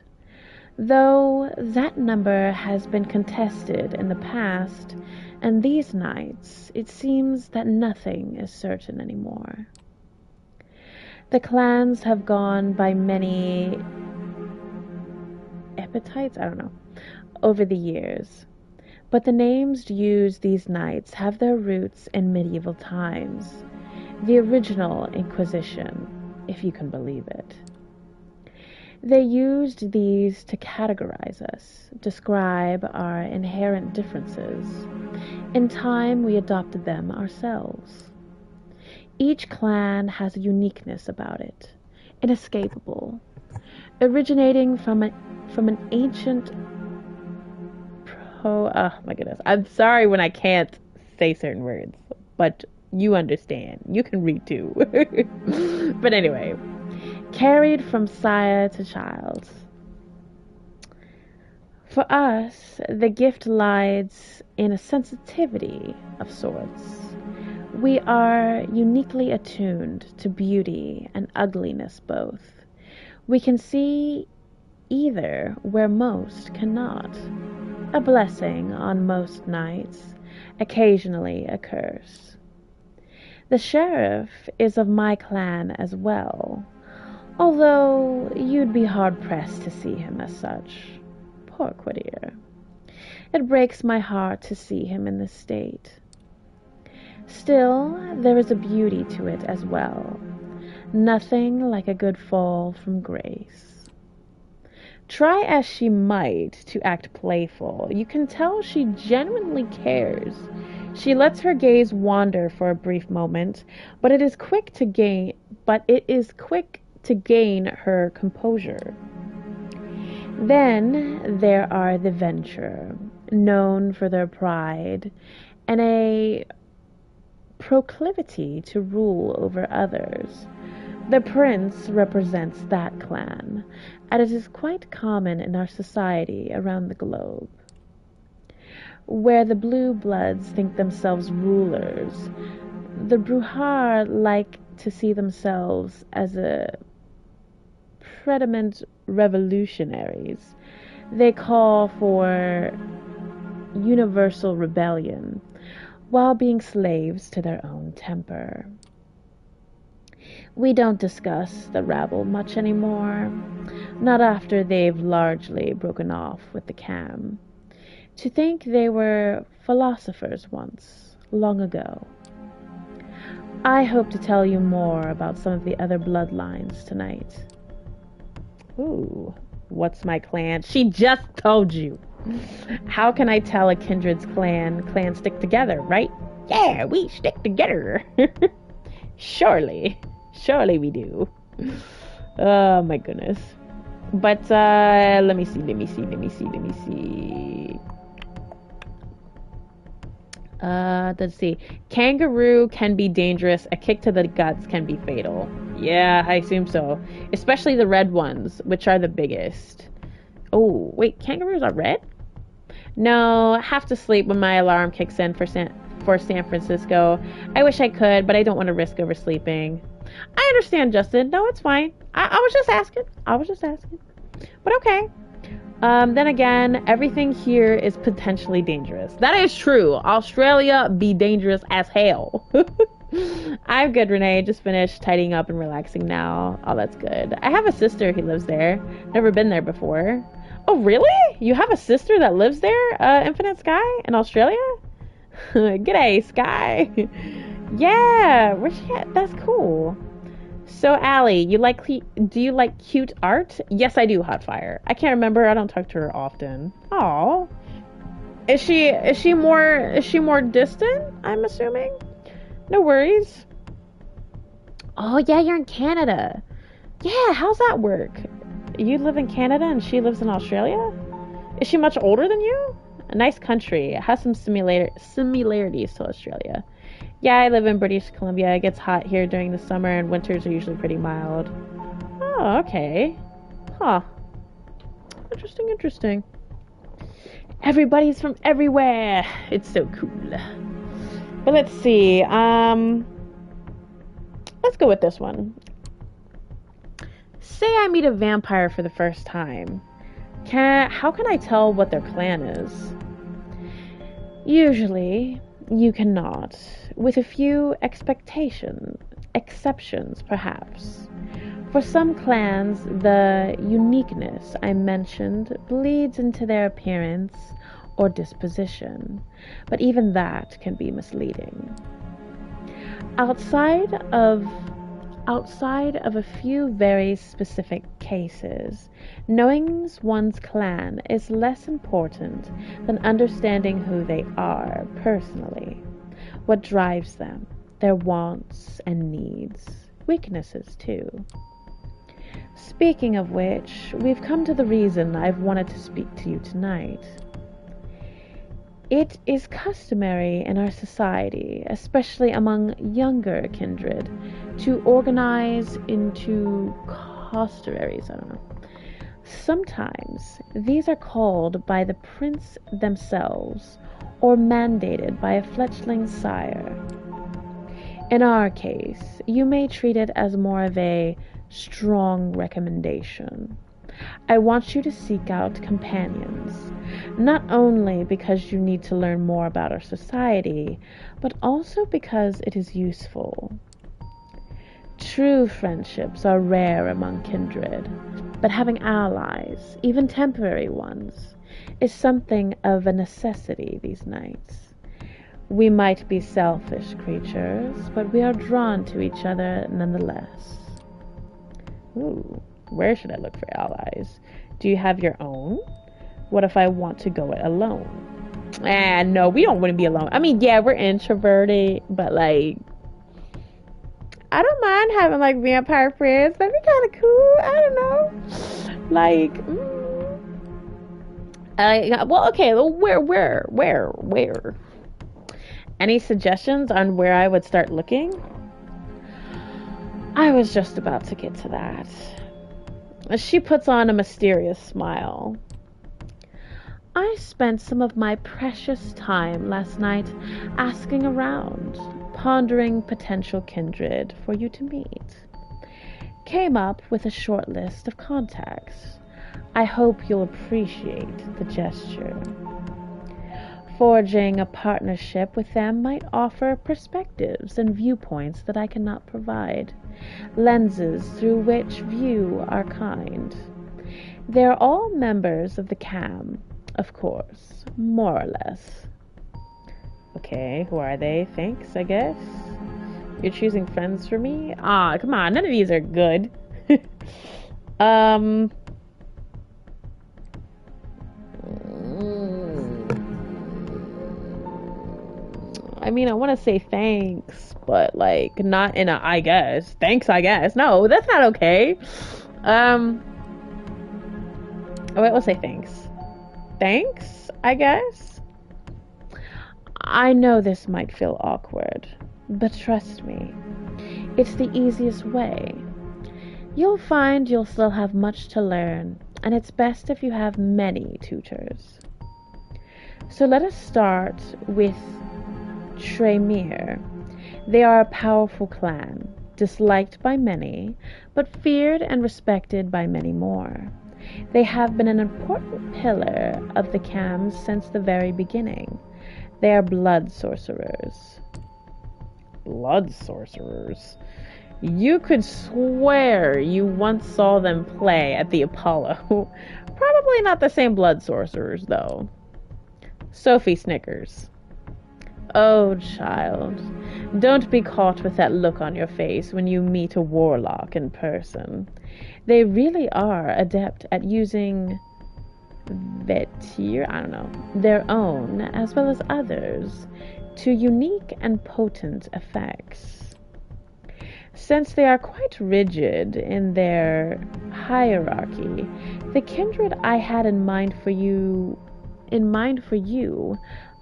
though that number has been contested in the past, and these nights it seems that nothing is certain anymore. The clans have gone by many epithets, over the years, but the names used these nights have their roots in medieval times, the original Inquisition, if you can believe it. They used these to categorize us, describe our inherent differences. In time, we adopted them ourselves. Each clan has a uniqueness about it, inescapable, originating from an ancient oh my goodness. I'm sorry when I can't say certain words, but you understand. You can read too. But anyway, carried from sire to child. For us, the gift lies in a sensitivity of sorts. We are uniquely attuned to beauty and ugliness both. We can see either where most cannot. A blessing on most nights, occasionally a curse. The sheriff is of my clan as well, although you'd be hard-pressed to see him as such. Poor Coteries. It breaks my heart to see him in this state. Still, there is a beauty to it as well. Nothing like a good fall from grace. Try as she might to act playful, you can tell she genuinely cares. She lets her gaze wander for a brief moment, but it is quick to gain her composure. Then there are the Venture, known for their pride and a proclivity to rule over others. The prince represents that clan, and it is quite common in our society around the globe. Where the blue bloods think themselves rulers, the Brujar like to see themselves as a prediment revolutionaries. They call for universal rebellion, while being slaves to their own temper. We don't discuss the rabble much anymore, not after they've largely broken off with the cam. To think they were philosophers once, long ago. I hope to tell you more about some of the other bloodlines tonight. Ooh, what's my clan? She just told you. How can I tell a kindred's clan stick together, right? Yeah, we stick together. Surely. Surely we do. Oh my goodness. But let me see. Let's see. Kangaroo can be dangerous. A kick to the guts can be fatal. Yeah, I assume so. Especially the red ones, which are the biggest. Oh, wait, kangaroos are red? No, I have to sleep when my alarm kicks in for San Francisco. I wish I could, but I don't want to risk oversleeping. I understand, Justin. No, it's fine. I was just asking. But okay. Then again, everything here is potentially dangerous. That is true. Australia be dangerous as hell. I'm good, Renee. Just finished tidying up and relaxing now. Oh, that's good. I have a sister who lives there. Never been there before. Oh, really? You have a sister that lives there? Infinite Sky in Australia? G'day, Sky. Yeah, where's she at? That's cool. So, Allie, do you like cute art? Yes, I do, Hotfire. I can't remember. I don't talk to her often. Aw. Is she more distant, I'm assuming? No worries. Oh, yeah, you're in Canada. Yeah, how's that work? You live in Canada and she lives in Australia? Is she much older than you? A nice country. It has some similarities to Australia. Yeah, I live in British Columbia. It gets hot here during the summer and winters are usually pretty mild. Oh, okay. Huh. Interesting. Everybody's from everywhere. It's so cool. But let's see. Let's go with this one. Say I meet a vampire for the first time. How can I tell what their clan is? Usually, you cannot, with a few exceptions perhaps. For some clans, the uniqueness I mentioned bleeds into their appearance or disposition, but even that can be misleading. Outside of a few very specific cases, knowing one's clan is less important than understanding who they are personally, what drives them, their wants and needs, weaknesses too. Speaking of which, we've come to the reason I've wanted to speak to you tonight. It is customary in our society, especially among younger kindred, to organize into coteries. I don't know. Sometimes these are called by the prince themselves or mandated by a fledgling sire. In our case, you may treat it as more of a strong recommendation. I want you to seek out companions, not only because you need to learn more about our society, but also because it is useful. True friendships are rare among kindred, but having allies, even temporary ones, is something of a necessity these nights. We might be selfish creatures, but we are drawn to each other nonetheless. Ooh. Where should I look for allies? Do you have your own? What if I want to go it alone? No, we don't want to be alone. I mean, yeah, we're introverted, but like, I don't mind having like vampire friends. That'd be kind of cool. I don't know. Like, well, okay. Where? Any suggestions on where I would start looking? I was just about to get to that. She puts on a mysterious smile. I spent some of my precious time last night asking around, pondering potential kindred for you to meet. Came up with a short list of contacts. I hope you'll appreciate the gesture. Forging a partnership with them might offer perspectives and viewpoints that I cannot provide, lenses through which view our kind. They're all members of the CAM, of course, more or less. Okay, who are they? Thanks, I guess. You're choosing friends for me? Ah, come on, none of these are good. I mean, I want to say thanks, but like not in a I guess. Thanks, I guess. No, that's not okay. Oh, wait, we'll say thanks. Thanks, I guess. I know this might feel awkward, but trust me, it's the easiest way. You'll find you'll still have much to learn, and it's best if you have many tutors. So let us start with Tremeer. They are a powerful clan, disliked by many, but feared and respected by many more. They have been an important pillar of the Cams since the very beginning. They are blood sorcerers. Blood sorcerers? You could swear you once saw them play at the Apollo. Probably not the same blood sorcerers, though. Sophie snickers. Oh, child, don't be caught with that look on your face when you meet a warlock in person. They really are adept at using their own, as well as others, to unique and potent effects. Since they are quite rigid in their hierarchy, the kindred I had in mind for you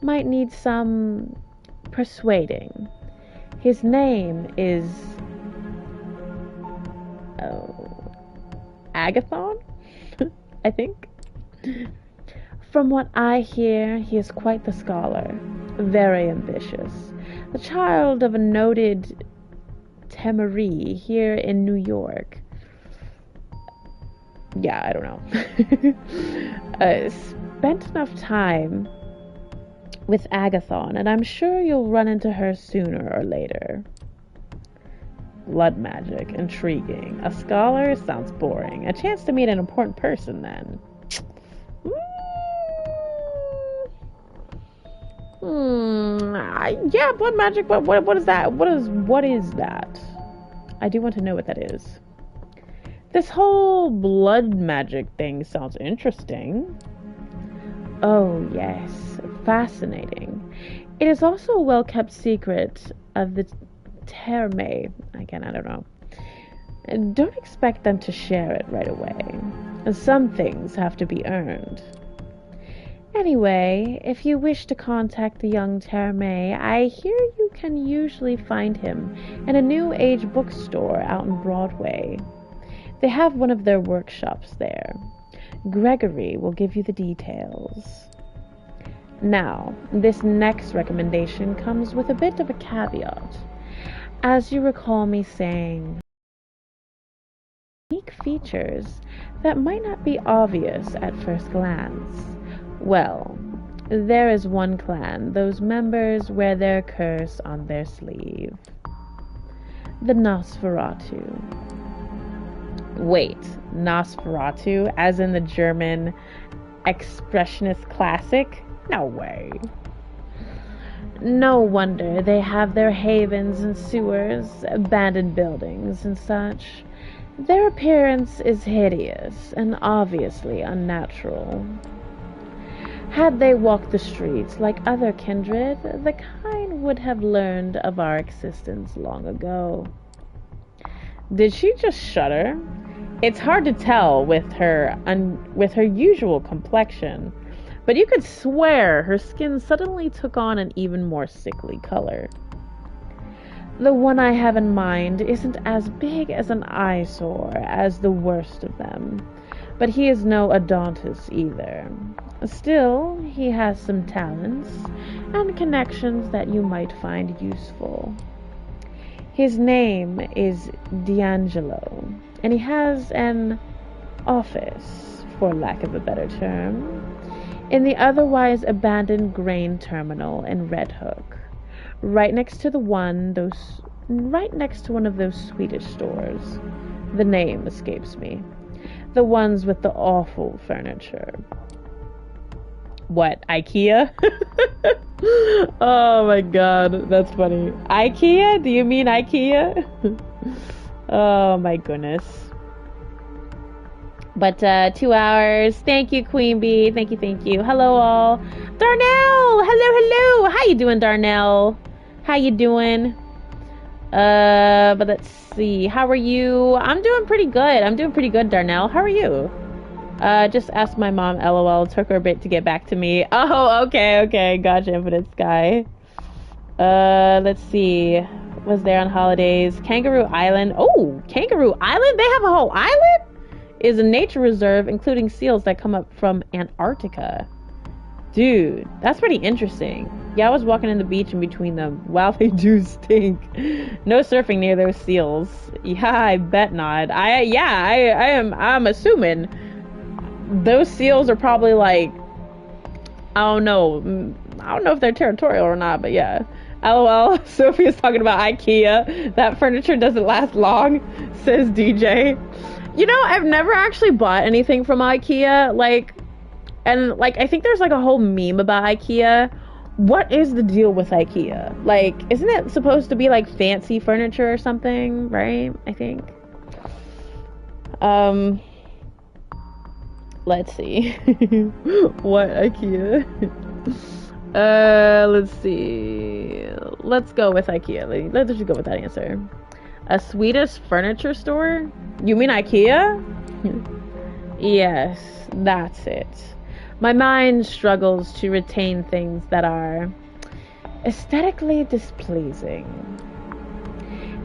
might need some persuading. His name is Agathon, I think. From what I hear, he is quite the scholar, very ambitious, the child of a noted Tremeer here in New York. Yeah, I don't know. Spent enough time with Agathon, and I'm sure you'll run into her sooner or later. Blood magic, intriguing. A scholar sounds boring. A chance to meet an important person, then. Yeah, blood magic, but what is that? What is that? I do want to know what that is. This whole blood magic thing sounds interesting. Oh, yes. Fascinating. It is also a well-kept secret of the Tremeer. Again, I don't know. Don't expect them to share it right away. Some things have to be earned. Anyway, if you wish to contact the young Tremeer, I hear you can usually find him in a new age bookstore out in Broadway. They have one of their workshops there. Gregory will give you the details. Now, this next recommendation comes with a bit of a caveat. As you recall me saying, unique features that might not be obvious at first glance. Well, there is one clan, those members wear their curse on their sleeve. The Nosferatu. Wait, Nosferatu, as in the German expressionist classic? No way. No wonder they have their havens and sewers, abandoned buildings and such. Their appearance is hideous and obviously unnatural. Had they walked the streets like other kindred, the kind would have learned of our existence long ago. Did she just shudder? It's hard to tell with her usual complexion, but you could swear her skin suddenly took on an even more sickly color. The one I have in mind isn't as big as an eyesore as the worst of them, but he is no Odontus either. Still, he has some talents and connections that you might find useful. His name is D'Angelo, and he has an office, for lack of a better term, in the otherwise abandoned grain terminal in Red Hook, right next to one of those Swedish stores. The name escapes me. The ones with the awful furniture. What, IKEA? Oh my god, that's funny. IKEA? Do you mean IKEA? Oh my goodness. But 2 hours. Thank you, Queen Bee. Thank you. Hello all. Darnell! Hello. How you doing, Darnell? How you doing? But let's see. How are you? I'm doing pretty good. I'm doing pretty good, Darnell. How are you? Just asked my mom, LOL. Took her a bit to get back to me. Oh, okay. Gotcha, Infinite Sky. Let's see. Was there on holidays. Kangaroo Island. Oh, Kangaroo Island? They have a whole island? Is a nature reserve, including seals that come up from Antarctica. Dude, that's pretty interesting. Yeah, I was walking in the beach in between them. Wow, they do stink. No surfing near those seals. Yeah, I bet not. I'm assuming those seals are probably like, I don't know if they're territorial or not, but yeah. LOL, Sophia's talking about IKEA. That furniture doesn't last long, says DJ. You know, I've never actually bought anything from IKEA, I think there's like a whole meme about IKEA. What is the deal with IKEA? Like, isn't it supposed to be like fancy furniture or something, right? I think. Let's see. What IKEA? Let's see. Let's go with IKEA. Let's just go with that answer. A Swedish furniture store? You mean IKEA? Yes, that's it. My mind struggles to retain things that are aesthetically displeasing.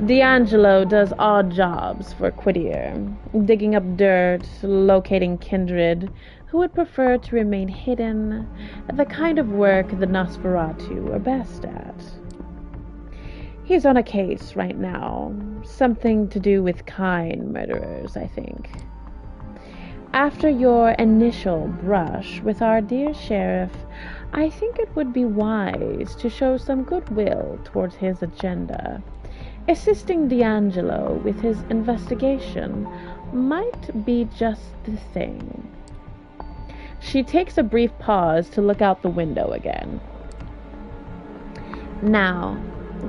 D'Angelo does odd jobs for Coteries, digging up dirt, locating kindred who would prefer to remain hidden, the kind of work the Nosferatu are best at. He's on a case right now, something to do with kind murderers, I think. After your initial brush with our dear sheriff, I think it would be wise to show some goodwill towards his agenda. Assisting D'Angelo with his investigation might be just the thing. She takes a brief pause to look out the window again. Now,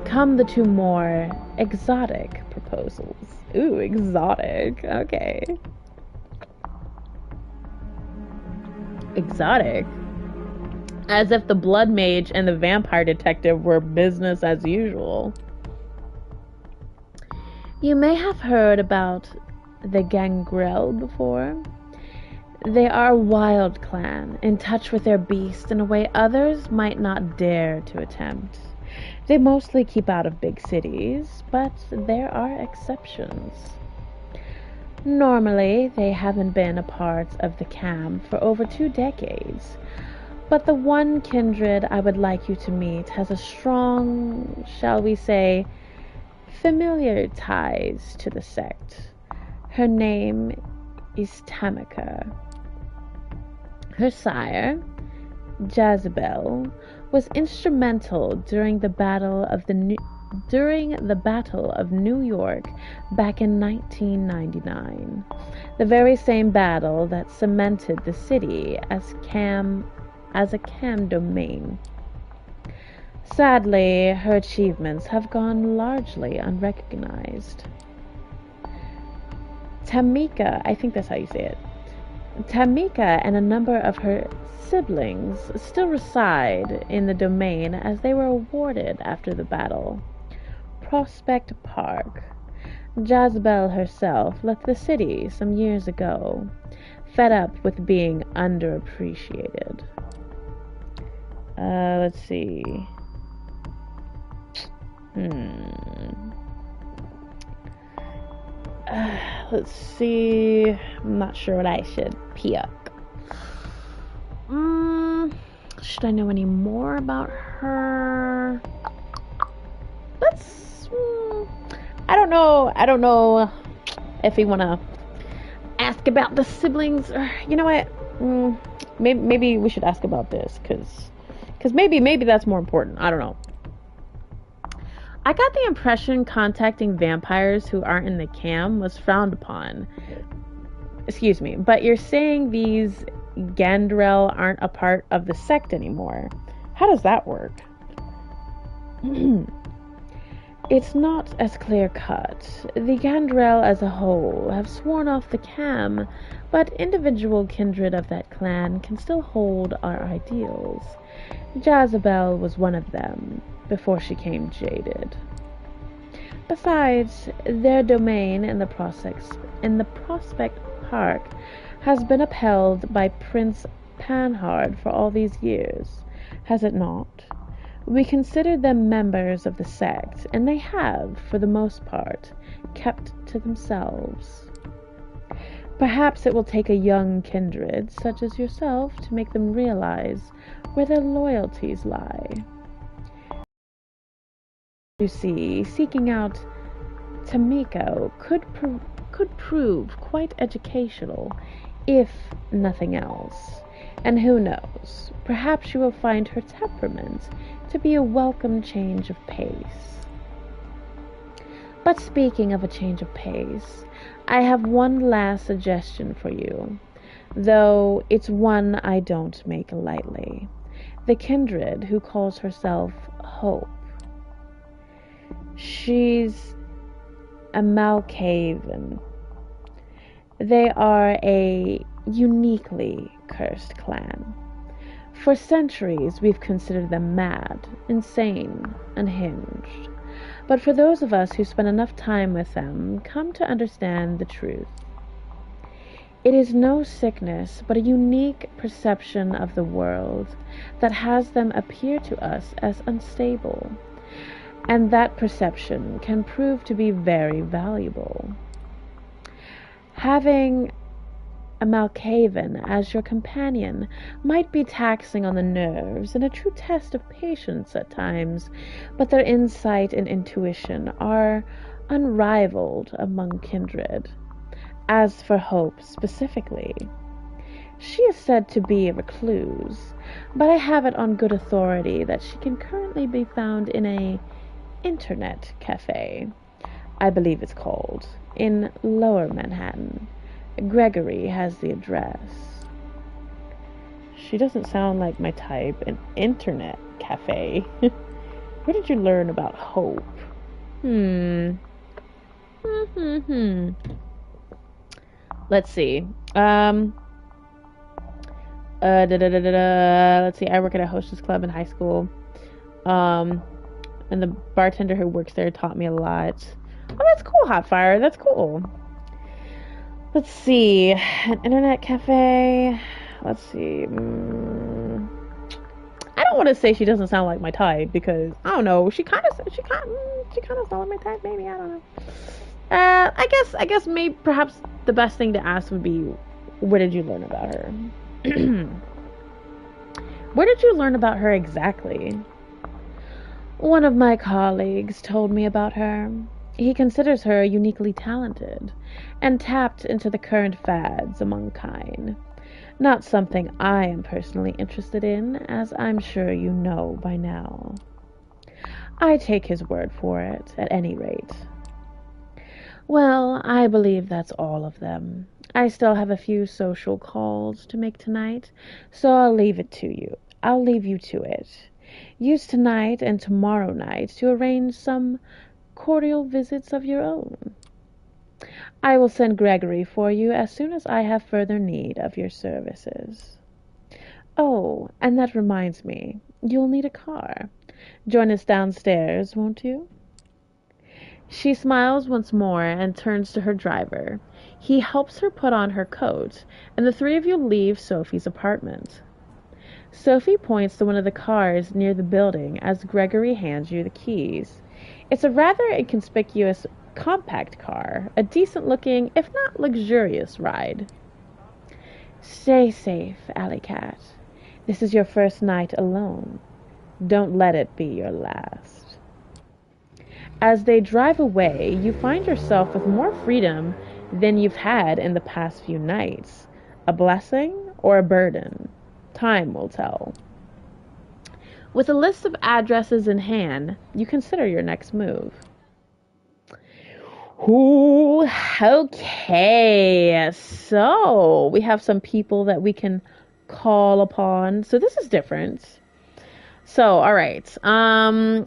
come the two more exotic proposals. Ooh, exotic. Okay. Exotic? As if the blood mage and the vampire detective were business as usual. You may have heard about the Gangrel before. They are a wild clan, in touch with their beast in a way others might not dare to attempt. They mostly keep out of big cities, but there are exceptions. Normally, they haven't been a part of the camp for over 2 decades, but the one kindred I would like you to meet has a strong, shall we say, familiar ties to the sect. Her name is Tamika. Her sire, Jezebel, was instrumental during the Battle of New York back in 1999, the very same battle that cemented the city as a cam domain. Sadly, her achievements have gone largely unrecognized. Tamika, I think that's how you say it. Tamika and a number of her siblings still reside in the domain as they were awarded after the battle. Prospect Park. Jezebel herself left the city some years ago, fed up with being underappreciated. Let's see. Let's see. I'm not sure what I should pick. Should I know any more about her? I don't know if we want to ask about the siblings. You know what? Maybe we should ask about this, because maybe that's more important. I don't know. I got the impression contacting vampires who aren't in the cam was frowned upon. Excuse me, but you're saying these Gandrel aren't a part of the sect anymore. How does that work? It's not as clear-cut. The Gandrel as a whole have sworn off the cam, but individual kindred of that clan can still hold our ideals. Jezebel was one of them. before she came jaded. Besides, their domain in the Prospect Park has been upheld by Prince Panhard for all these years, has it not? We considered them members of the sect, and they have, for the most part, kept to themselves. Perhaps it will take a young kindred, such as yourself, to make them realize where their loyalties lie. You see, seeking out Tamika could prove quite educational, if nothing else. And who knows, perhaps you will find her temperament to be a welcome change of pace. But speaking of a change of pace, I have one last suggestion for you, though it's one I don't make lightly. The kindred who calls herself Hope. She's a Malkavian. They are a uniquely cursed clan. For centuries, we've considered them mad, insane, unhinged. But for those of us who spend enough time with them, come to understand the truth. It is no sickness, but a unique perception of the world that has them appear to us as unstable. And that perception can prove to be very valuable. Having a Malkavian as your companion might be taxing on the nerves and a true test of patience at times, but their insight and intuition are unrivaled among kindred. As for Hope specifically, she is said to be a recluse, but I have it on good authority that she can currently be found in a internet cafe, I believe it's called, in Lower Manhattan. Gregory has the address. She doesn't sound like my type. An internet cafe. Where did you learn about Hope? Let's see. Let's see. I work at a hostess club in high school. And the bartender who works there taught me a lot. Oh, that's cool, Hotfire. That's cool. Let's see. An internet cafe. Let's see. I don't want to say she doesn't sound like my type because I don't know. She kind of sounds like my type. Maybe I don't know. I guess maybe perhaps the best thing to ask would be, where did you learn about her? Where did you learn about her exactly? One of my colleagues told me about her. He considers her uniquely talented and tapped into the current fads among kind. Not something I am personally interested in, as I'm sure you know by now. I take his word for it, at any rate. Well, I believe that's all of them. I still have a few social calls to make tonight, so I'll leave you to it. Use tonight and tomorrow night to arrange some cordial visits of your own. I will send Gregory for you as soon as I have further need of your services. Oh, and that reminds me, you'll need a car. Join us downstairs, won't you? She smiles once more and turns to her driver. He helps her put on her coat, and the three of you leave Sophie's apartment. Sophie points to one of the cars near the building as Gregory hands you the keys. It's a rather inconspicuous compact car, a decent-looking, if not luxurious, ride. Stay safe, Alley Cat. This is your first night alone. Don't let it be your last. As they drive away, you find yourself with more freedom than you've had in the past few nights. A blessing or a burden? Time will tell. With a list of addresses in hand, you consider your next move. Ooh, okay. So, we have some people that we can call upon. So this is different. So, all right.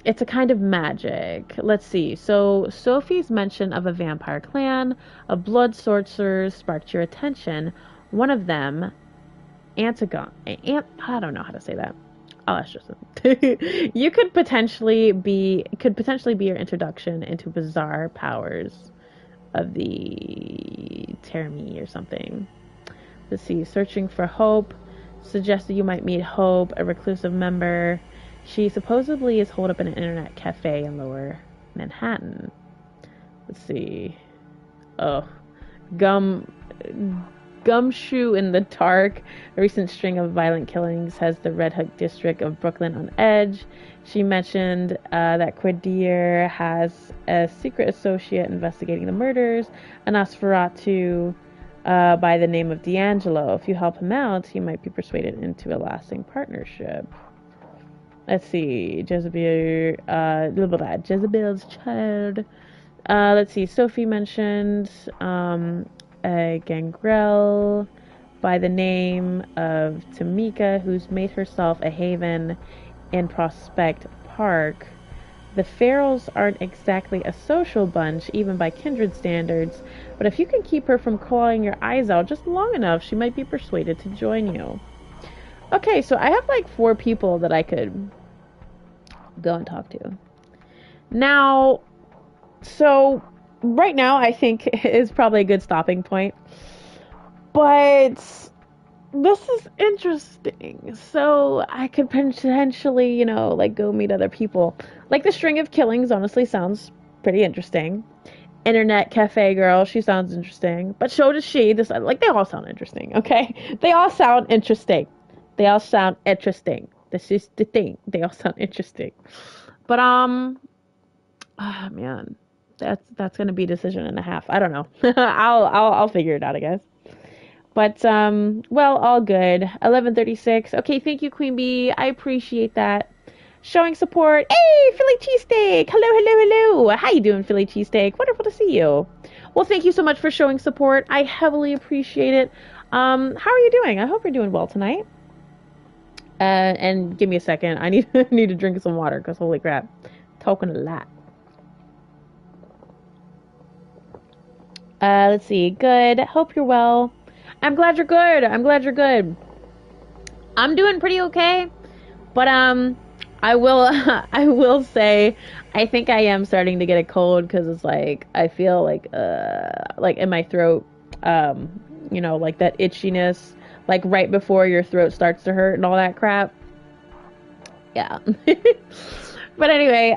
It's a kind of magic. Let's see. So, Sophie's mention of a vampire clan of blood sorcerers sparked your attention. One of them, I don't know how to say that. I'll ask Tristan. You could potentially be your introduction into bizarre powers of the Termi or something. Let's see. Searching for Hope. Suggested you might meet Hope, a reclusive member. She supposedly is holed up in an internet cafe in Lower Manhattan. Let's see. Oh, Gumshoe in the Dark. A recent string of violent killings has the Red Hook district of Brooklyn on edge. She mentioned that Quadir has a secret associate investigating the murders, a Nosferatu by the name of D'Angelo. If you help him out, he might be persuaded into a lasting partnership. Let's see. Jezebel's child. Let's see. Sophie mentioned a gangrel by the name of Tamika, who's made herself a haven in Prospect Park. The Farrells aren't exactly a social bunch, even by kindred standards, but if you can keep her from clawing your eyes out just long enough, she might be persuaded to join you. Okay, so I have like 4 people that I could go and talk to. Now, so right now I think is probably a good stopping point, but this is interesting. So I could potentially, like go meet other people. Like the string of killings honestly sounds pretty interesting. Internet cafe girl, she sounds interesting. But so does she. They all sound interesting, okay? They all sound interesting. This is the thing. They all sound interesting. But oh man. That's gonna be a decision and a half. I don't know. I'll figure it out, I guess. But, well, all good. 11:36. Okay, thank you, Queen Bee. I appreciate that. Showing support. Hey, Philly Cheesesteak. Hello. How you doing, Philly Cheesesteak? Wonderful to see you. Well, thank you so much for showing support. I heavily appreciate it. How are you doing? I hope you're doing well tonight. And give me a second. I need to drink some water because holy crap. Talking a lot. Let's see. Good. Hope you're well. I'm glad you're good. I'm doing pretty okay, but I will say I think I am starting to get a cold because it's like I feel like in my throat, like that itchiness, like right before your throat starts to hurt and all that crap. Yeah. But anyway,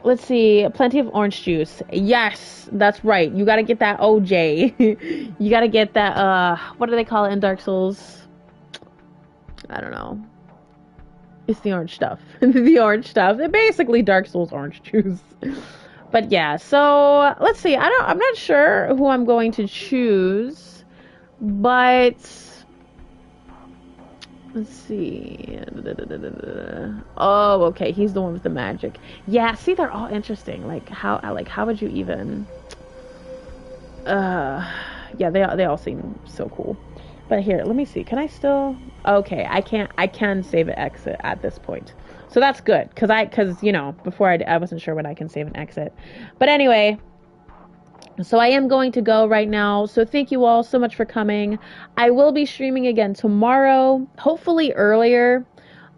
let's see. Plenty of orange juice. Yes, that's right. You gotta get that OJ. You gotta get that, what do they call it in Dark Souls? I don't know. It's the orange stuff. The orange stuff. It basically Dark Souls orange juice. But yeah, so let's see. I'm not sure who I'm going to choose, but let's see. Oh, okay. He's the one with the magic. Yeah, see, they're all interesting. How would you even? Yeah, they all seem so cool. But here, let me see. Can I still? Okay, I can't. I can save an exit at this point, so that's good. Cause before I wasn't sure when I can save an exit. But anyway. So I am going to go right now. So thank you all so much for coming. I will be streaming again tomorrow, hopefully earlier.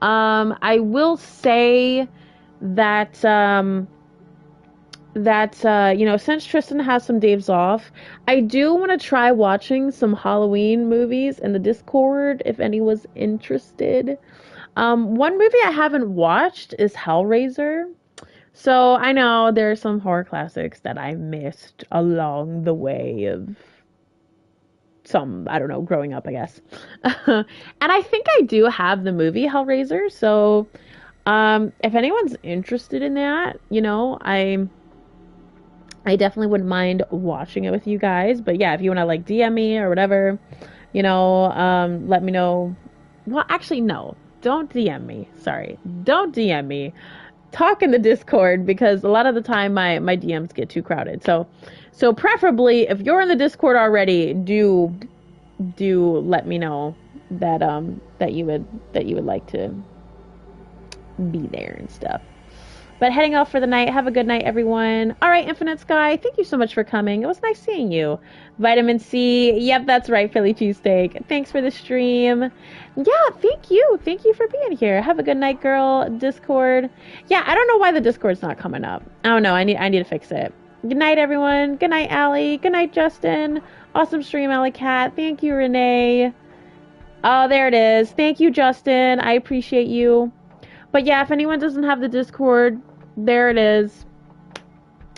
I will say that since Tristan has some days off, I do want to try watching some Halloween movies in the Discord if anyone's interested. One movie I haven't watched is Hellraiser. So I know there are some horror classics that I missed along the way of I don't know, growing up, I guess. And I think I do have the movie Hellraiser. So if anyone's interested in that, I definitely wouldn't mind watching it with you guys. But yeah, if you want to like DM me or whatever, let me know. Well, actually, no, don't DM me. Sorry. Don't DM me. Talk in the Discord because a lot of the time my DMs get too crowded. So preferably if you're in the Discord already, do let me know that you would like to be there and stuff. But heading off for the night. Have a good night, everyone. All right, Infinite Sky, thank you so much for coming. It was nice seeing you. Vitamin C. Yep, that's right, Philly cheesesteak. Thanks for the stream. Yeah, thank you. Thank you for being here. Have a good night, girl. Discord. Yeah, I don't know why the Discord's not coming up. I don't know. I need to fix it. Good night, everyone. Good night, Allie. Good night, Justin. Awesome stream, Alley Cat. Thank you, Renee. Oh, there it is. Thank you, Justin. I appreciate you. But yeah, if anyone doesn't have the Discord, there it is.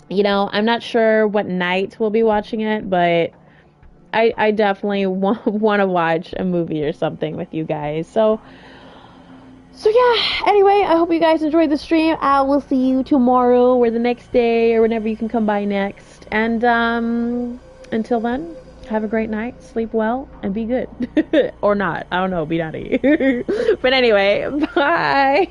You know, I'm not sure what night we'll be watching it, but I definitely want to watch a movie or something with you guys. So yeah, anyway, I hope you guys enjoyed the stream. I will see you tomorrow or the next day or whenever you can come by next. And until then, have a great night, sleep well, and be good. Or not. I don't know, be naughty. But anyway, bye.